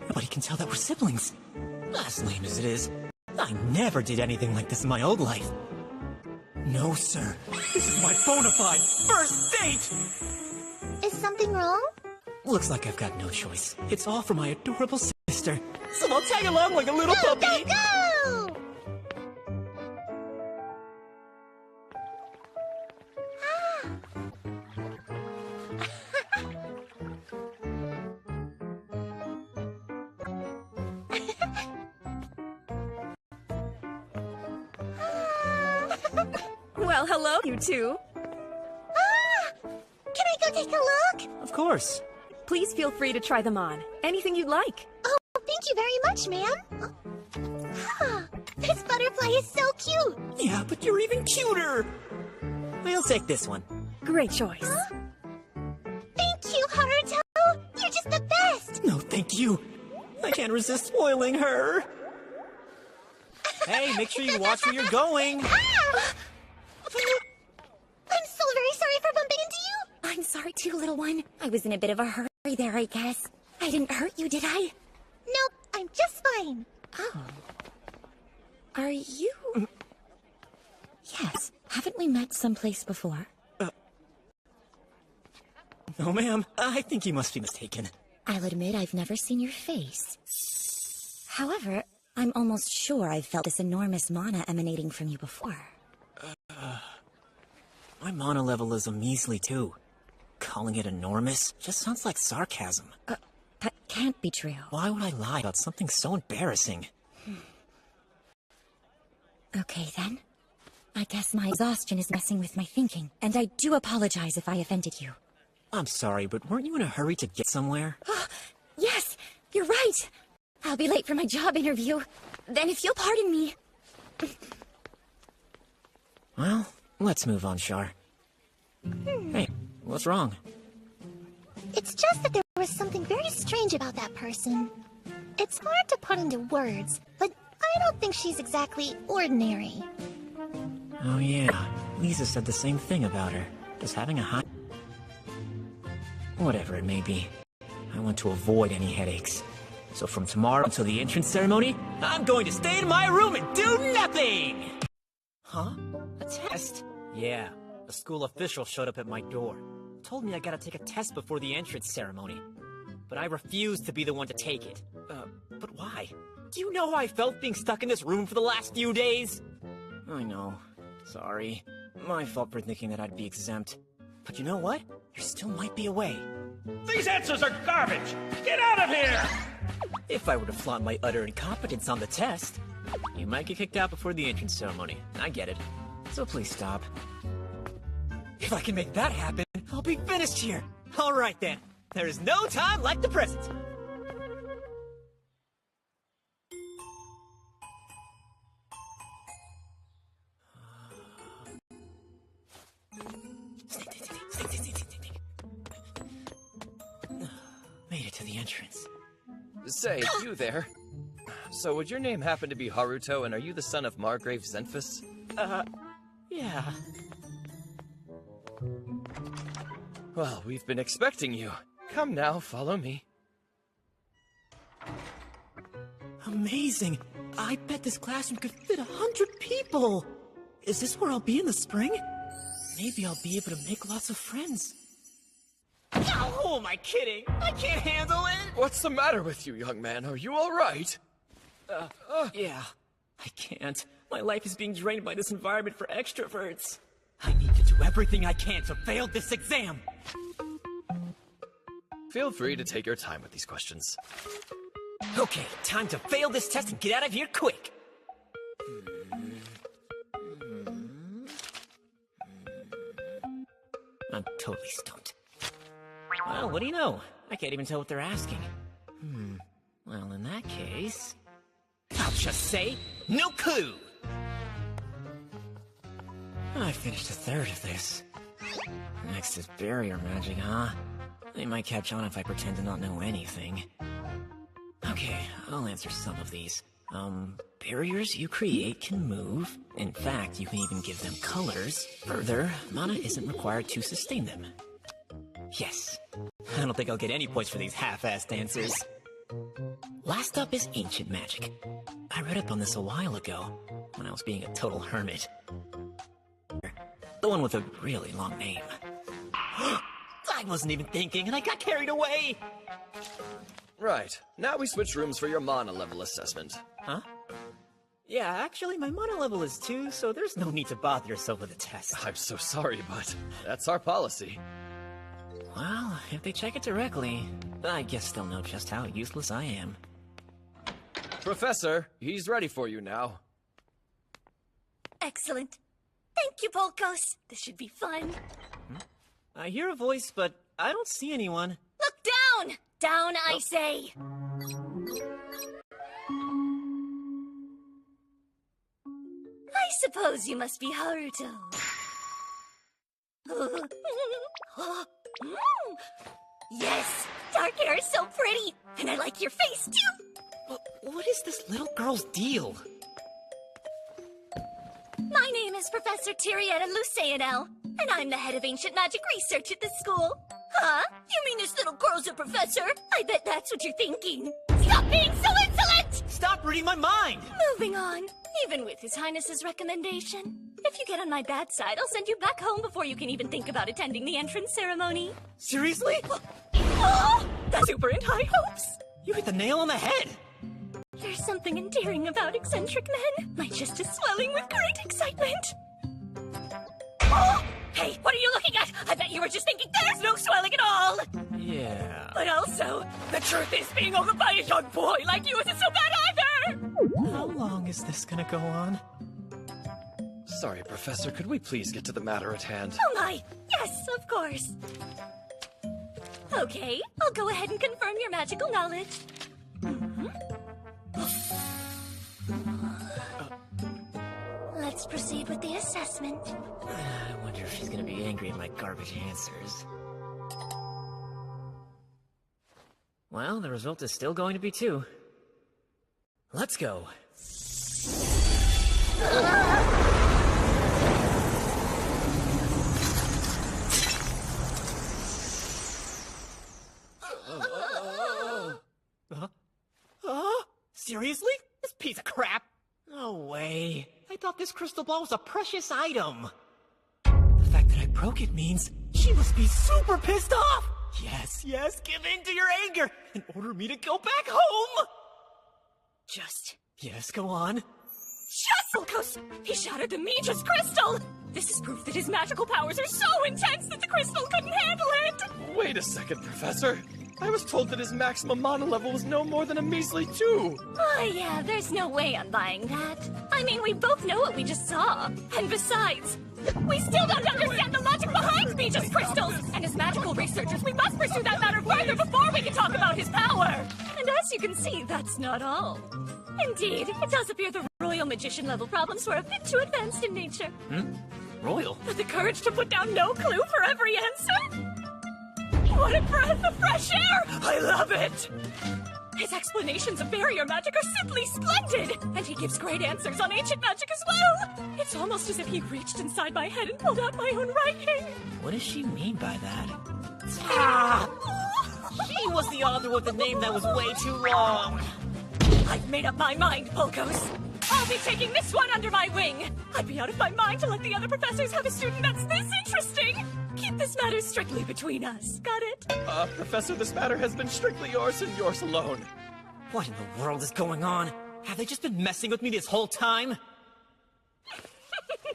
nobody can tell that we're siblings. As lame as it is, I never did anything like this in my old life. No, sir. This is my bona fide first date! Is something wrong? Looks like I've got no choice. It's all for my adorable sister. So I'll tag along like a little puppy. Go! Well, hello, you two. Can I go take a look? Of course. Please feel free to try them on. Anything you'd like. Oh, thank you very much, ma'am. This butterfly is so cute. Yeah, but you're even cuter. We'll take this one. Great choice. Thank you, Haruto. You're just the best. No, thank you. I can't resist spoiling her. Hey, make sure you watch where you're going. I'm so very sorry for bumping into you. I'm sorry too, little one. I was in a bit of a hurry there, I guess. I didn't hurt you, did I? Nope, I'm just fine. Oh. Are you... Yes. Haven't we met someplace before? No, ma'am. I think you must be mistaken. I'll admit I've never seen your face. However, I'm almost sure I've felt this enormous mana emanating from you before. My mana level is a measly, too. Calling it enormous just sounds like sarcasm. That can't be true. Why would I lie about something so embarrassing? Okay, then. I guess my exhaustion is messing with my thinking, and I do apologize if I offended you. I'm sorry, but weren't you in a hurry to get somewhere? Yes, you're right. I'll be late for my job interview. Then if you'll pardon me... Well, let's move on, Char. Hey, what's wrong? It's just that there was something very strange about that person. It's hard to put into words, but I don't think she's exactly ordinary. Oh yeah, Lisa said the same thing about her. Just having a high... Whatever it may be, I want to avoid any headaches. So from tomorrow until the entrance ceremony, I'm going to stay in my room and do nothing! Huh? A test? Yeah, a school official showed up at my door. Told me I gotta take a test before the entrance ceremony. But I refused to be the one to take it. But why? Do you know how I felt being stuck in this room for the last few days? I know. Sorry. My fault for thinking that I'd be exempt. But you know what? There still might be a way. These answers are garbage! Get out of here! If I were to flaunt my utter incompetence on the test, you might get kicked out before the entrance ceremony. I get it. So please stop. If I can make that happen, I'll be finished here. All right then. There is no time like the present. Made it to the entrance. Say, you there. So would your name happen to be Haruto, and are you the son of Margrave Zenfis? Yeah. Well, we've been expecting you. Come now, follow me. Amazing! I bet this classroom could fit 100 people! Is this where I'll be in the spring? Maybe I'll be able to make lots of friends. Oh, who am I kidding? I can't handle it! What's the matter with you, young man? Are you alright? Yeah. I can't. My life is being drained by this environment for extroverts. I need to do everything I can to fail this exam! Feel free to take your time with these questions. Okay, time to fail this test and get out of here quick! I'm totally stumped. Well, what do you know? I can't even tell what they're asking. Well, in that case... I'll just say, no clue! I finished a third of this. Next is barrier magic, huh? They might catch on if I pretend to not know anything. Okay, I'll answer some of these. Barriers you create can move. In fact, you can even give them colors. Further, mana isn't required to sustain them. Yes. I don't think I'll get any points for these half-assed answers. Last up is ancient magic. I read up on this a while ago, when I was being a total hermit. The one with a really long name. I wasn't even thinking, and I got carried away! Right. Now we switch rooms for your mana level assessment. Huh? Yeah, actually, my mana level is 2, so there's no need to bother yourself with a test. I'm so sorry, but that's our policy. Well, if they check it directly, I guess they'll know just how useless I am. Professor, he's ready for you now. Excellent. Thank you, Polkos. This should be fun. I hear a voice, but I don't see anyone. Look down! Down, I say! I suppose you must be Haruto. Yes! Dark hair is so pretty! And I like your face, too! What is this little girl's deal? My name is Professor Tyrietta Lucianel, and I'm the head of ancient magic research at the school. Huh? You mean this little girl's a professor? I bet that's what you're thinking. Stop being so insolent! Stop reading my mind! Moving on. Even with His Highness's recommendation. If you get on my bad side, I'll send you back home before you can even think about attending the entrance ceremony. Seriously? Oh! That's super in high hopes! You hit the nail on the head! There's something endearing about eccentric men. My chest is swelling with great excitement. Oh! Hey, what are you looking at? I bet you were just thinking there's no swelling at all! Yeah... But also, the truth is being owned by a young boy like you isn't so bad either! How long is this gonna go on? Sorry, Professor, could we please get to the matter at hand? Oh my! Yes, of course! Okay, I'll go ahead and confirm your magical knowledge. Let's proceed with the assessment. I wonder if she's gonna be angry at my garbage answers. Well, the result is still going to be 2. Let's go. Seriously? This piece of crap? No way. I thought this crystal ball was a precious item. The fact that I broke it means she must be super pissed off. Yes, give in to your anger and order me to go back home. Yes, go on. Polkos! He shattered the Mage's crystal! This is proof that his magical powers are so intense that the crystal couldn't handle it! Wait a second, Professor. I was told that his maximum mana level was no more than a measly 2. Oh yeah, there's no way I'm buying that. I mean, we both know what we just saw. And besides, we still don't understand the logic behind Mage's crystals! And as magical researchers, we must pursue that matter further before we can talk about his power! And as you can see, that's not all. Indeed, it does appear the Royal Magician level problems were a bit too advanced in nature. Royal? But the courage to put down no clue for every answer? What a breath of fresh air! I love it! His explanations of barrier magic are simply splendid! And he gives great answers on ancient magic as well! It's almost as if he reached inside my head and pulled out my own writing! What does she mean by that? Ah! She was the author with a name that was way too long! I've made up my mind, Polkos! I'll be taking this one under my wing! I'd be out of my mind to let the other professors have a student that's this interesting! Keep this matter strictly between us, got it? Professor, this matter has been strictly yours and yours alone. What in the world is going on? Have they just been messing with me this whole time?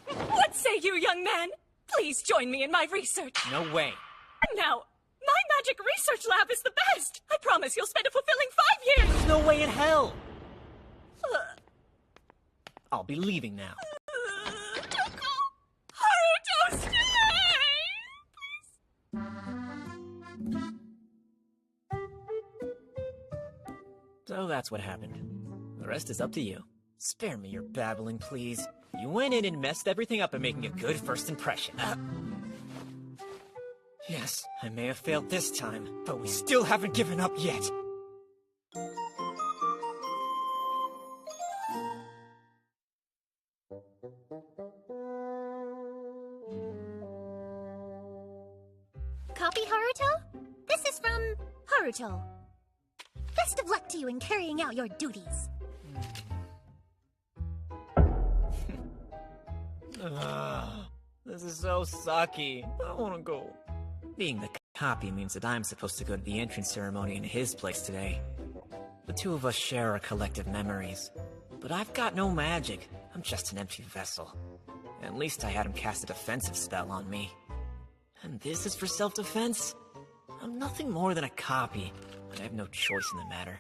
What say you, young man? Please join me in my research. No way. Now, my magic research lab is the best. I promise you'll spend a fulfilling 5 years. No way in hell. I'll be leaving now. Haruto, stay! So that's what happened. The rest is up to you. Spare me your babbling, please. You went in and messed everything up by making a good first impression. Yes, I may have failed this time, but we still haven't given up yet. Copy, Haruto? This is from Haruto. Best of luck to you in carrying out your duties. This is so sucky. I want to go. Being the copy means that I'm supposed to go to the entrance ceremony in his place today. The two of us share our collective memories. But I've got no magic. I'm just an empty vessel. At least I had him cast a defensive spell on me. And this is for self-defense? I'm nothing more than a copy, but I have no choice in the matter.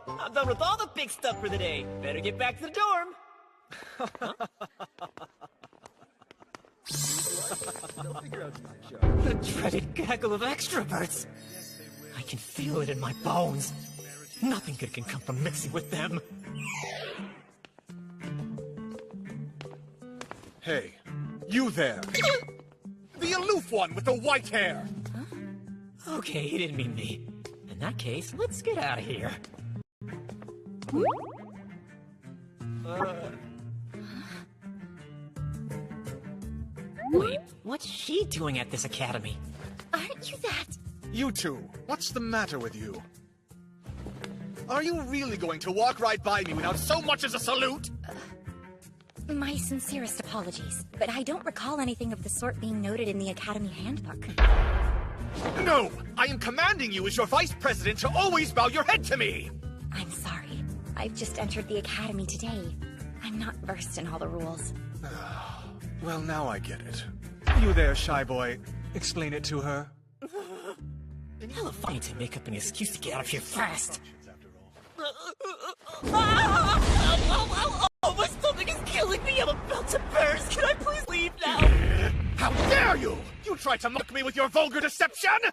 I'm done with all the big stuff for the day. Better get back to the dorm. The dreaded gaggle of extroverts. I can feel it in my bones. Nothing good can come from mixing with them. Hey, you there! The aloof one with the white hair! Okay, he didn't mean me. In that case, let's get out of here. Wait, what's she doing at this academy? Aren't you that? You two, what's the matter with you? Are you really going to walk right by me without so much as a salute? My sincerest apologies, but I don't recall anything of the sort being noted in the Academy handbook. No! I am commanding you as your vice president to always bow your head to me! I'm sorry. I've just entered the Academy today. I'm not versed in all the rules. Well, now I get it. You there, shy boy. Explain it to her. Hella funny to make up an excuse to get out of here fast. Oh, my stomach is killing me. I'm about to burst. Can I please leave now? How dare you! You tried to mock me with your vulgar deception!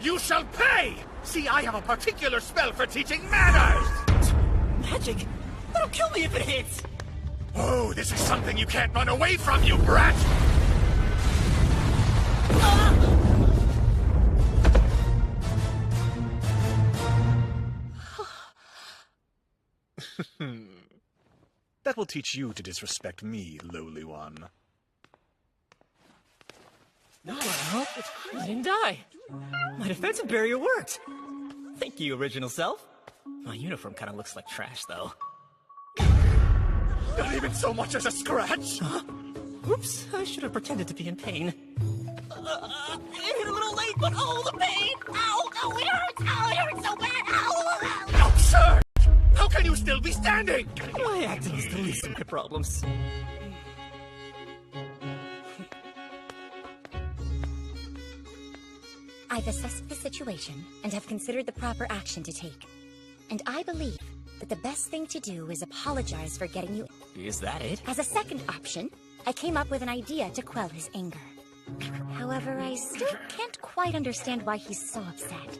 You shall pay! See, I have a particular spell for teaching manners! Magic? That'll kill me if it hits! Oh, this is something you can't run away from, you brat! That will teach you to disrespect me, lowly one. No, I didn't die. My defensive barrier worked. Thank you, original self. My uniform kind of looks like trash, though. Not even so much as a scratch? Oops, I should have pretended to be in pain. It hit a little late, but oh, the pain! Ow! Oh, it hurts! Oh, it hurts so bad! Ow! Absurd! How can you still be standing? My acting is the least of my problems. I've assessed the situation and have considered the proper action to take. And I believe that the best thing to do is apologize for getting you... Is that it? As a second option, I came up with an idea to quell his anger. However, I still can't quite understand why he's so upset.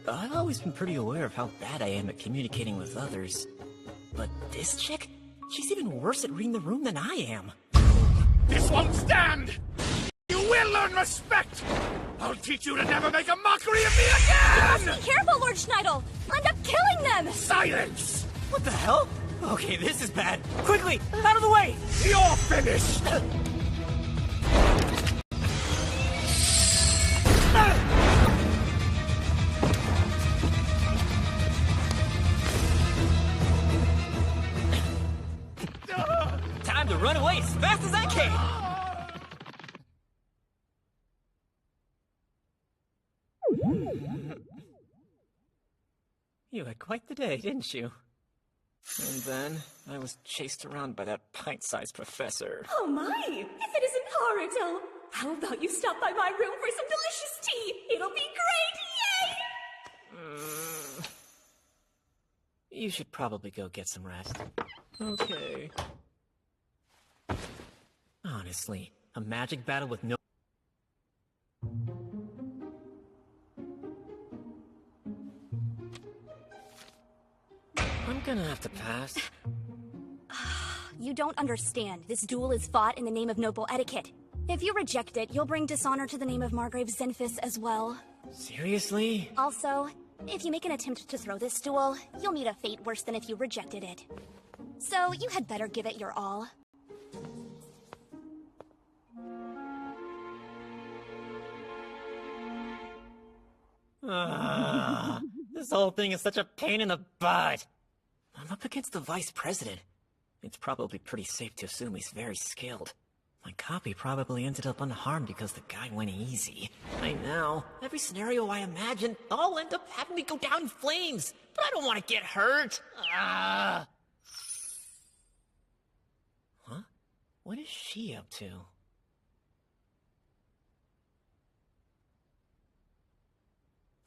I've always been pretty aware of how bad I am at communicating with others. But this chick? She's even worse at reading the room than I am. This won't stand! You will learn respect! I'll teach you to never make a mockery of me again! Be careful, Lord Schneidel! I'll end up killing them! Silence! What the hell? Okay, this is bad. Quickly, out of the way! You're finished! Time to run away! fast as I can! You had quite the day, didn't you? And then, I was chased around by that pint-sized professor. Oh my! If it isn't Haruto! How about you stop by my room for some delicious tea? It'll be great! Yay! You should probably go get some rest. Okay. Honestly, a magic battle with no... I'm gonna have to pass. You don't understand. This duel is fought in the name of noble etiquette. If you reject it, you'll bring dishonor to the name of Margrave Zenfis as well. Seriously? Also, if you make an attempt to throw this duel, you'll meet a fate worse than if you rejected it. So, you had better give it your all. This whole thing is such a pain in the butt. I'm up against the vice president. It's probably pretty safe to assume he's very skilled. My copy probably ended up unharmed because the guy went easy. I know. Every scenario I imagine, I'll end up having me go down in flames. But I don't want to get hurt. Huh? What is she up to?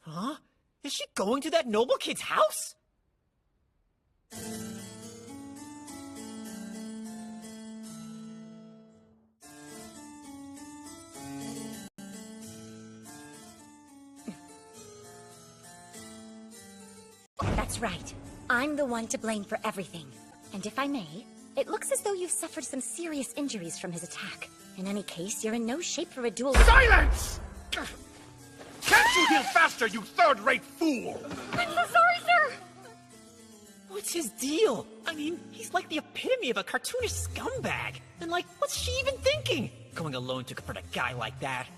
Huh? Is she going to that noble kid's house? That's right. I'm the one to blame for everything. And if I may, it looks as though you've suffered some serious injuries from his attack. In any case, you're in no shape for a duel. Silence! Can't you heal faster, you third-rate fool? I'm so sorry, sir! What's his deal? I mean, he's like the epitome of a cartoonish scumbag. And like, what's she even thinking? Going alone to confront a guy like that.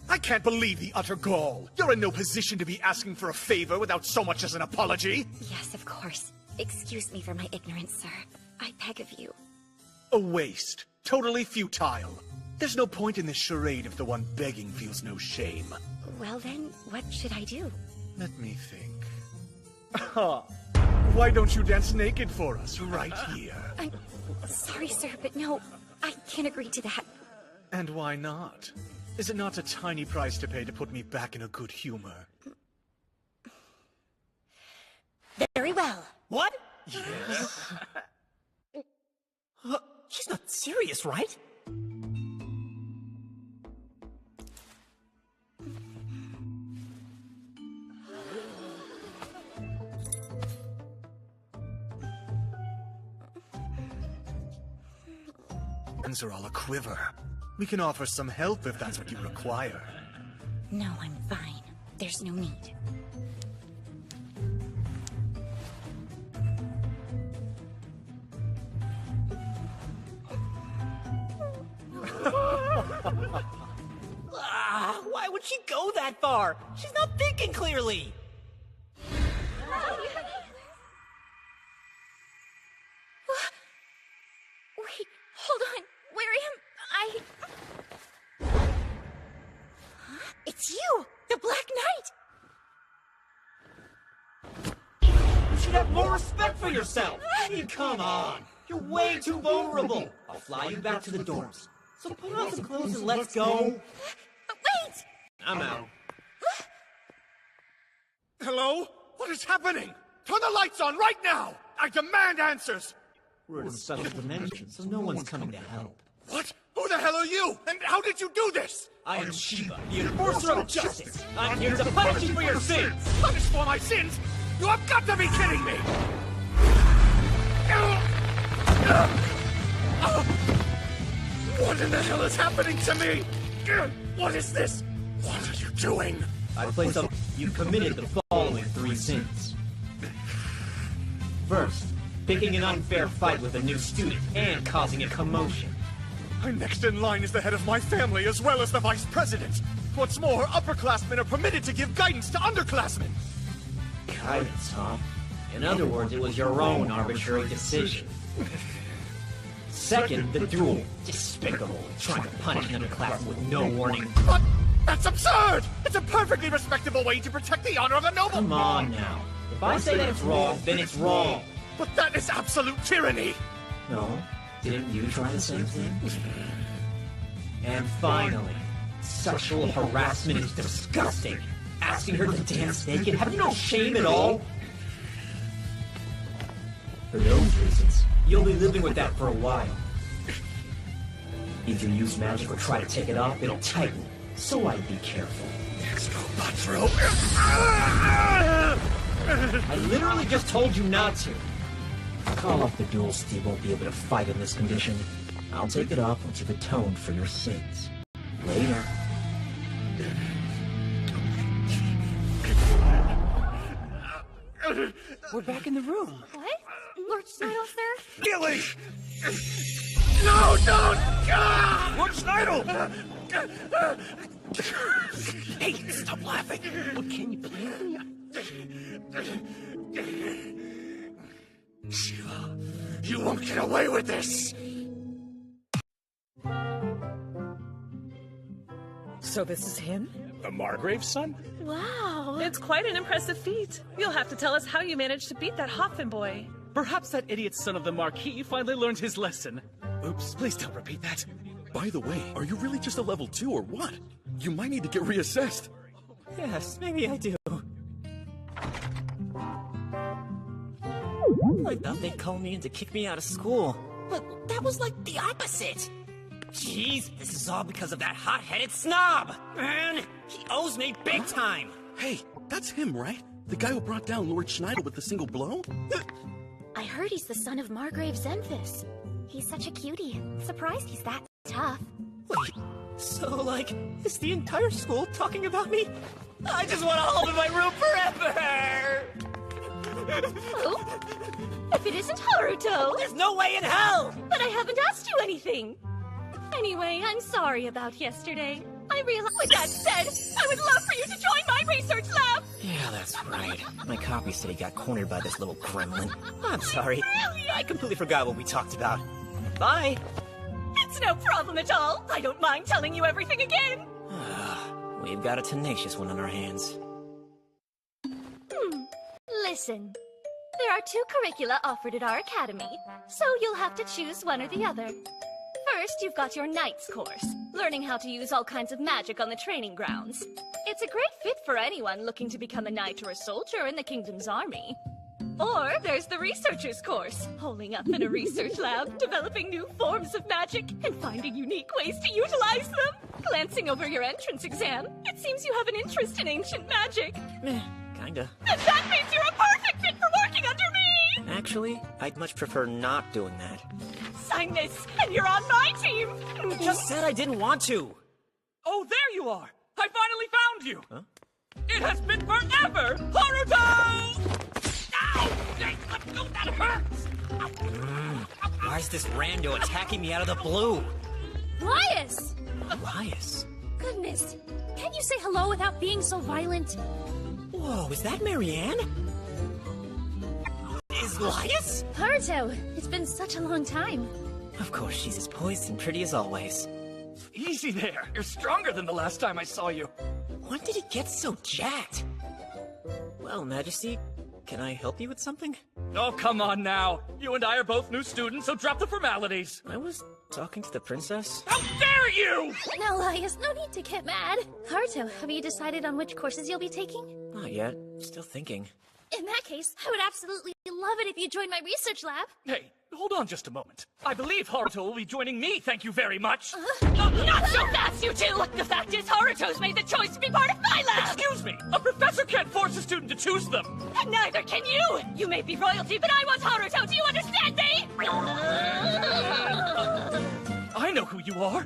I can't believe the utter gall. You're in no position to be asking for a favor without so much as an apology. Yes, of course. Excuse me for my ignorance, sir. I beg of you. A waste. Totally futile. There's no point in this charade if the one begging feels no shame. Well then, what should I do? Let me think. Why don't you dance naked for us right here? I'm sorry, sir, but no, I can't agree to that. And why not? Is it not a tiny price to pay to put me back in a good humor? Very well. What? Yes. She's not serious, right? Hands are all a quiver. We can offer some help if that's what you require. No, I'm fine. There's no need. Why would she go that far? She's not thinking clearly. Wait, hold on. Where am I? It's you! The Black Knight! You should have more respect for yourself. I mean, come on. You're way too vulnerable. I'll fly you back to the dorms. So put on some clothes and let's go. Wait! I'm out. Hello? What is happening? Turn the lights on right now! I demand answers! We're in several dimensions, so no one's coming to help. What? Who the hell are you? And how did you do this? I am Shiva, the enforcer of justice. I'm here to punish you for your sins. Punish for my sins? You have got to be kidding me! What in the hell is happening to me? What is this? What are you doing? I place up. You committed the following 3 sins. First, picking an unfair fight with a new student and causing a commotion. I'm next in line as the head of my family as well as the vice president. What's more, upperclassmen are permitted to give guidance to underclassmen. Guidance, huh? In other words, it was your own arbitrary decision. Second, the duel. Despicable. Trying to punish another class with no warning. What? That's absurd! It's a perfectly respectable way to protect the honor of a noble... Come on now. If I say that it's wrong, then it's wrong. But that is absolute tyranny! No? Didn't you try the same thing? And finally, sexual harassment is disgusting. Asking her to dance naked? Have you no shame at all? For those reasons, you'll be living with that for a while. If you use magic or try to take it off, it'll tighten. So I'd be careful. I literally just told you not to. Call off the duel, Steve won't be able to fight in this condition. I'll take it off once you've atoned for your sins. Later. We're back in the room. What? Lord Snidle's there? Gilly! No, don't! Lord Snidle! Hey, stop laughing! What can you believe? Shiva, you won't get away with this! So this is him? The Margrave's son? Wow, it's quite an impressive feat. You'll have to tell us how you managed to beat that Hoffman boy. Perhaps that idiot son of the Marquis finally learned his lesson. Oops, please don't repeat that. By the way, are you really just a level 2 or what? You might need to get reassessed. Yes, maybe I do. I thought they'd call me in to kick me out of school. But that was like the opposite. Jeez, this is all because of that hot-headed snob! Man, he owes me big time! Hey, that's him, right? The guy who brought down Lord Schneidel with a single blow? I heard he's the son of Margrave Zenfis. He's such a cutie. Surprised he's that tough. Wait, so, like, is the entire school talking about me? I just want to hold in my room forever! Oh? If it isn't Haruto! There's no way in hell! But I haven't asked you anything! Anyway, I'm sorry about yesterday. I realize, with that said, I would love for you to join my research lab! Yeah, that's right. My copy said he got cornered by this little gremlin. I'm sorry. Really? I completely forgot what we talked about. Bye! It's no problem at all. I don't mind telling you everything again. We've got a tenacious one on our hands. Listen. There are 2 curricula offered at our academy, so you'll have to choose one or the other. First, you've got your Knights course, learning how to use all kinds of magic on the training grounds. It's a great fit for anyone looking to become a knight or a soldier in the kingdom's army. Or there's the Researcher's course, holing up in a research lab, developing new forms of magic, and finding unique ways to utilize them. Glancing over your entrance exam, it seems you have an interest in ancient magic. Kinda. And that means you're a perfect fit for working under me! Actually, I'd much prefer not doing that. Sign this, and you're on my team! I just said I didn't want to! Oh, there you are! I finally found you! Huh? It has been forever! Haruto! Ow! Hey, let go, that hurts! Why is this rando attacking me out of the blue? Elias! Elias? Goodness, can't you say hello without being so violent? Whoa, is that Marianne? Is Elias? Haruto, it's been such a long time. Of course, she's as poised and pretty as always. Easy there. You're stronger than the last time I saw you. When did he get so jacked? Well, Majesty, can I help you with something? Oh, come on now. You and I are both new students, so drop the formalities. I was talking to the princess. How dare you! Now, Elias, no need to get mad. Haruto, have you decided on which courses you'll be taking? Not yet. Still thinking. In that case, I would absolutely love it if you joined my research lab. Hey, hold on just a moment. I believe Haruto will be joining me, thank you very much. Not so fast, you two! The fact is, Haruto's made the choice to be part of my lab! Excuse me! A professor can't force a student to choose them! And neither can you! You may be royalty, but I want Haruto, do you understand me? I know who you are.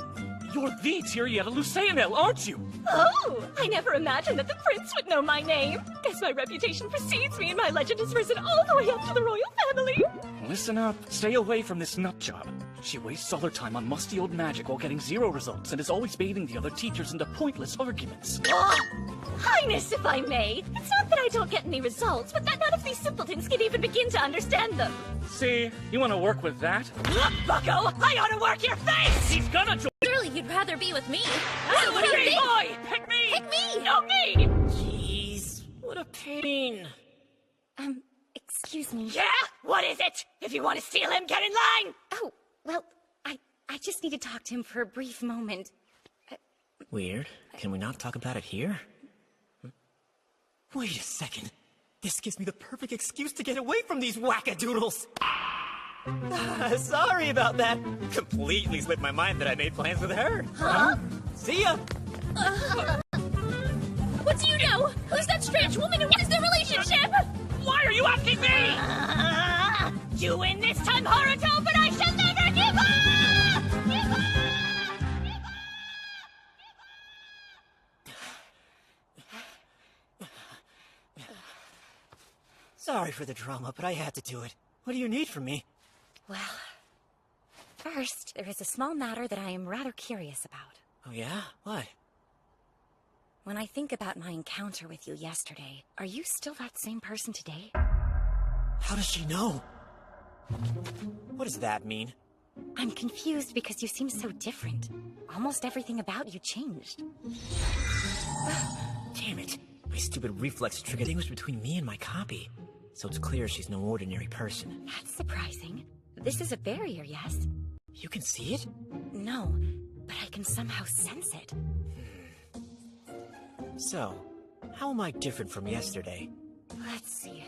You're the Tyrietta Lucianel, aren't you? Oh, I never imagined that the prince would know my name. Guess my reputation precedes me and my legend has risen all the way up to the royal family. Listen up. Stay away from this nut job. She wastes all her time on musty old magic while getting 0 results and is always baiting the other teachers into pointless arguments. Highness, if I may. It's not that I don't get any results, but that none of these simpletons can even begin to understand them. See, you want to work with that? Look, bucko, I ought to work your face! He's gonna join. Surely you'd rather be with me. Hey, What do you think? boy! Pick me! Pick me! No, me! Jeez, what a pain. Excuse me. Yeah? What is it? If you want to steal him, get in line! Oh, well, I just need to talk to him for a brief moment. Weird. Can we not talk about it here? Wait a second. This gives me the perfect excuse to get away from these wackadoodles. Sorry about that. Completely slipped my mind that I made plans with her. Huh? See ya. What do you know? Who's that strange woman and what is their relationship? Why are you asking me? You win this time, Haruto, but I shall never give up! Give up! Sorry for the drama, but I had to do it. What do you need from me? Well, first, there is a small matter that I am rather curious about. Oh yeah? What? When I think about my encounter with you yesterday, are you still that same person today? How does she know? What does that mean? I'm confused because you seem so different. Almost everything about you changed. Damn it. My stupid reflex trick distinguished between me and my copy. So it's clear she's no ordinary person. That's surprising. This is a barrier, yes? You can see it? No, but I can somehow sense it. So, how am I different from yesterday? Let's see.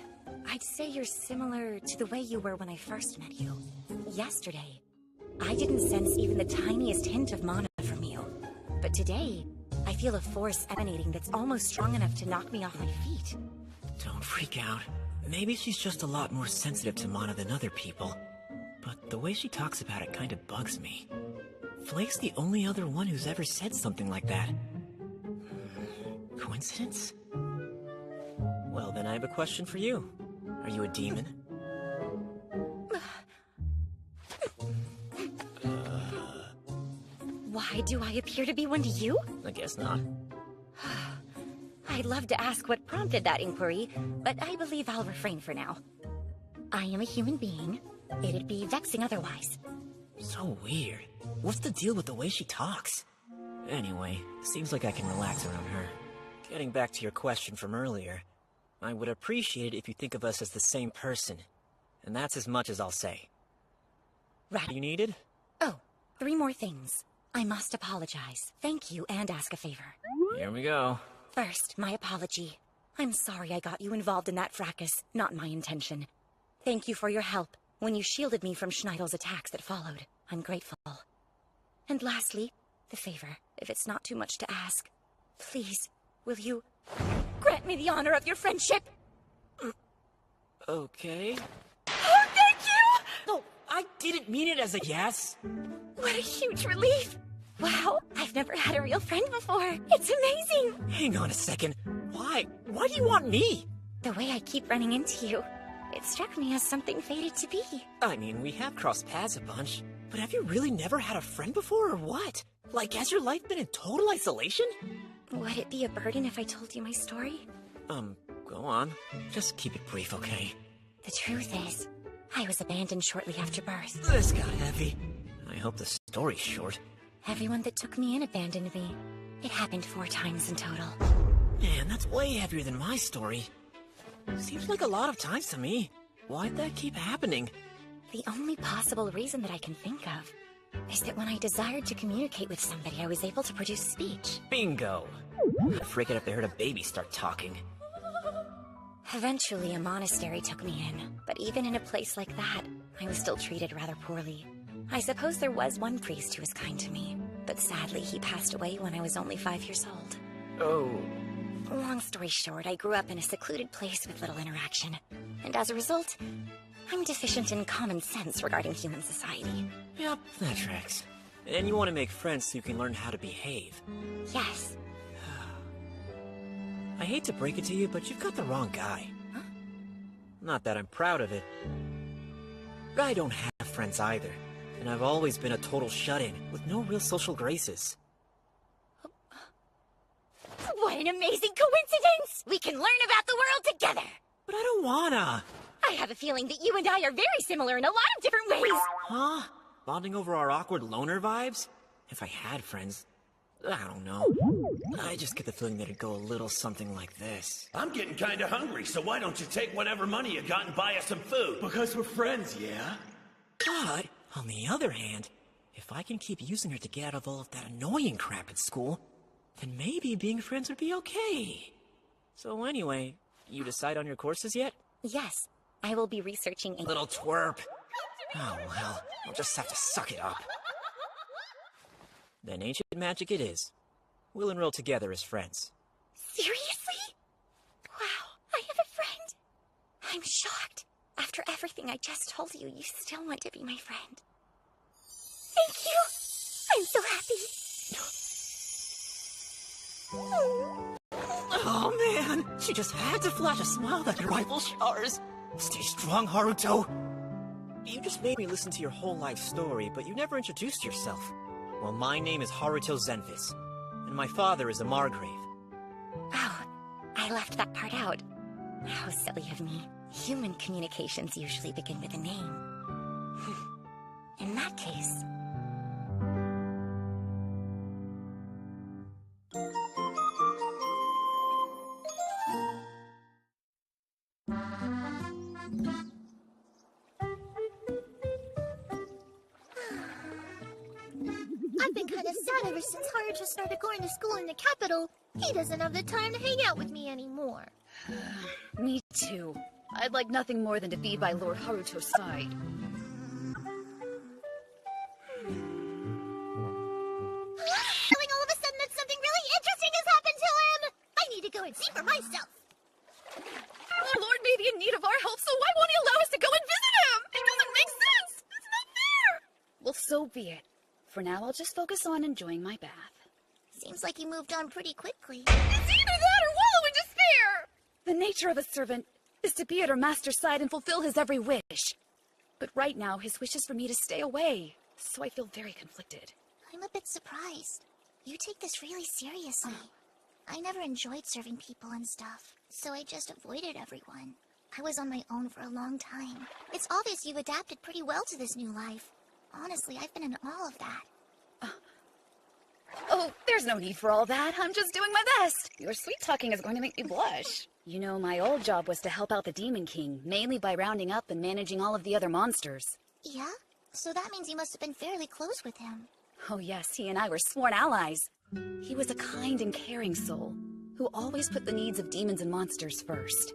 I'd say you're similar to the way you were when I first met you. Yesterday, I didn't sense even the tiniest hint of mana from you. But today, I feel a force emanating that's almost strong enough to knock me off my feet. Don't freak out. Maybe she's just a lot more sensitive to mana than other people. But the way she talks about it kind of bugs me. Flake's the only other one who's ever said something like that. Coincidence? Well, then I have a question for you. Are you a demon? Why do I appear to be one to you? I guess not. I'd love to ask what prompted that inquiry, but I believe I'll refrain for now. I am a human being. It'd be vexing otherwise. So weird. What's the deal with the way she talks? Anyway, seems like I can relax around her. Getting back to your question from earlier, I would appreciate it if you think of us as the same person. And that's as much as I'll say. Right. You needed? Oh, 3 more things. I must apologize, thank you, and ask a favor. Here we go. First, my apology. I'm sorry I got you involved in that fracas, not my intention. Thank you for your help when you shielded me from Schneidel's attacks that followed. I'm grateful. And lastly, the favor, if it's not too much to ask. Please, will you grant me the honor of your friendship? Okay. Oh, thank you! No, I didn't mean it as a yes. What a huge relief! Wow, I've never had a real friend before. It's amazing! Hang on a second. Why? Why do you want me? The way I keep running into you, it struck me as something fated to be. I mean, we have crossed paths a bunch, but have you really never had a friend before, or what? Like, has your life been in total isolation? Would it be a burden if I told you my story? Go on. Just keep it brief, okay? The truth is, I was abandoned shortly after birth. This got heavy. I hope the story's short. Everyone that took me in abandoned me. It happened 4 times in total. Man, that's way heavier than my story. Seems like a lot of times to me. Why'd that keep happening? The only possible reason that I can think of is that when I desired to communicate with somebody, I was able to produce speech. Bingo! I'd freak out if they heard a baby start talking. Eventually, a monastery took me in, but even in a place like that, I was still treated rather poorly. I suppose there was one priest who was kind to me, but sadly he passed away when I was only 5 years old. Oh. Long story short, I grew up in a secluded place with little interaction, and as a result, I'm deficient in common sense regarding human society. Yep, that tracks. And you want to make friends so you can learn how to behave. Yes. I hate to break it to you, but you've got the wrong guy. Huh? Not that I'm proud of it. I don't have friends either, and I've always been a total shut-in, with no real social graces. What an amazing coincidence! We can learn about the world together! But I don't wanna! I have a feeling that you and I are very similar in a lot of different ways! Huh? Bonding over our awkward loner vibes? If I had friends, I don't know. I just get the feeling that it'd go a little something like this. I'm getting kinda hungry, so why don't you take whatever money you got and buy us some food? Because we're friends, yeah? But, on the other hand, if I can keep using her to get out of all of that annoying crap at school, then maybe being friends would be okay. So anyway, you decide on your courses yet? Yes, I will be researching a— Little twerp. Oh well, I'll just have to suck it up. Then ancient magic it is. We'll enroll together as friends. Seriously? Wow, I have a friend. I'm shocked. After everything I just told you, you still want to be my friend. Thank you! I'm so happy. Oh man, she just had to flash a smile that your rival showers. Stay strong, Haruto. You just made me listen to your whole life story, but you never introduced yourself. Well, my name is Haruto Zenfis, and my father is a Margrave. Oh, I left that part out. How silly of me. Human communications usually begin with a name. In that case... I've been kind of sad ever since Haruto started going to school in the capital. He doesn't have the time to hang out with me anymore. Me too. I'd like nothing more than to be by Lord Haruto's side. Feeling all of a sudden that something really interesting has happened to him! I need to go and see for myself. Our Lord may be in need of our help, so why won't he allow us to go and visit him? It doesn't make sense! It's not fair! Well, so be it. For now, I'll just focus on enjoying my bath. Seems like he moved on pretty quickly. It's either that or wallow in despair! The nature of a servant is to be at her master's side and fulfill his every wish. But right now, his wish is for me to stay away, so I feel very conflicted. I'm a bit surprised. You take this really seriously. I never enjoyed serving people and stuff, so I just avoided everyone. I was on my own for a long time. It's obvious you've adapted pretty well to this new life. Honestly, I've been in awe of that. Oh, there's no need for all that. I'm just doing my best. Your sweet-talking is going to make me blush. You know, my old job was to help out the Demon King, mainly by rounding up and managing all of the other monsters. Yeah? So that means you must have been fairly close with him. Oh yes, he and I were sworn allies. He was a kind and caring soul, who always put the needs of demons and monsters first.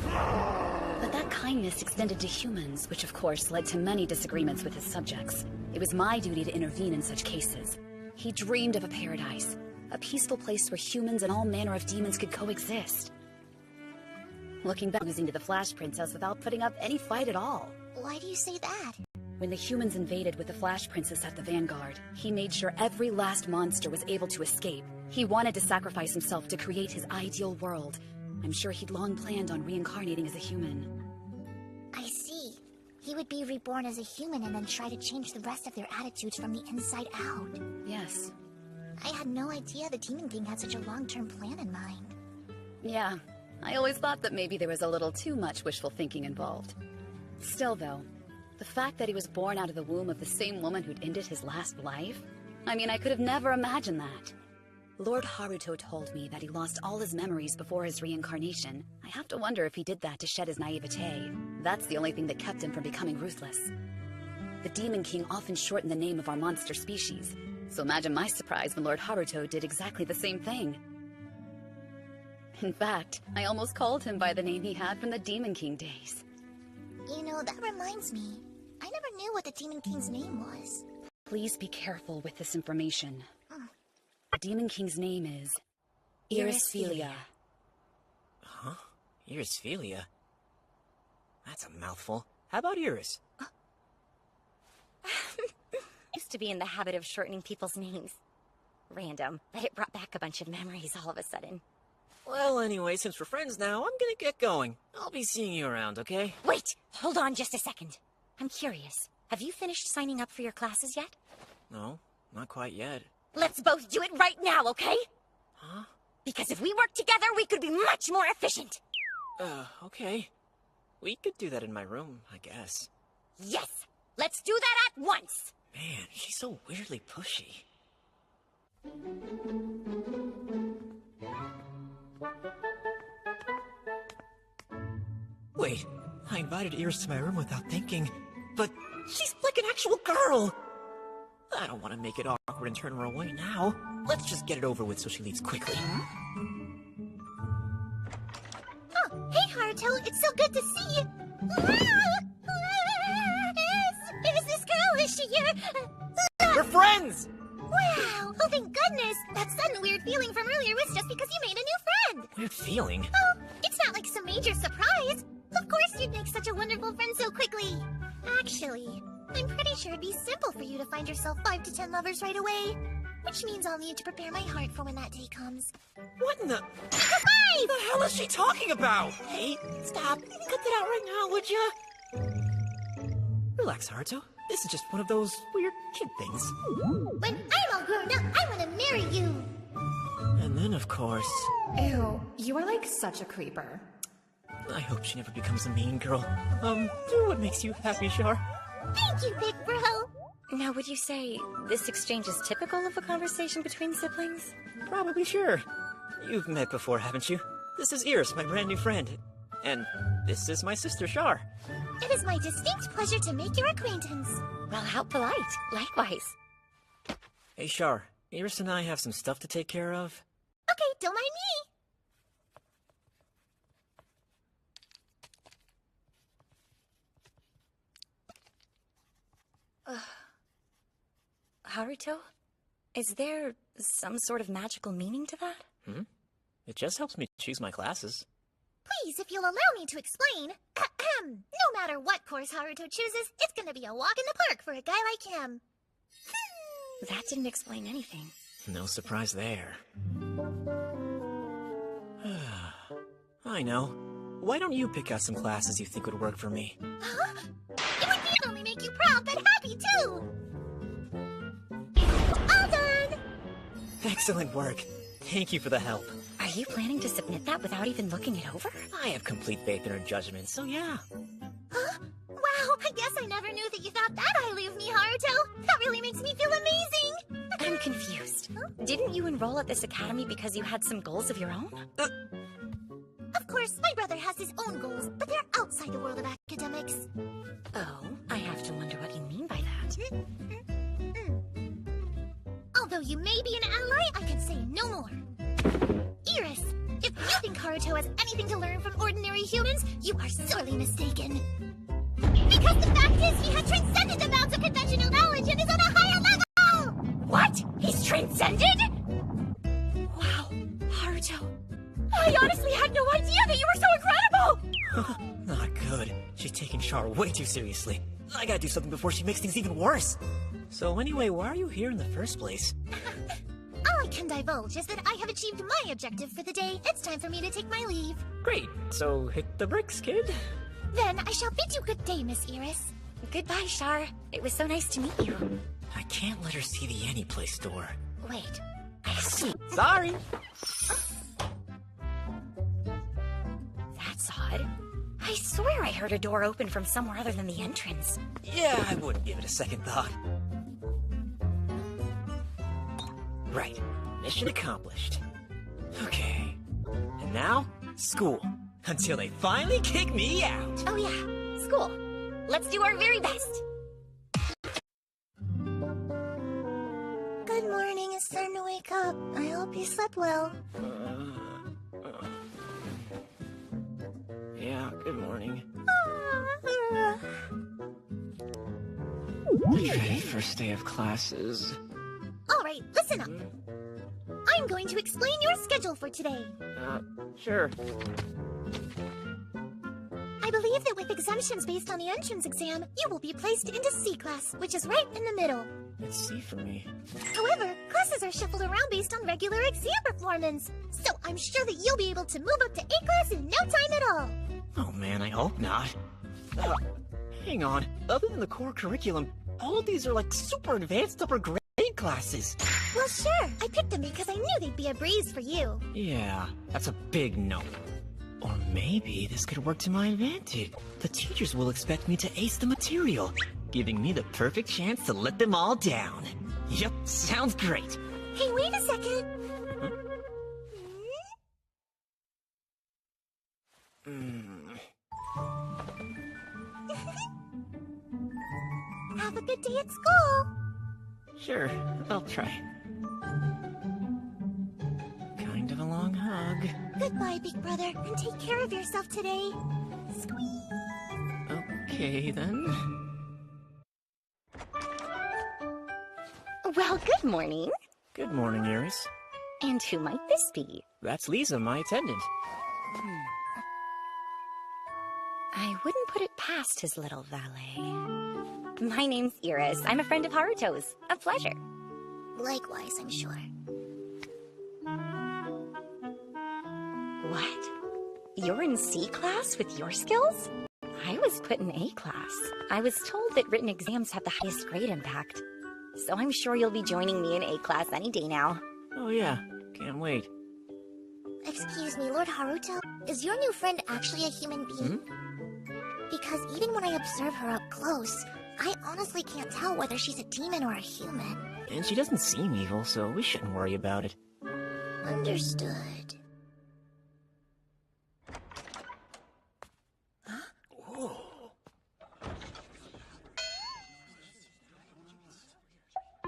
But that kindness extended to humans, which of course led to many disagreements with his subjects. It was my duty to intervene in such cases. He dreamed of a paradise, a peaceful place where humans and all manner of demons could coexist. Looking back, losing to the Flash Princess without putting up any fight at all. Why do you say that? When the humans invaded with the Flash Princess at the vanguard, he made sure every last monster was able to escape. He wanted to sacrifice himself to create his ideal world. I'm sure he'd long planned on reincarnating as a human. I see. He would be reborn as a human and then try to change the rest of their attitudes from the inside out. Yes. I had no idea the Demon King had such a long-term plan in mind. Yeah, I always thought that maybe there was a little too much wishful thinking involved. Still though, the fact that he was born out of the womb of the same woman who'd ended his last life? I mean, I could have never imagined that. Lord Haruto told me that he lost all his memories before his reincarnation. I have to wonder if he did that to shed his naivete. That's the only thing that kept him from becoming ruthless. The Demon King often shortened the name of our monster species, so imagine my surprise when Lord Haruto did exactly the same thing. In fact, I almost called him by the name he had from the Demon King days. You know, that reminds me. I never knew what the Demon King's name was. Please be careful with this information. The Demon King's name is... Iris-Philia. Huh? Iris-Philia? That's a mouthful. How about Iris? Used to be in the habit of shortening people's names. Random, but it brought back a bunch of memories all of a sudden. Well, anyway, since we're friends now, I'm gonna get going. I'll be seeing you around, okay? Wait! Hold on just a second. I'm curious. Have you finished signing up for your classes yet? No, not quite yet. Let's both do it right now, okay? Huh? Because if we work together, we could be much more efficient! Okay. We could do that in my room, I guess. Yes! Let's do that at once! Man, she's so weirdly pushy. Wait, I invited Iris to my room without thinking, but she's like an actual girl! I don't want to make it awkward and turn her away now. Let's just get it over with so she leaves quickly. Oh, hey Haruto, it's so good to see you. Is this girl, is she here? We're friends! Wow, oh thank goodness. That sudden weird feeling from earlier was just because you made a new friend. Weird feeling? Oh, it's not like some major surprise. Of course you'd make such a wonderful friend so quickly. Actually, I'm pretty sure it'd be simple for you to find yourself 5 to 10 lovers right away. Which means I'll need to prepare my heart for when that day comes. What in the... What the hell is she talking about? Hey, stop. Cut that out right now, would ya? Relax, Haruto. This is just one of those weird kid things. When I'm all grown up, I want to marry you. And then, of course... Ew, you are like such a creeper. I hope she never becomes a mean girl. Do what makes you happy, Char. Thank you, big bro. Now, would you say this exchange is typical of a conversation between siblings? Probably sure. You've met before, haven't you? This is Iris, my brand new friend. And this is my sister, Char. It is my distinct pleasure to make your acquaintance. Well, how polite. Likewise. Hey, Char. Iris and I have some stuff to take care of. Okay, don't mind me. Haruto? Is there some sort of magical meaning to that? It just helps me choose my classes. Please, if you'll allow me to explain. No matter what course Haruto chooses, it's gonna be a walk in the park for a guy like him. That didn't explain anything. No surprise there. I know. Why don't you pick out some classes you think would work for me? Huh? It would not only make you proud, but happy too! All done! Excellent work. Thank you for the help. Are you planning to submit that without even looking it over? I have complete faith in her judgment, so yeah. Huh? Wow, I guess I never knew that you thought that highly of me, Haruto. That really makes me feel amazing. I'm confused. Huh? Didn't you enroll at this academy because you had some goals of your own? Of course, my brother has his own goals, but they're outside the world of academics. Oh, I have to wonder what you mean by that. Although you may be an ally, I can say no more. Iris, if you think Haruto has anything to learn from ordinary humans, you are sorely mistaken. Because the fact is, he has transcended the bounds of conventional knowledge and is on a higher level! What? He's transcended? Wow, Haruto. I honestly had no idea that you were so incredible! Not good. She's taking Char way too seriously. I gotta do something before she makes things even worse. So anyway, why are you here in the first place? All I can divulge is that I have achieved my objective for the day. It's time for me to take my leave. Great. So hit the bricks, kid. Then I shall bid you good day, Miss Iris. Goodbye, Char. It was so nice to meet you. I can't let her see the Anyplace door. Wait, I see. Sorry. That's odd. I swear I heard a door open from somewhere other than the entrance. Yeah, I wouldn't give it a second thought. Right. Mission accomplished. Okay. And now, school. Until they finally kick me out. Oh yeah, school. Let's do our very best. Good morning, it's time to wake up. I hope you slept well. Yeah, good morning. Okay, first day of classes. Alright, listen up. I'm going to explain your schedule for today. Sure. I believe that with exemptions based on the entrance exam, you will be placed into C class, which is right in the middle. It's C for me. However, classes are shuffled around based on regular exam performance, so I'm sure that you'll be able to move up to A class in no time at all. Oh man, I hope not. Hang on. Other than the core curriculum, all of these are like super advanced upper grade classes. Well, sure. I picked them because I knew they'd be a breeze for you. Yeah, that's a big no. Or maybe this could work to my advantage. The teachers will expect me to ace the material, giving me the perfect chance to let them all down. Yep, sounds great. Hey, wait a second. Have a good day at school. Sure, I'll try. Kind of a long hug. Goodbye, big brother, and take care of yourself today. Squeeze. Okay, then. Well, good morning. Good morning, Iris. And who might this be? That's Lisa, my attendant. I wouldn't put it past his little valet. My name's Iris. I'm a friend of Haruto's. A pleasure. Likewise, I'm sure. What? You're in C class with your skills? I was put in A class. I was told that written exams have the highest grade impact. So I'm sure you'll be joining me in A class any day now. Oh yeah, can't wait. Excuse me, Lord Haruto. Is your new friend actually a human being? Because even when I observe her up close, I honestly can't tell whether she's a demon or a human. And she doesn't seem evil, so we shouldn't worry about it. Understood.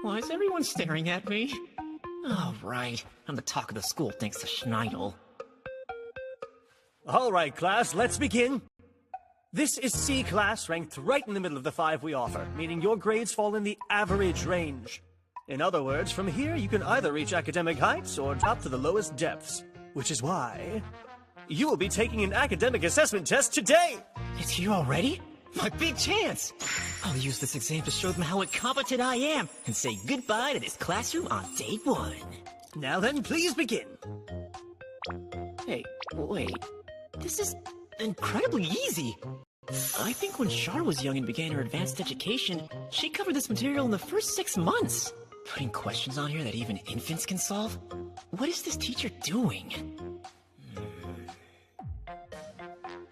Why is everyone staring at me? Oh, right. I'm the talk of the school thanks to Schneidel. All right, class, let's begin. This is C class, ranked right in the middle of the 5 we offer, meaning your grades fall in the average range. In other words, from here you can either reach academic heights or drop to the lowest depths. Which is why you will be taking an academic assessment test today! It's here already? My big chance! I'll use this exam to show them how incompetent I am and say goodbye to this classroom on day 1. Now then, please begin. Hey, wait. This is incredibly easy. I think when Char was young and began her advanced education, she covered this material in the first 6 months. Putting questions on here that even infants can solve? What is this teacher doing?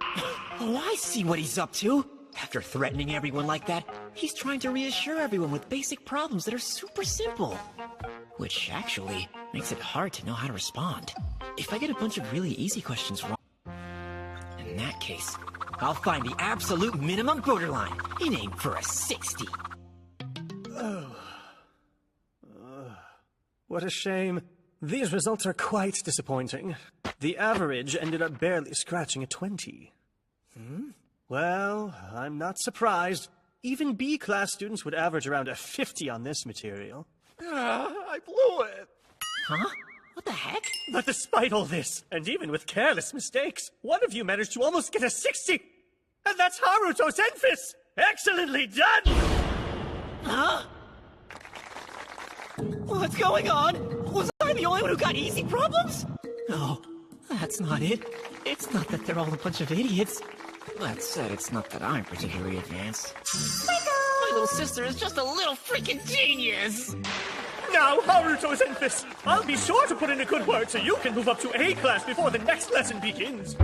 Oh, I see what he's up to. After threatening everyone like that, he's trying to reassure everyone with basic problems that are super simple. Which actually makes it hard to know how to respond. If I get a bunch of really easy questions wrong, in that case, I'll find the absolute minimum borderline and aim for a 60. What a shame. These results are quite disappointing. The average ended up barely scratching a 20. Well, I'm not surprised. Even B-class students would average around a 50 on this material. I blew it! Huh? What the heck? But despite all this, and even with careless mistakes, one of you managed to almost get a 60! And that's Haruto Zenfis! Excellently done! Huh? What's going on? Was I the only one who got easy problems? No, that's not it. It's not that they're all a bunch of idiots. That said, it's not that I'm particularly advanced. My little sister is just a little freaking genius! Now, Haruto Zenfis, I'll be sure to put in a good word so you can move up to A class before the next lesson begins.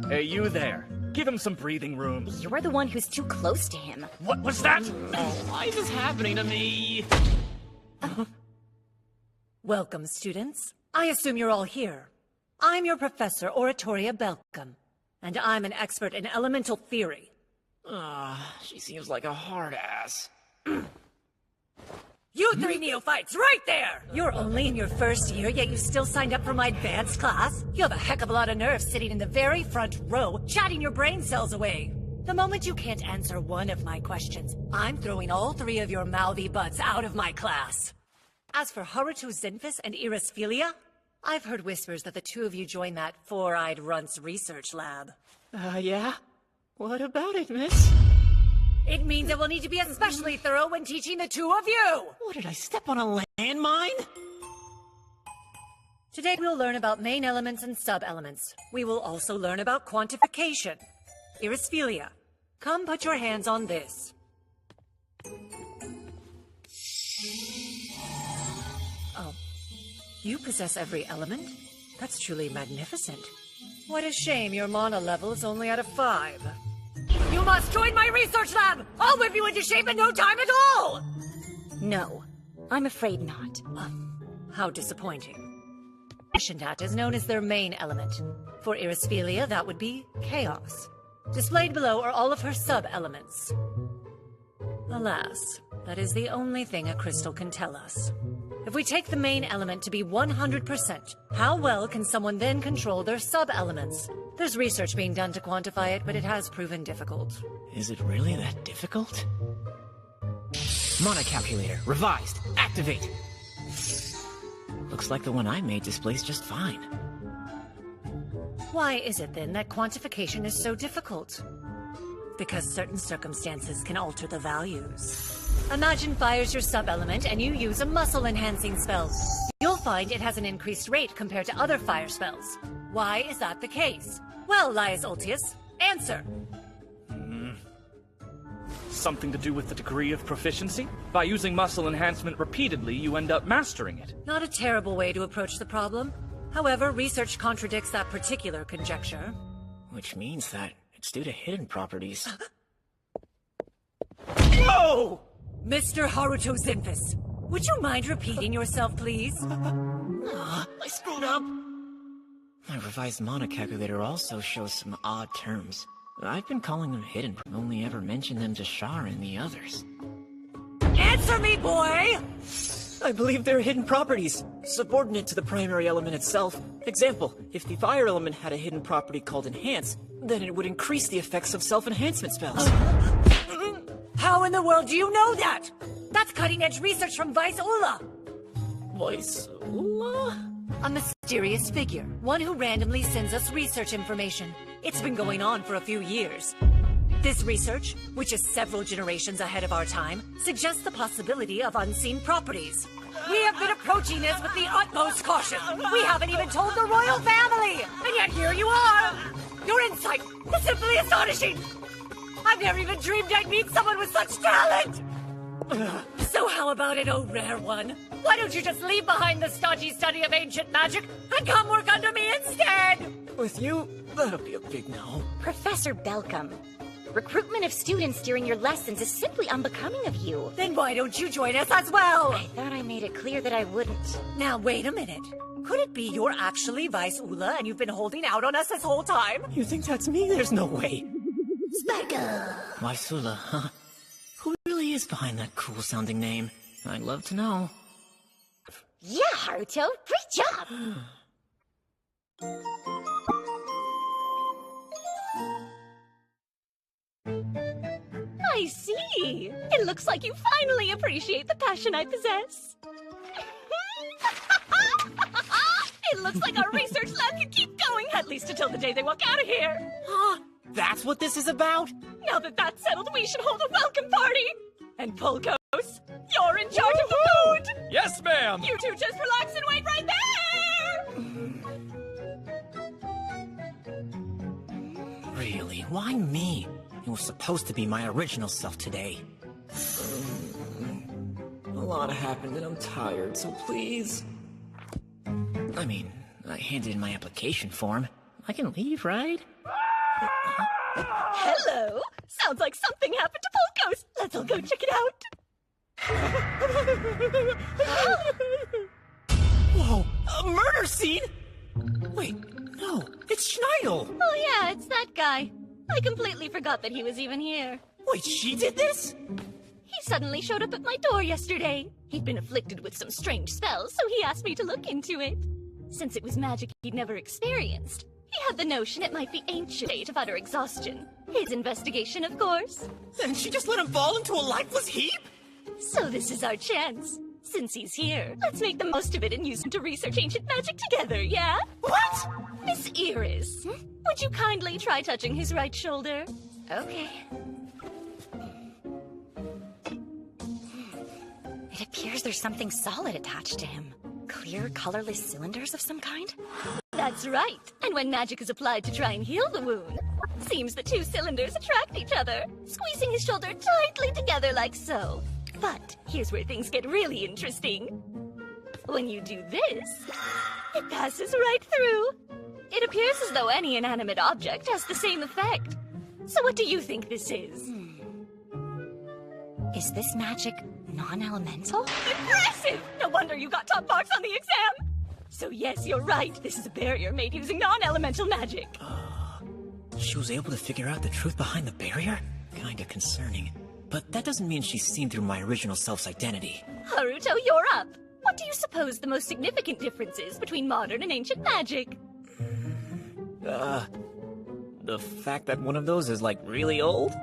Hey, you there. Give him some breathing room. You're the one who's too close to him. What was that? Why is this happening to me? Welcome, students. I assume you're all here. I'm your professor, Oratoria Belcom, and I'm an expert in elemental theory. She seems like a hard ass. You three neophytes, right there! You're only in your first year, yet you still signed up for my advanced class? You have a heck of a lot of nerve sitting in the very front row, chatting your brain cells away. The moment you can't answer one of my questions, I'm throwing all three of your mouthy butts out of my class. As for Haruto Zenfis and Irisphilia, I've heard whispers that the two of you joined that four-eyed runt's research lab. Yeah? What about it, miss? It means it will need to be especially thorough when teaching the two of you! What, did I step on a landmine? Today we'll learn about main elements and sub-elements. We will also learn about quantification. Irisphilia, come put your hands on this. Oh, you possess every element? That's truly magnificent. What a shame your mana level is only at a 5. You must join my research lab! I'll whip you into shape in no time at all! No, I'm afraid not. How disappointing. Shintat is known as their main element. For Irisphilia, that would be chaos. Displayed below are all of her sub-elements. Alas, that is the only thing a crystal can tell us. If we take the main element to be 100%, how well can someone then control their sub-elements? There's research being done to quantify it, but it has proven difficult. Is it really that difficult? Mana calculator, revised, activate! Looks like the one I made displays just fine. Why is it then that quantification is so difficult? Because certain circumstances can alter the values. Imagine fire's your sub-element and you use a muscle-enhancing spell. You'll find it has an increased rate compared to other fire spells. Why is that the case? Well, Laius Ultius, answer. Something to do with the degree of proficiency? By using muscle enhancement repeatedly, you end up mastering it. Not a terrible way to approach the problem. However, research contradicts that particular conjecture. Which means that it's due to hidden properties. Whoa! Mr. Haruto Zenfis, would you mind repeating yourself, please? I screwed up! My revised mana calculator also shows some odd terms. I've been calling them hidden, but only ever mentioned them to Shar and the others. Answer me, boy! I believe they're hidden properties, subordinate to the primary element itself. Example, if the fire element had a hidden property called Enhance, then it would increase the effects of self-enhancement spells. How in the world do you know that? That's cutting-edge research from Vice Ula! Vice Ula? A mysterious figure, one who randomly sends us research information. It's been going on for a few years. This research, which is several generations ahead of our time, suggests the possibility of unseen properties. We have been approaching this with the utmost caution. We haven't even told the royal family, and yet here you are! Your insight is simply astonishing! I've never even dreamed I'd meet someone with such talent! So how about it, oh rare one? Why don't you just leave behind the stodgy study of ancient magic and come work under me instead? With you, that'll be a big no. Professor Belcom, recruitment of students during your lessons is simply unbecoming of you. Then why don't you join us as well? I thought I made it clear that I wouldn't. Now wait a minute. Could it be you're actually Vice Ula and you've been holding out on us this whole time? You think that's me? There's no way. Sparkle! Vice Ula, huh? Who really is behind that cool-sounding name? I'd love to know. Yeah, Haruto, great job! I see. It looks like you finally appreciate the passion I possess. It looks like our research lab can keep going, at least until the day they walk out of here. Huh? That's what this is about? Now that that's settled, we should hold a welcome party. And Polkos, you're in charge of the food. Yes, ma'am. You two just relax and wait right there. Really? Why me? It was supposed to be my original self today. A lot happened and I'm tired, so please. I mean, I handed in my application form. I can leave, right? Hello. Sounds like something happened to Polkos. Let's all go check it out. Whoa! A murder scene? Wait, no, it's Schneidel! Oh yeah, it's that guy. I completely forgot that he was even here. Wait, she did this? He suddenly showed up at my door yesterday. He'd been afflicted with some strange spells, so he asked me to look into it. Since it was magic he'd never experienced, he had the notion it might be ancient state of utter exhaustion. His investigation, of course. And she just let him fall into a lifeless heap? So this is our chance. Since he's here, let's make the most of it and use him to research ancient magic together, yeah? What? Miss Iris, would you kindly try touching his right shoulder? Okay. It appears there's something solid attached to him. Clear, colorless cylinders of some kind? That's right. And when magic is applied to try and heal the wound, seems the two cylinders attract each other, squeezing his shoulder tightly together like so. But here's where things get really interesting. When you do this, it passes right through. It appears as though any inanimate object has the same effect. So what do you think this is? Is this magic non-elemental? Impressive! No wonder you got top marks on the exam! So yes, you're right. This is a barrier made using non-elemental magic. She was able to figure out the truth behind the barrier? Kinda concerning. But that doesn't mean she's seen through my original self's identity. Haruto, you're up. What do you suppose the most significant difference is between modern and ancient magic? The fact that one of those is, like, really old?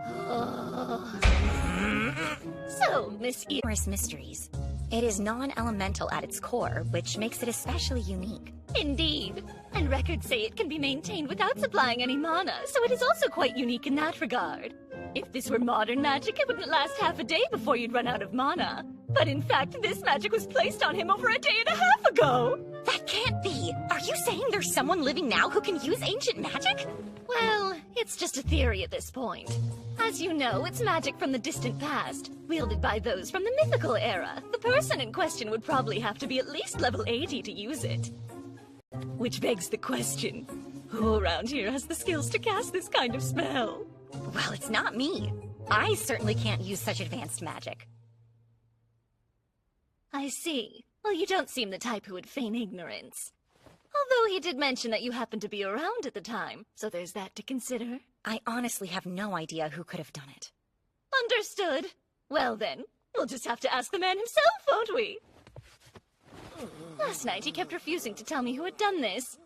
So, Miss Iris Mysteries. It is non-elemental at its core, which makes it especially unique. Indeed. And records say it can be maintained without supplying any mana, so it is also quite unique in that regard. If this were modern magic, it wouldn't last half a day before you'd run out of mana. But in fact, this magic was placed on him over a day and a half ago! That can't be! Are you saying there's someone living now who can use ancient magic? Well, it's just a theory at this point. As you know, it's magic from the distant past, wielded by those from the mythical era. The person in question would probably have to be at least level 80 to use it. Which begs the question, who around here has the skills to cast this kind of spell? Well, it's not me. I certainly can't use such advanced magic. I see. Well, you don't seem the type who would feign ignorance. Although he did mention that you happened to be around at the time, so there's that to consider. I honestly have no idea who could have done it. Understood. Well then, we'll just have to ask the man himself, won't we? Last night he kept refusing to tell me who had done this.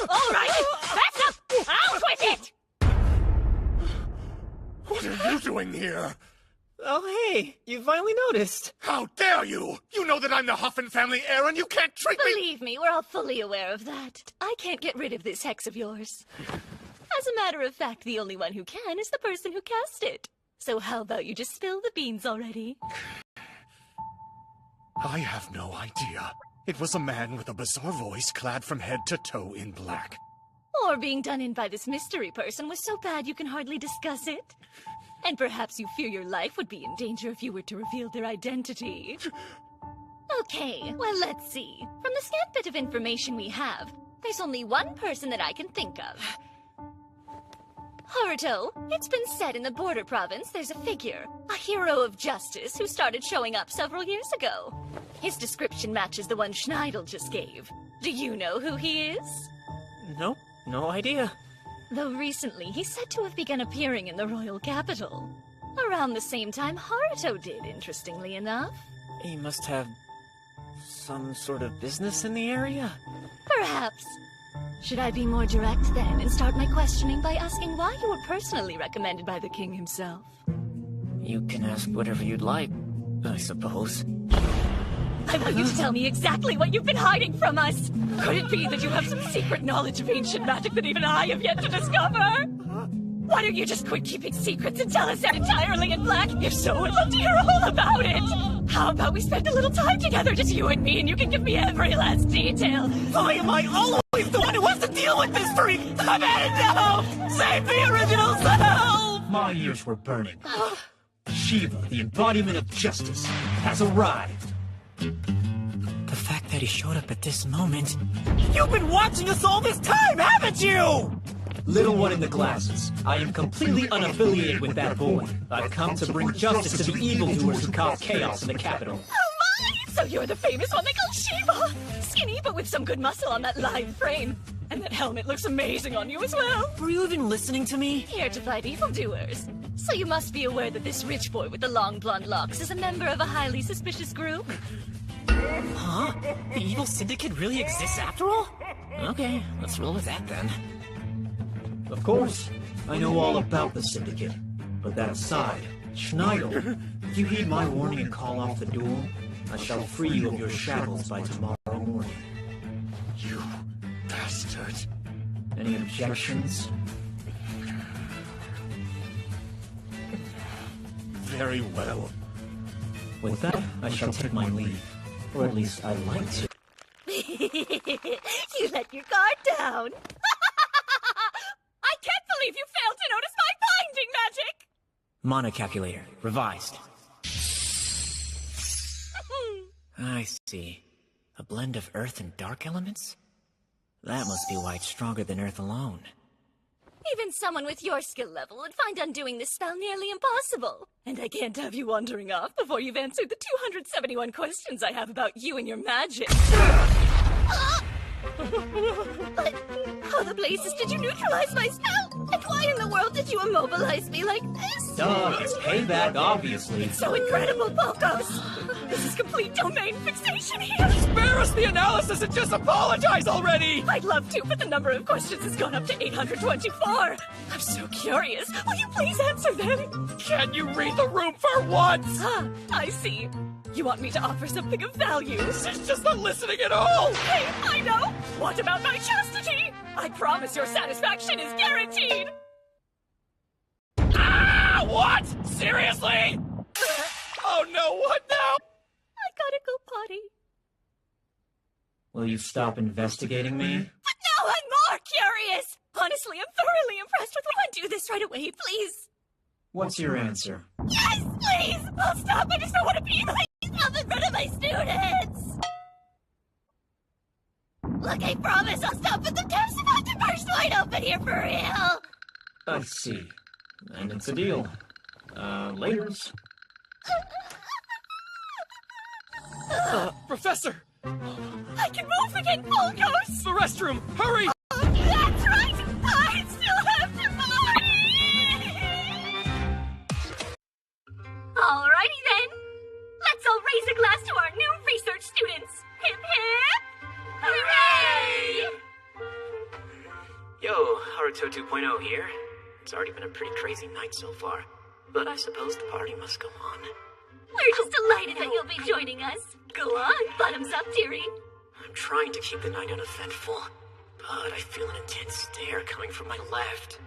All right, that's up! Out with it! What are you doing here? Oh, hey, you finally noticed. How dare you! You know that I'm the Huffin family heir and you can't treat me— Believe me, we're all fully aware of that. I can't get rid of this hex of yours. As a matter of fact, the only one who can is the person who cast it. So how about you just spill the beans already? I have no idea. It was a man with a bizarre voice clad from head to toe in black. Or being done in by this mystery person was so bad you can hardly discuss it. And perhaps you fear your life would be in danger if you were to reveal their identity. Okay, well, let's see. From the scant bit of information we have, there's only one person that I can think of. Haruto, it's been said in the border province there's a figure, a hero of justice who started showing up several years ago. His description matches the one Schneidel just gave. Do you know who he is? Nope, no idea. Though recently he's said to have begun appearing in the royal capital. Around the same time Haruto did, interestingly enough. He must have some sort of business in the area? Perhaps. Should I be more direct then and start my questioning by asking why you were personally recommended by the king himself? You can ask whatever you'd like, I suppose. I want you to tell me exactly what you've been hiding from us! Could it be that you have some secret knowledge of ancient magic that even I have yet to discover? Why don't you just quit keeping secrets and tell us that entirely in black? If so, I'd love to hear all about it! How about we spend a little time together, just you and me, and you can give me every last detail? Why am I always the one who has to deal with this freak? I've had enough! Save the original self! My ears were burning. Shiva, the embodiment of justice, has arrived. The fact that he showed up at this moment... You've been watching us all this time, haven't you? Little one in the glasses, I am completely unaffiliated with that boy. I've come to bring justice to the evildoers who caused chaos in the capital. Oh my! So you're the famous one they call Shiva! Skinny, but with some good muscle on that live frame. And that helmet looks amazing on you as well. Were you even listening to me? Here to fight evildoers. So you must be aware that this rich boy with the long blonde locks is a member of a highly suspicious group? Huh? The evil syndicate really exists after all? Okay, let's roll with that then. Of course, I know all about the syndicate. But that aside, Schneider, if you heed my warning and call off the duel, I shall free you of your shackles by tomorrow morning. You bastard. Any objections? Very well. With that, I shall take my leave. Or at least I'd like to. You let your guard down. I can't believe you failed to notice my binding magic! Mana calculator, revised. I see. A blend of earth and dark elements? That must be why it's stronger than earth alone. Even someone with your skill level would find undoing this spell nearly impossible. And I can't have you wandering off before you've answered the 271 questions I have about you and your magic. But how the blazes did you neutralize my spell? And why in the world did you immobilize me like this? Duh, it's payback, obviously. It's so incredible, Polkos! This is complete domain fixation here! Spare us the analysis and just apologize already! I'd love to, but the number of questions has gone up to 824! I'm so curious. Will you please answer them? Can you read the room for once? Ah, I see. You want me to offer something of value? She's just not listening at all! Hey, I know! What about my chastity? I promise your satisfaction is guaranteed! Ah! What? Seriously? Oh no, what now? I gotta go potty. Will you stop investigating me? But now I'm more curious! Honestly, I'm thoroughly impressed with what I do this right away, please! What's your answer? Yes, please! I'll stop, I just don't want to be like up in front of my students! Look, I promise I'll stop, but the tap's about to burst wide open here for real! I see. And it's a deal. Laters. Professor! I can move again, Polkos! The restroom! Hurry! That's right! I still have to party! Alrighty then! Let's all raise a glass to our new research students! Hip hip! Hooray! Yo, Haruto 2.0 here. It's already been a pretty crazy night so far, but I suppose the party must go on. We're just delighted that you'll be joining us. Go on, bottoms up, dearie. I'm trying to keep the night uneventful, but I feel an intense stare coming from my left.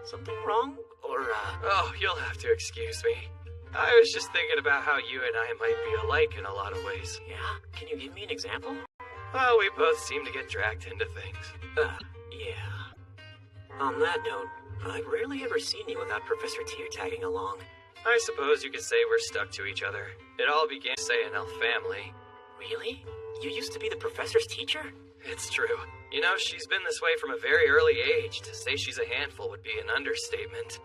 Something wrong? Or, Oh, you'll have to excuse me. I was just thinking about how you and I might be alike in a lot of ways. Yeah? Can you give me an example? Well, we both seem to get dragged into things. Yeah. On that note, I've rarely ever seen you without Professor Tear tagging along. I suppose you could say we're stuck to each other. It all began, say, in our family. Really? You used to be the professor's teacher? It's true. You know, she's been this way from a very early age. To say she's a handful would be an understatement.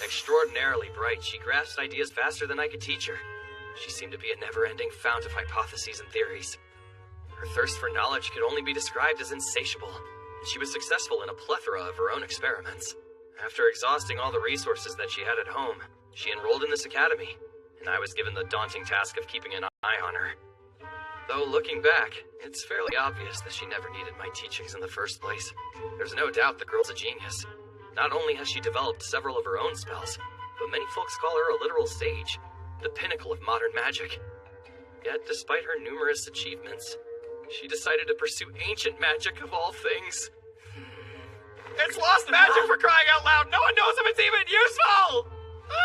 Extraordinarily bright, she grasped ideas faster than I could teach her. She seemed to be a never-ending fount of hypotheses and theories. Her thirst for knowledge could only be described as insatiable. She was successful in a plethora of her own experiments. After exhausting all the resources that she had at home, she enrolled in this academy, and I was given the daunting task of keeping an eye on her. Though looking back, it's fairly obvious that she never needed my teachings in the first place. There's no doubt the girl's a genius. Not only has she developed several of her own spells, but many folks call her a literal sage, the pinnacle of modern magic. Yet, despite her numerous achievements, she decided to pursue ancient magic of all things. It's lost magic, for crying out loud! No one knows if it's even useful!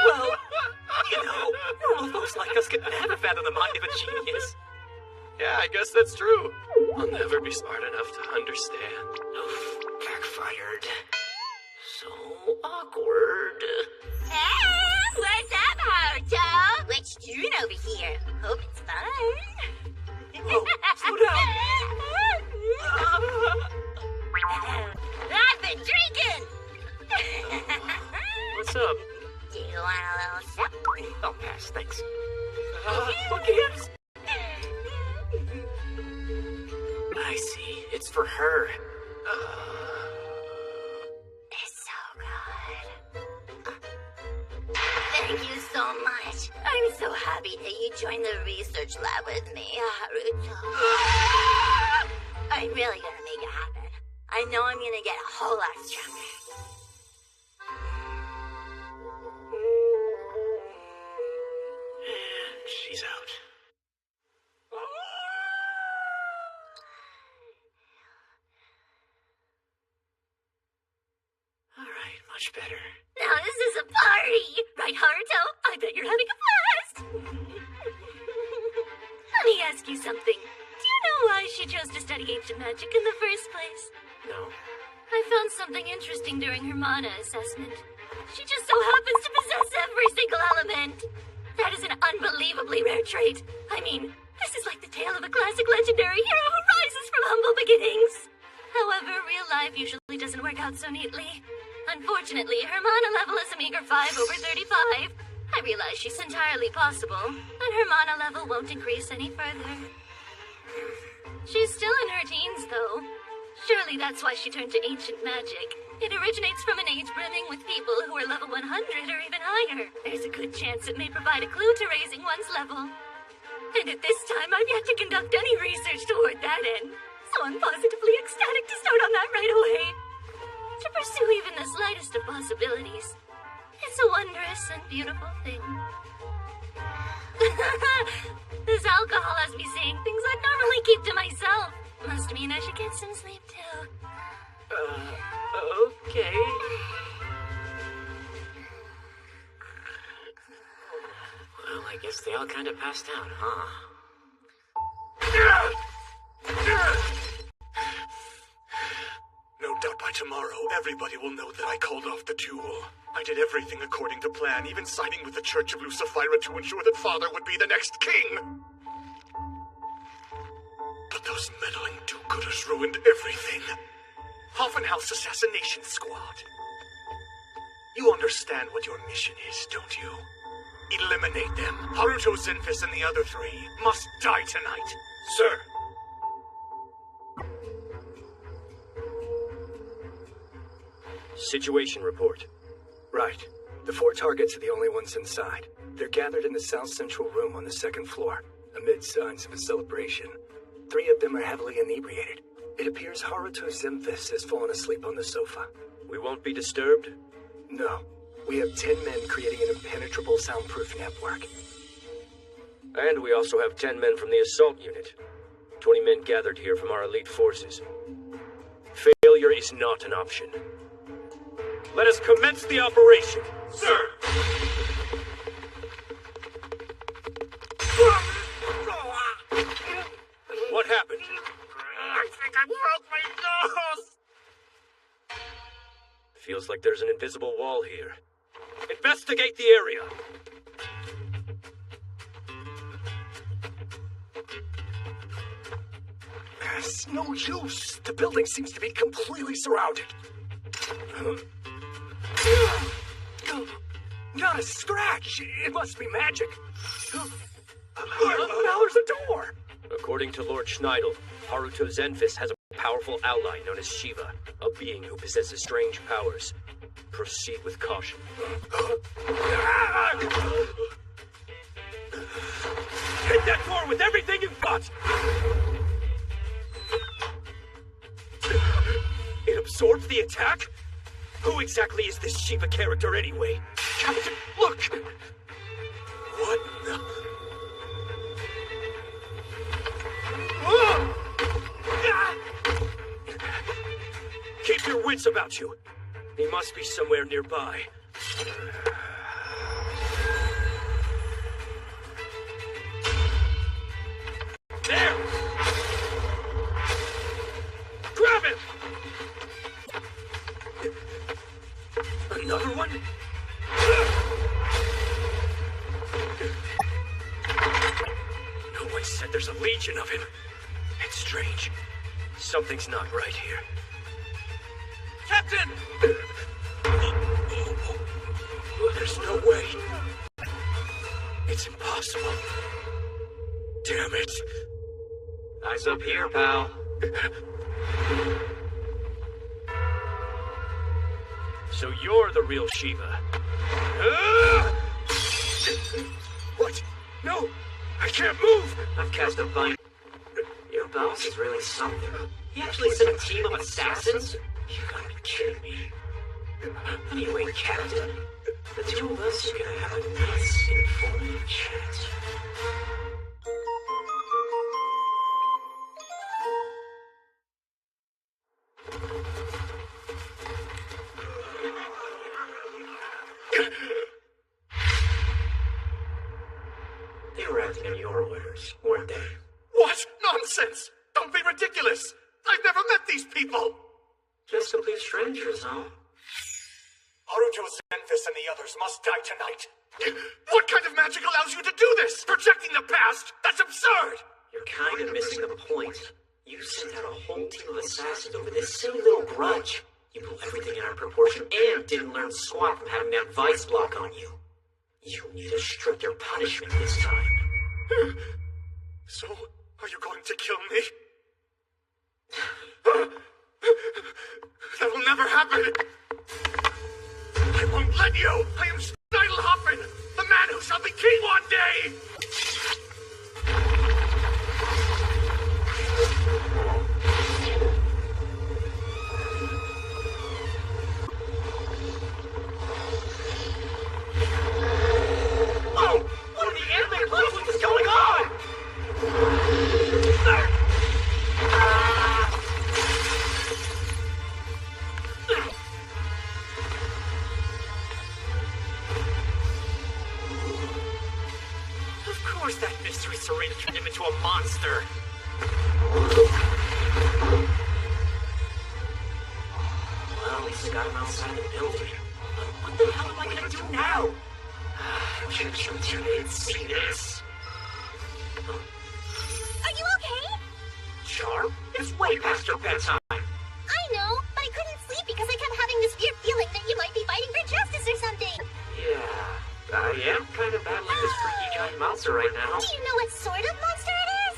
Well, you know, normal folks like us could never fathom the mind of a genius. Yeah, I guess that's true. I'll never be smart enough to understand. Oof, backfired. So awkward. Hey, what's up, Haruto? What's doing over here? Hope it's fun. Whoa, slow down. I've been drinking. What's up? Do you want a little sip? I'll pass, thanks. What gives? I see. It's for her. It's so good. Thank you so much. I'm so happy that you joined the research lab with me, Haruto. I'm really gonna make it happen. I know I'm gonna get a whole lot stronger. She's out. Alright, much better. Now this is a party! Right, Haruto? I bet you're having a blast! Let me ask you something. Do you know why she chose to study ancient magic in the first place? No. I found something interesting during her mana assessment. She just so happens to possess every single element! That is an unbelievably rare trait. I mean, this is like the tale of a classic legendary hero who rises from humble beginnings. However, real life usually doesn't work out so neatly. Unfortunately, her mana level is a meager 5/35. I realize she's entirely possible, and her mana level won't increase any further. She's still in her teens, though. Surely that's why she turned to ancient magic. It originates from an age brimming with people who are level 100 or even higher. There's a good chance it may provide a clue to raising one's level. And at this time, I've yet to conduct any research toward that end. So I'm positively ecstatic to start on that right away. To pursue even the slightest of possibilities. It's a wondrous and beautiful thing. This alcohol has me saying things I'd normally keep to myself. Must mean I should get some sleep too. Okay. Well, I guess they all kind of passed out, huh? No doubt by tomorrow, everybody will know that I called off the duel. I did everything according to plan, even siding with the Church of Lucifera to ensure that Father would be the next king. But those meddling do-gooders ruined everything. Hoffenhaus Assassination Squad. You understand what your mission is, don't you? Eliminate them. Haruto, Zenfis, and the other three must die tonight. Sir. Situation report. Right. The 4 targets are the only ones inside. They're gathered in the south central room on the 2nd floor, amid signs of a celebration. 3 of them are heavily inebriated. It appears Haruto Zenfis has fallen asleep on the sofa. We won't be disturbed? No. We have 10 men creating an impenetrable soundproof network. And we also have 10 men from the assault unit. 20 men gathered here from our elite forces. Failure is not an option. Let us commence the operation. Sir! What happened? I think I broke my nose! Feels like there's an invisible wall here. Investigate the area! It's no use. The building seems to be completely surrounded. Not a scratch. It must be magic. Now there's a door. According to Lord Schneidel, Haruto Zenfis has a powerful ally known as Shiva, a being who possesses strange powers. Proceed with caution. Hit that door with everything you've got! It absorbed the attack? Who exactly is this Shiva character anyway? Captain, look! What the... Keep your wits about you. He must be somewhere nearby. There! Grab him! Another one? No one said there's a legion of him. It's strange. Something's not right here. Captain! There's no way. It's impossible. Damn it. Eyes up here, pal. So you're the real Shiva. What? No! I can't move! I've cast a bind. Your boss is really something. He actually sent a team of assassins? You gotta be kidding me. Anyway, Captain, the two of us are gonna have a nice, informative chat. They were acting on your orders, weren't they? What? Nonsense! Don't be ridiculous! I've never met these people! Just complete strangers, huh? Haruto, Zenvis, and the others must die tonight. What kind of magic allows you to do this? Projecting the past? That's absurd! You're kind of missing the point. You sent out a whole team of assassins over this silly little grudge. You blew everything out of proportion and didn't learn squat from having that vice block on you. You need a stricter punishment this time. So, are you going to kill me? That will never happen! I won't let you! I am Schneidlhoffen, the man who shall be king one day! Oh! What in the anime conflict is going on? Of course that mystery Serena turned him into a monster. Well, at least I got him outside the building. But what the hell am I gonna do now? I should have jumped in and seen this. Are you okay? Charm? It's way past your bedtime. I know, but I couldn't sleep because I kept having this weird feeling that you might be fighting for justice or something. Yeah, I am kind of battling this freaky giant monster right now. Do you know what sort of monster it is?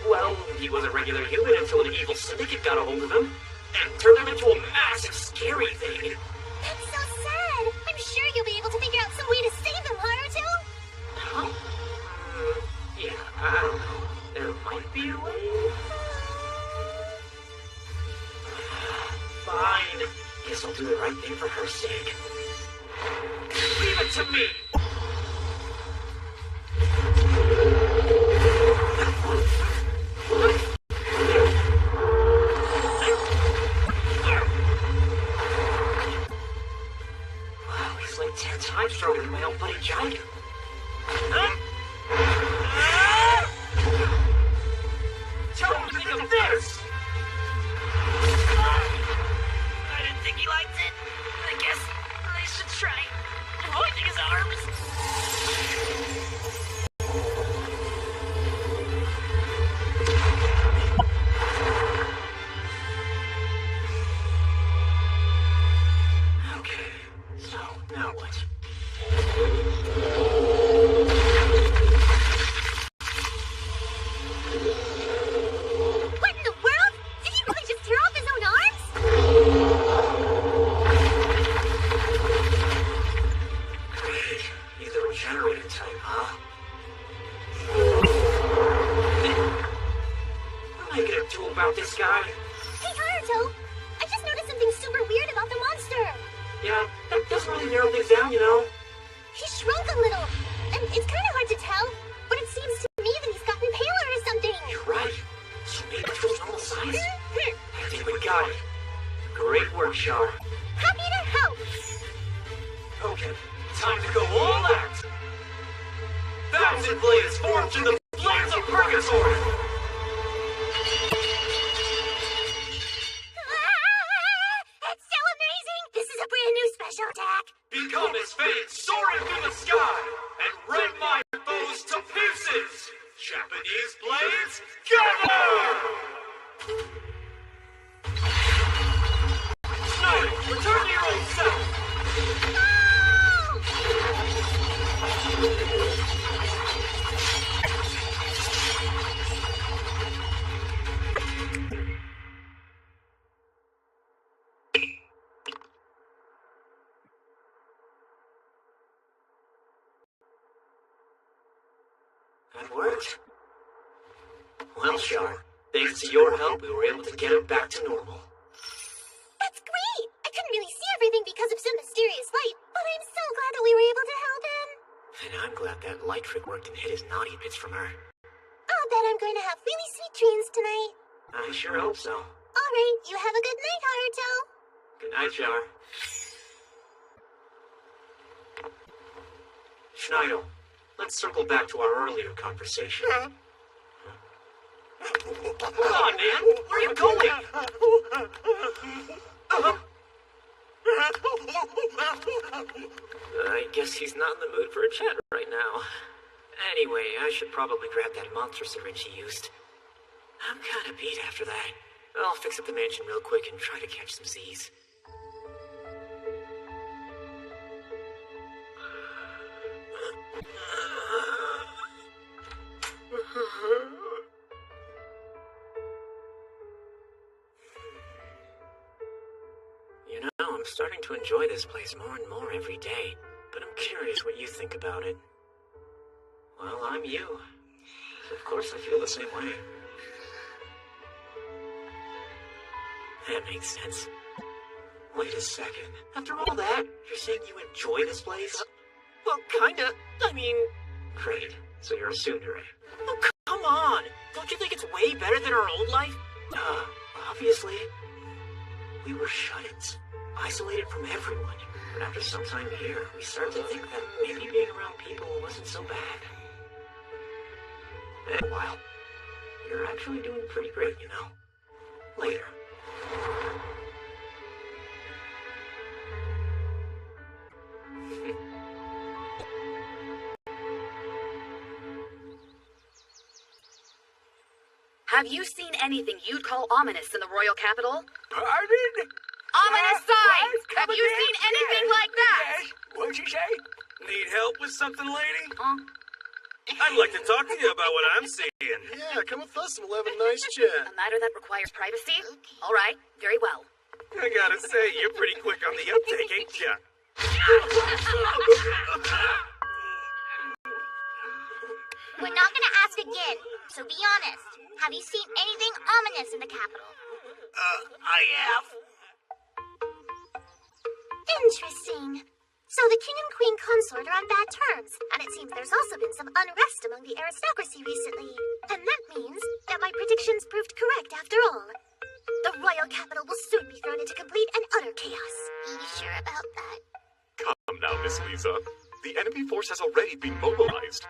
Well, he was a regular human until an evil syndicate got a hold of him and turned him into a massive, scary thing. That's so sad. I'm sure you'll be able to figure out some way to save him, Haruto. Huh? Yeah, I don't know. There might be a way. Fine. Guess I'll do the right thing for her sake. Leave it to me! Wow, he's like 10 times stronger than my old buddy Giant. Tell him to think of this! I didn't think he liked it. I guess I should try pointing his arms. Okay, so now what? What in the world? Did he really just tear off his own arms? Great. He's the regenerated type, huh? What am I gonna do about this guy? Hey, Haruto! I just noticed something super weird about the monster. Yeah, that doesn't really narrow things down, you know. He shrunk a little, and it's kind of hard to tell, but it seems to me that he's gotten paler or something. You're right. So maybe it's his normal size? I think we got it. Great work, Char. Happy to help. Okay, time to go all out. 1,000 blades forged in the blades of Purgatory. It's so amazing! This is a brand new special attack. Become his fate soaring through the sky and rend my foes to pieces. Japanese blades, gather! Snyder, return to your old self. correct. Well, Char, thanks to your help, we were able to get him back to normal. That's great! I couldn't really see everything because of some mysterious light, but I'm so glad that we were able to help him. And I'm glad that light trick worked and hid his naughty bits from her. I'll bet I'm going to have really sweet dreams tonight. I sure hope so. Alright, you have a good night, Haruto. Good night, Char. Schneider, let's circle back to our earlier conversation. Come on, man! Where are you going? I guess he's not in the mood for a chat right now. Anyway, I should probably grab that monster syringe he used. I'm kinda beat after that. I'll fix up the mansion real quick and try to catch some Z's. You know, I'm starting to enjoy this place more and more every day, but I'm curious what you think about it. Well, I'm you. So of course I feel the same way. That makes sense. Wait a second. After all that, you're saying you enjoy this place? Well, kinda. I mean... Great. So you're a tsundere. Oh, come on! Don't you think it's way better than our old life? Obviously. We were shut-ins. Isolated from everyone. But after some time here, we started to think that maybe being around people wasn't so bad. And a while. You're actually doing pretty great, you know. Later. Have you seen anything you'd call ominous in the royal capital? Pardon? Ominous signs! Have you seen anything like that? Yes. What'd you say? Need help with something, lady? I'd like to talk to you about what I'm seeing. Yeah, come with us and we'll have a nice chat. A matter that requires privacy? All right, very well. I gotta say, you're pretty quick on the uptake, ain't ya? We're not gonna ask again, so be honest. Have you seen anything ominous in the capital? I have. Interesting. So the king and queen consort are on bad terms, and it seems there's also been some unrest among the aristocracy recently. And that means that my predictions proved correct after all. The royal capital will soon be thrown into complete and utter chaos. Are you sure about that? Come now, Miss Lisa. The enemy force has already been mobilized.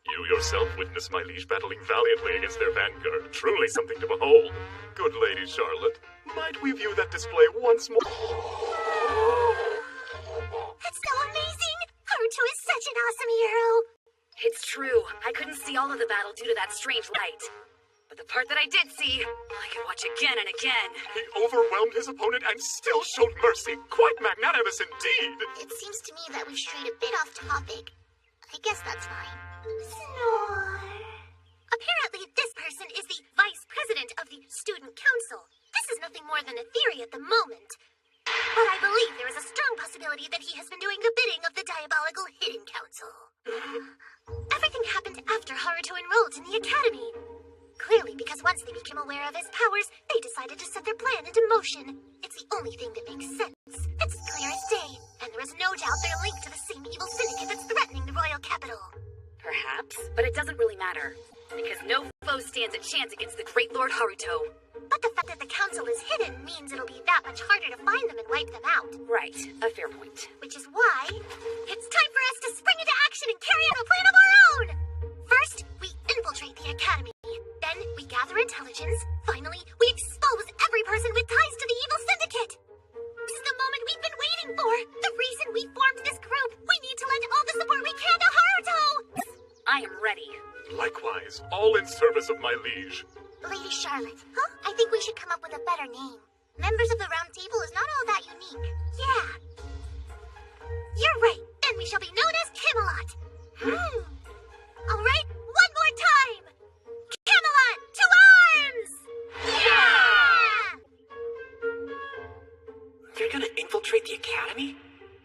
You yourself witnessed my liege battling valiantly against their vanguard. Truly something to behold. Good Lady Charlotte, might we view that display once more? That's so amazing! Haruto is such an awesome hero! It's true. I couldn't see all of the battle due to that strange light. But the part that I did see, I could watch again and again. He overwhelmed his opponent and still showed mercy. Quite magnanimous indeed. It seems to me that we've strayed a bit off topic. I guess that's fine. Snore. Apparently, this person is the vice president of the student council. This is nothing more than a theory at the moment. But I believe there is a strong possibility that he has been doing the bidding of the diabolical Hidden Council. Everything happened after Haruto enrolled in the academy. Clearly, because once they became aware of his powers, they decided to set their plan into motion. It's the only thing that makes sense. It's clear as day, and there is no doubt they're linked to the same evil syndicate that's threatening the royal capital. Perhaps, but it doesn't really matter. Because no foe stands a chance against the great Lord Haruto. But the fact that the council is hidden means it'll be that much harder to find them and wipe them out. Right, a fair point. Which is why it's time for us to spring into action and carry out a plan of our own! First, we infiltrate the academy. Then, we gather intelligence. Finally, we expose every person with ties to the evil syndicate! This is the moment we've been waiting for! The reason we formed this group! We need to lend all the support we can to Haruto! I am ready. Likewise, all in service of my liege. Lady Charlotte, huh? I think we should come up with a better name. Members of the Round Table is not all that unique. Yeah. You're right. Then we shall be known as Camelot. All right, one more time. Camelot, to arms! Yeah! They're gonna infiltrate the academy?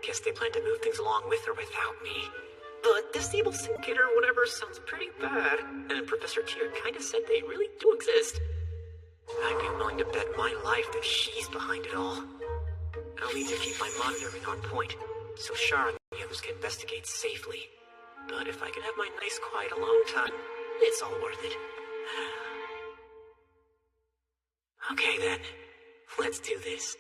Guess they plan to move things along with or without me. But this evil sync kid or whatever sounds pretty bad, and Professor Tier kinda said they really do exist. I'd be willing to bet my life that she's behind it all. I'll need to keep my monitoring on point, so Shar and the others can investigate safely. But if I can have my nice quiet alone time, it's all worth it. Okay then, let's do this.